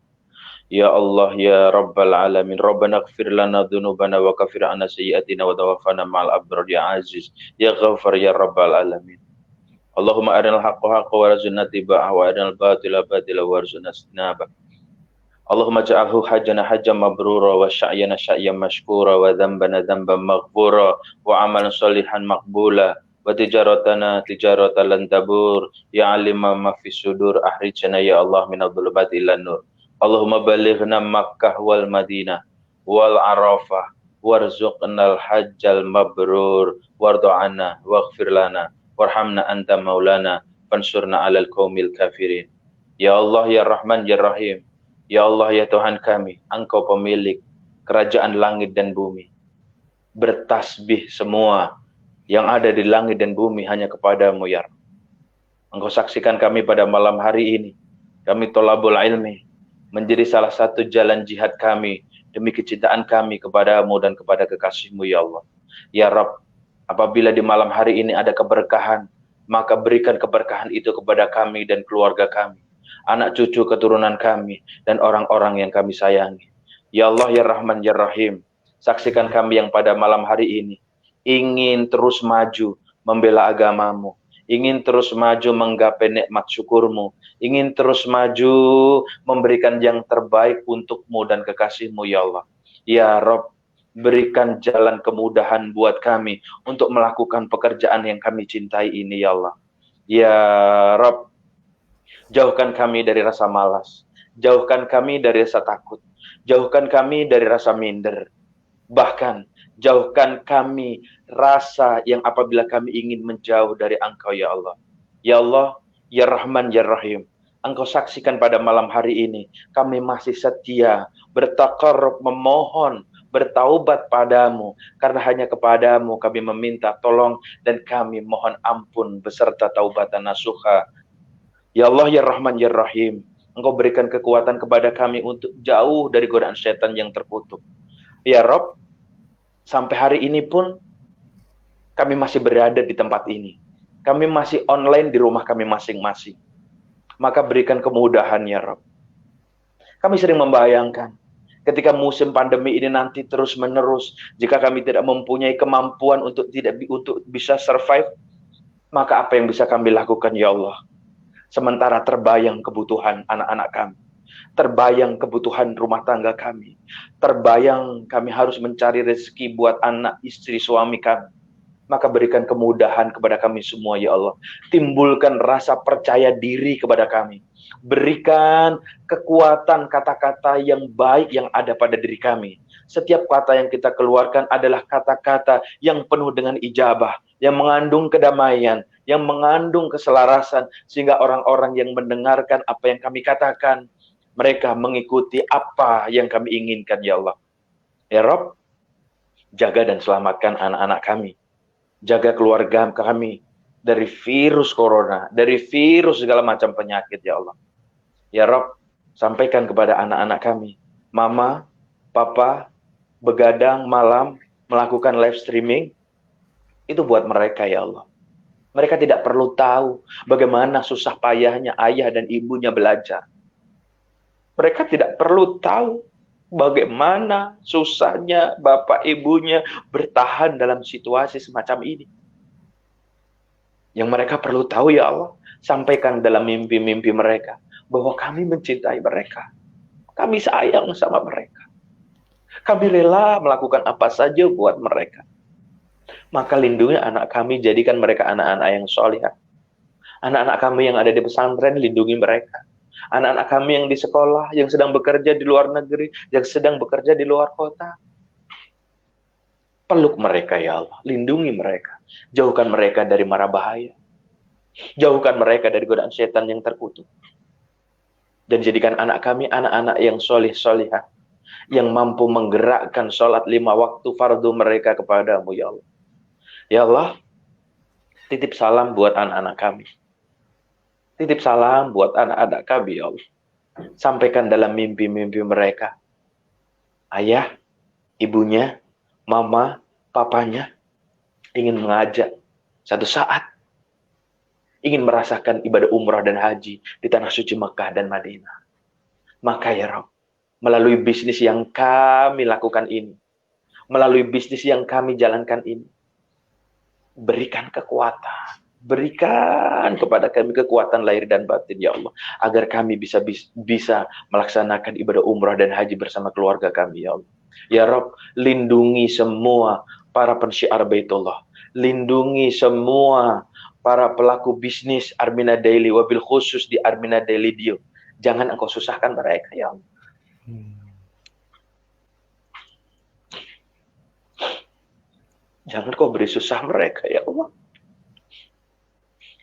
Ya Allah ya Rabbal alamin. Rabbana ighfir lana dhunubana wa kaffir 'anna sayyi'atina wa tawaffana ma'al abrar ya aziz ya ghafar ya Rabbal alamin. Allahumma arinal haqqa haqqa warzuqna ittiba'ahu wa arinal batila batila warzuqna ijtinabah. Allahumma ja'alhu hajjana hajjan mabrura wa sya'yana sya'yan mashkura wa dhanbana dhanban maghfura wa amalan sholihan maqbula wa tijaratana tijaratan lan tabur ya alima ma fis sudur ahrijna ya Allah minadh dhulumati ilan nur. Allahumma balighna Makkah wal Madinah wal Arafah warzuqnal hajjal mabrur wardu'ana waghfir lana warhamna anta maulana fansurna alal qaumil kafirin. Ya Allah ya Rahman ya Rahim. Ya Allah ya Tuhan kami, Engkau pemilik kerajaan langit dan bumi. Bertasbih semua yang ada di langit dan bumi hanya kepadamu ya Rabb. Engkau saksikan kami pada malam hari ini. Kami tolabul ilmi menjadi salah satu jalan jihad kami demi kecintaan kami kepadamu dan kepada kekasihmu ya Allah. Ya Rabb, apabila di malam hari ini ada keberkahan, maka berikan keberkahan itu kepada kami dan keluarga kami, anak cucu keturunan kami, dan orang-orang yang kami sayangi. Ya Allah, ya Rahman, ya Rahim, saksikan kami yang pada malam hari ini ingin terus maju membela agamamu, ingin terus maju menggapai nikmat syukurmu, ingin terus maju memberikan yang terbaik untukmu dan kekasihmu ya Allah. Ya Rabb, berikan jalan kemudahan buat kami untuk melakukan pekerjaan yang kami cintai ini ya Allah. Ya Rabb, jauhkan kami dari rasa malas, jauhkan kami dari rasa takut, jauhkan kami dari rasa minder, bahkan jauhkan kami rasa yang apabila kami ingin menjauh dari Engkau ya Allah. Ya Allah, ya Rahman, ya Rahim, Engkau saksikan pada malam hari ini kami masih setia bertaqarrub, memohon, bertaubat padamu, karena hanya kepadamu kami meminta tolong dan kami mohon ampun beserta taubatan nasuha. Ya Allah, ya Rahman, ya Rahim, Engkau berikan kekuatan kepada kami untuk jauh dari godaan setan yang terkutuk. Ya Rabb, sampai hari ini pun kami masih berada di tempat ini. Kami masih online di rumah kami masing-masing. Maka berikan kemudahan ya Rabb. Kami sering membayangkan ketika musim pandemi ini nanti terus menerus, jika kami tidak mempunyai kemampuan untuk bisa survive, maka apa yang bisa kami lakukan ya Allah? Sementara terbayang kebutuhan anak-anak kami, terbayang kebutuhan rumah tangga kami, terbayang kami harus mencari rezeki buat anak, istri, suami kami, maka berikan kemudahan kepada kami semua ya Allah. Timbulkan rasa percaya diri kepada kami. Berikan kekuatan kata-kata yang baik yang ada pada diri kami. Setiap kata yang kita keluarkan adalah kata-kata yang penuh dengan ijabah, yang mengandung kedamaian, yang mengandung keselarasan, sehingga orang-orang yang mendengarkan apa yang kami katakan, mereka mengikuti apa yang kami inginkan ya Allah. Ya Rabb, jaga dan selamatkan anak-anak kami, jaga keluarga kami dari virus corona, dari virus segala macam penyakit ya Allah. Ya Rabb, sampaikan kepada anak-anak kami, Mama, Papa, begadang malam, melakukan live streaming, itu buat mereka ya Allah. Mereka tidak perlu tahu bagaimana susah payahnya ayah dan ibunya belajar. Mereka tidak perlu tahu bagaimana susahnya bapak ibunya bertahan dalam situasi semacam ini. Yang mereka perlu tahu ya Allah, sampaikan dalam mimpi-mimpi mereka bahwa kami mencintai mereka. Kami sayang sama mereka. Kami rela melakukan apa saja buat mereka. Maka lindungi anak kami, jadikan mereka anak-anak yang solihah. Anak-anak kami yang ada di pesantren, lindungi mereka. Anak-anak kami yang di sekolah, yang sedang bekerja di luar negeri, yang sedang bekerja di luar kota. Peluk mereka ya Allah, lindungi mereka. Jauhkan mereka dari mara bahaya. Jauhkan mereka dari godaan setan yang terkutuk. Dan jadikan anak kami anak-anak yang solih-solihah, yang mampu menggerakkan sholat 5 waktu fardu mereka kepadamu ya Allah. Ya Allah, titip salam buat anak-anak kami. Titip salam buat anak-anak kami ya Allah. Sampaikan dalam mimpi-mimpi mereka. Ayah, ibunya, mama, papanya ingin mengajak satu saat ingin merasakan ibadah umrah dan haji di tanah suci Mekah dan Madinah. Maka ya Rabb, melalui bisnis yang kami lakukan ini, melalui bisnis yang kami jalankan ini, berikan kekuatan, berikan kepada kami kekuatan lahir dan batin ya Allah, agar kami bisa melaksanakan ibadah umrah dan haji bersama keluarga kami ya Allah. Ya Rabb, lindungi semua para pensyiar Baitullah, lindungi semua para pelaku bisnis Armina Daily, wabil khusus di Armina Daily Dio. Jangan engkau susahkan mereka ya Allah. Jangan kau beri susah mereka ya Allah.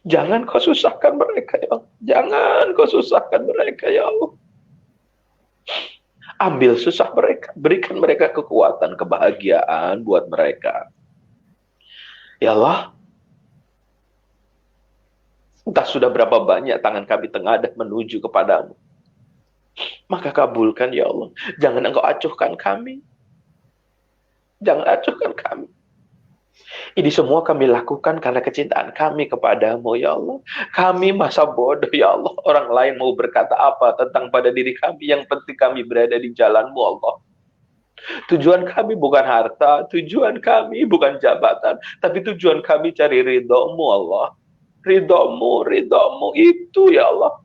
Jangan kau susahkan mereka ya Allah. Jangan kau susahkan mereka ya Allah. Ambil susah mereka, berikan mereka kekuatan, kebahagiaan buat mereka. Ya Allah, entah sudah berapa banyak tangan kami tengadah menuju kepadamu. Maka kabulkan ya Allah. Jangan engkau acuhkan kami. Jangan acuhkan kami. Ini semua kami lakukan karena kecintaan kami kepadamu ya Allah. Kami masa bodoh ya Allah. Orang lain mau berkata apa tentang pada diri kami, yang penting kami berada di jalanmu Allah. Tujuan kami bukan harta, tujuan kami bukan jabatan, tapi tujuan kami cari ridhomu Allah. Ridhomu itu ya Allah.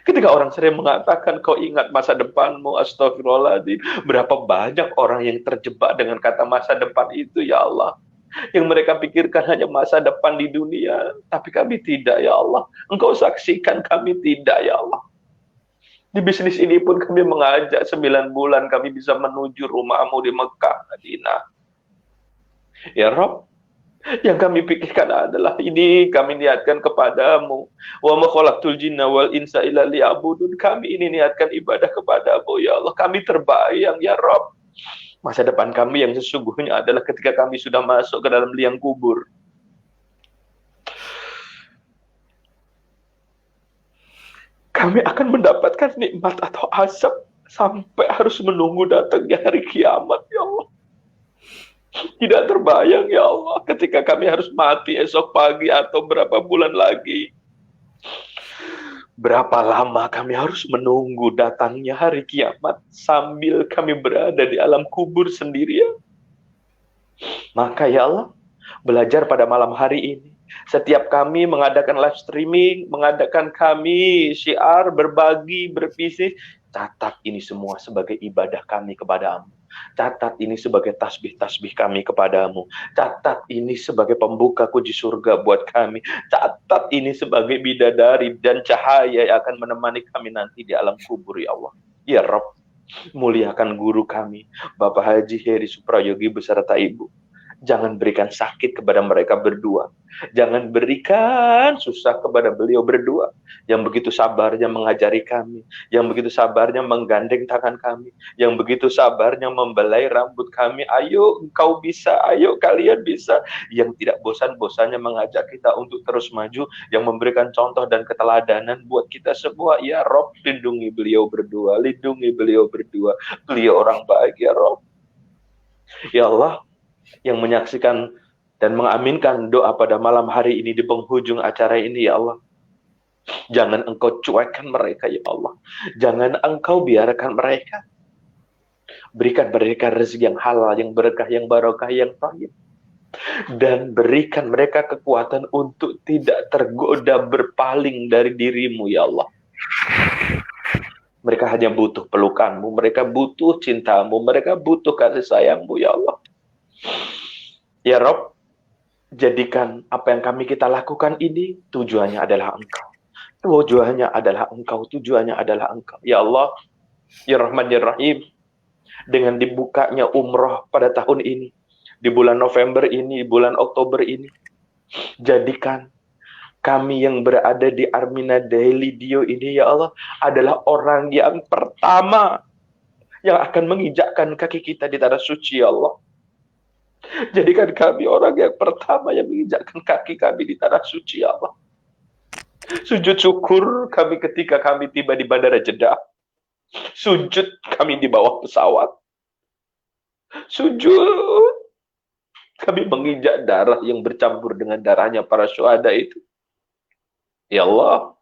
Ketika orang sering mengatakan kau ingat masa depanmu, astagfirullahaladzim, berapa banyak orang yang terjebak dengan kata masa depan itu ya Allah. Yang mereka pikirkan hanya masa depan di dunia, tapi kami tidak ya Allah. Engkau saksikan kami tidak ya Allah. Di bisnis ini pun kami mengajak 9 bulan kami bisa menuju rumahmu di Mekah, Madinah. Ya Rabb, yang kami pikirkan adalah ini kami niatkan kepadamu. Wa ma khalaqtul jinna wal insa illa liya'budun. Kami ini niatkan ibadah kepadamu ya Allah. Kami terbayang ya Rabb, masa depan kami yang sesungguhnya adalah ketika kami sudah masuk ke dalam liang kubur. Kami akan mendapatkan nikmat atau azab sampai harus menunggu datangnya hari kiamat ya Allah. Tidak terbayang ya Allah, ketika kami harus mati esok pagi atau berapa bulan lagi. Berapa lama kami harus menunggu datangnya hari kiamat sambil kami berada di alam kubur sendirian. Maka ya Allah, belajar pada malam hari ini, setiap kami mengadakan live streaming, mengadakan kami syiar, berbagi, berbisnis, catat ini semua sebagai ibadah kami kepadamu. Catat ini sebagai tasbih-tasbih kami kepadamu. Catat ini sebagai pembuka kunci surga buat kami. Catat ini sebagai bidadari dan cahaya yang akan menemani kami nanti di alam kubur ya Allah. Ya Rabb, muliakan guru kami, Bapak Haji Heri Suprayogi beserta Ibu. Jangan berikan sakit kepada mereka berdua. Jangan berikan susah kepada beliau berdua, yang begitu sabarnya mengajari kami, yang begitu sabarnya menggandeng tangan kami, yang begitu sabarnya membelai rambut kami. Ayo engkau bisa, ayo kalian bisa. Yang tidak bosan-bosannya mengajak kita untuk terus maju, yang memberikan contoh dan keteladanan buat kita semua. Ya Rob, lindungi beliau berdua, lindungi beliau berdua. Beliau orang baik ya Rob. Ya Allah, yang menyaksikan dan mengaminkan doa pada malam hari ini di penghujung acara ini ya Allah. Jangan engkau cuekkan mereka ya Allah. Jangan engkau biarkan mereka. Berikan mereka rezeki yang halal, yang berkah, yang barokah, yang thayyib. dan berikan mereka kekuatan untuk tidak tergoda berpaling dari dirimu, ya Allah. Mereka hanya butuh pelukanmu, mereka butuh cintamu, mereka butuh kasih sayangmu, ya Allah. Ya Rob, jadikan apa yang kita lakukan ini tujuannya adalah Engkau. Tujuannya adalah Engkau, tujuannya adalah Engkau. Ya Allah, ya Rahman, ya Rahim, dengan dibukanya umroh pada tahun ini, di bulan November ini, di bulan Oktober ini, jadikan kami yang berada di Armina Daily Dio ini, ya Allah, adalah orang yang pertama yang akan menginjakkan kaki kita di tanah suci, ya Allah. Jadikan kami orang yang pertama yang menginjakkan kaki kami di tanah suci, ya Allah. Sujud syukur kami ketika kami tiba di Bandara Jeddah. Sujud kami di bawah pesawat. Sujud kami menginjak darah yang bercampur dengan darahnya para syuhada itu. Ya Allah,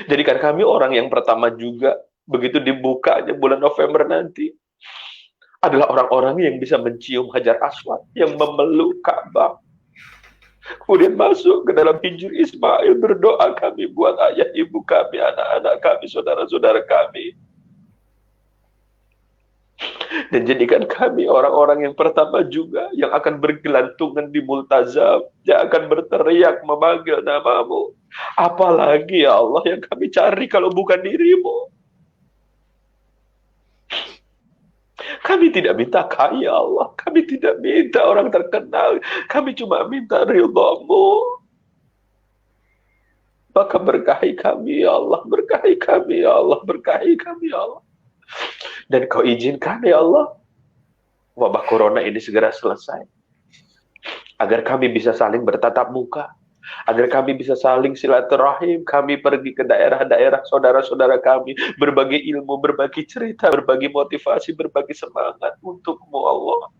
jadikan kami orang yang pertama juga, begitu dibukanya bulan November nanti, adalah orang-orang yang bisa mencium Hajar Aswad, yang memeluk Ka'bah. Kemudian masuk ke dalam Hijr Ismail, berdoa kami buat ayah ibu kami, anak-anak kami, saudara-saudara kami. Dan jadikan kami orang-orang yang pertama juga yang akan bergelantungan di multazam, yang akan berteriak memanggil namamu. Apalagi ya Allah yang kami cari kalau bukan dirimu. Kami tidak minta kaya Allah, kami tidak minta orang terkenal, kami cuma minta ridhamu. Maka berkahi kami ya Allah, berkahi kami ya Allah, berkahi kami ya Allah. Dan kau izinkan ya Allah, wabah corona ini segera selesai. Agar kami bisa saling bertatap muka. Agar kami bisa saling silaturahim. Kami pergi ke daerah-daerah saudara-saudara kami. Berbagi ilmu, berbagi cerita, berbagi motivasi, berbagi semangat untukmu Allah.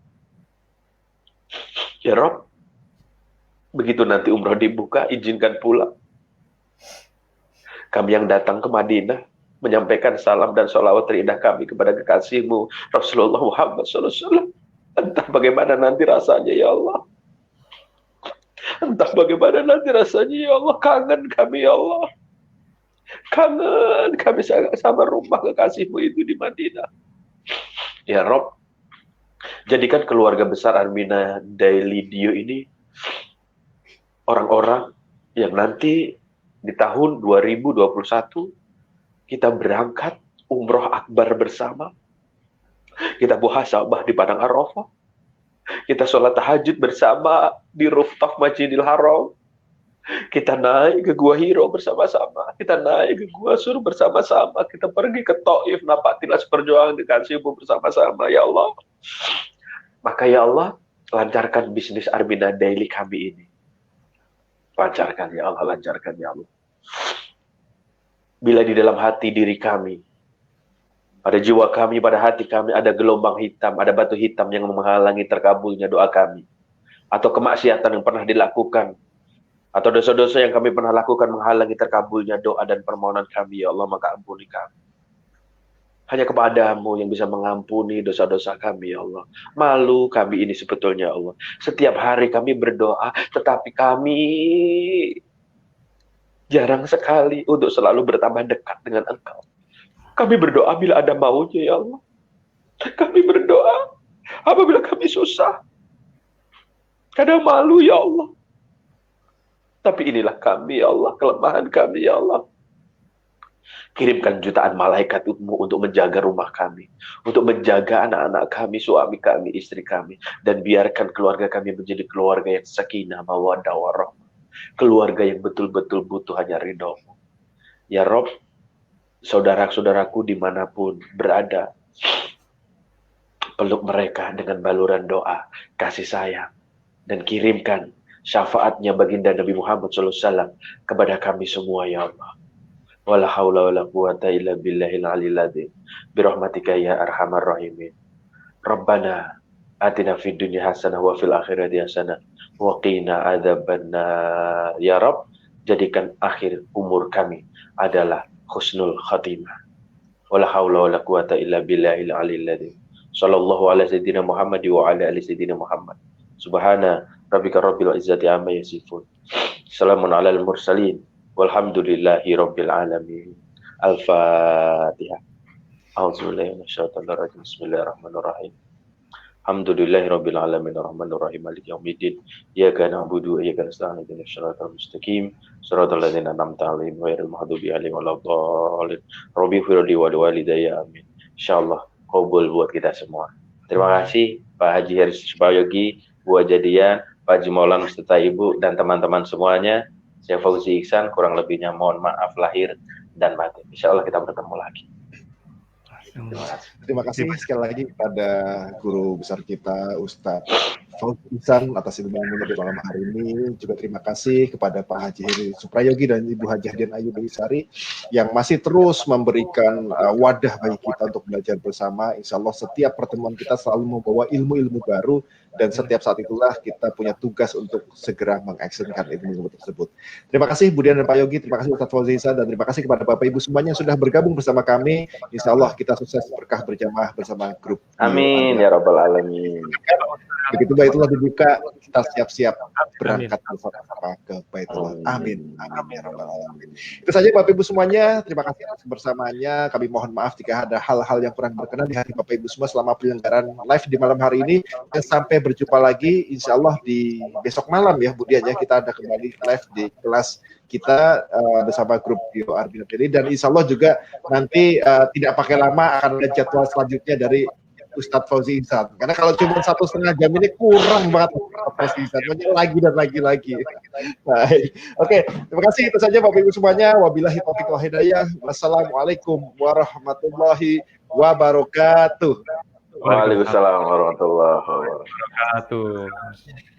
Ya Rob, begitu nanti umroh dibuka, izinkan pula kami yang datang ke Madinah menyampaikan salam dan sholawat terindah kami kepada kekasihmu Rasulullah Muhammad SAW. Entah bagaimana nanti rasanya ya Allah. Entah bagaimana nanti rasanya ya Allah. Kangen kami ya Allah. Kangen kami sama rumah kekasihmu itu di Madinah. Ya Rob, jadikan keluarga besar Armina Daily Dio ini orang-orang yang nanti di tahun 2021 kita berangkat umroh akbar bersama. Kita muhasabah di Padang Arafah. Kita sholat tahajud bersama di rooftop Masjidil Haram. Kita naik ke Gua Hiro bersama-sama. Kita naik ke Gua Sur bersama-sama. Kita pergi ke Taif, napatilas perjuangan dikasihmu bersama-sama. Ya Allah. Maka ya Allah, lancarkan bisnis Armina Daily kami ini. Lancarkan ya Allah, lancarkan ya Allah. Bila di dalam hati diri kami, pada jiwa kami, pada hati kami ada gelombang hitam, ada batu hitam yang menghalangi terkabulnya doa kami, atau kemaksiatan yang pernah dilakukan, atau dosa-dosa yang kami pernah lakukan menghalangi terkabulnya doa dan permohonan kami, ya Allah, maka ampuni kami. Hanya kepadamu yang bisa mengampuni dosa-dosa kami, ya Allah. Malu kami ini sebetulnya, ya Allah. Setiap hari kami berdoa, tetapi kami jarang sekali untuk selalu bertambah dekat dengan Engkau. Kami berdoa bila ada maunya, ya Allah. Kami berdoa apabila kami susah. Kadang malu, ya Allah. Tapi inilah kami, ya Allah. Kelemahan kami, ya Allah. Kirimkan jutaan malaikat-Mu untuk menjaga rumah kami. Untuk menjaga anak-anak kami, suami kami, istri kami. Dan biarkan keluarga kami menjadi keluarga yang sakinah, mawaddah, warahmah. Keluarga yang betul-betul butuh hanya ridho-Mu. Ya Rob, saudara-saudaraku dimanapun berada, peluk mereka dengan baluran doa, kasih sayang, dan kirimkan syafaatnya baginda Nabi Muhammad SAW kepada kami semua, ya Allah. Wala haula wala quwata illa billahil aliyil adzim. Birahmatika ya arhamar rahimin. Rabbana atina fid dunya hasanah wa fil akhirati hasanah wa qina adzabannar. Ya Rabb, jadikan akhir umur kami adalah husnul khatimah. Wala haula wala quwata illa billahil aliyil adzim. Sallallahu ala sayyidina Muhammad wa ala ali sayyidina Muhammad. Subhana rabbika rabbil izzati amma yasifun. Salamun alal mursalin. Walhamdulillahi rabbil alamin. Al-Fatihah. A'udzubillahi minasyaitonir rajim. Bismillahirrahmanirrahim. Alhamdulillahi rabbil alamin arrahmanir rahim maliki yaumiddin. Iyyaka na'budu wa iyyaka nasta'in ihdinas siratal mustaqim. Shiratal ladzina an'amta 'alaihim ghairil maghdubi 'alaihim waladdallin. Rabbi firli wa liwalidayya amin. Insyaallah qabul buat kita semua. Terima kasih Pak Haji Heris Suprayogi, Bu Jadian, Pak Haji Maulana serta Ibu dan teman-teman semuanya. Saya Fauzi Ihsan, kurang lebihnya mohon maaf lahir dan batin. Insyaallah kita bertemu lagi. Terima kasih sekali lagi kepada guru besar kita Ustadz Fauzi Ihsan atas ilmunya di malam hari ini. Juga terima kasih kepada Pak Haji Heri Suprayogi dan Ibu Haji Hadian Ayu Belisari yang masih terus memberikan wadah bagi kita untuk belajar bersama. Insya Allah setiap pertemuan kita selalu membawa ilmu-ilmu baru dan setiap saat itulah kita punya tugas untuk segera mengaksenkan ilmu tersebut. Terima kasih Budian dan Pak Yogi, terima kasih Ustadz Fauzi Ihsan, dan terima kasih kepada Bapak Ibu semuanya yang sudah bergabung bersama kami. Insya Allah kita sukses berkah berjamaah bersama grup. Amin ya rabbal alamin. Begitu Baitullah dibuka, kita siap-siap berangkat bersama-sama ke Baitullah. Amin. Amin ya rabbal alamin. Itu saja Bapak Ibu semuanya. Terima kasih atas kebersamaannya. Kami mohon maaf jika ada hal-hal yang kurang berkenan di hati Bapak Ibu semua selama penyelenggaraan live di malam hari ini. Dan sampai berjumpa lagi insya Allah di besok malam ya Budian ya, kita ada kembali live di kelas kita bersama grup DOR Bina Diri, dan insya Allah juga nanti tidak pakai lama akan ada jadwal selanjutnya dari Ustadz Fauzi Ihsan, karena kalau cuma 1,5 jam ini kurang banget Ustadz Fauzi Ihsan, lagi dan lagi. Baik. Oke, terima kasih. Itu saja Bapak Ibu semuanya. Wabillahi taufiq wal hidayah. Wassalamualaikum warahmatullahi wabarakatuh. Waalaikumsalam warahmatullahi wabarakatuh.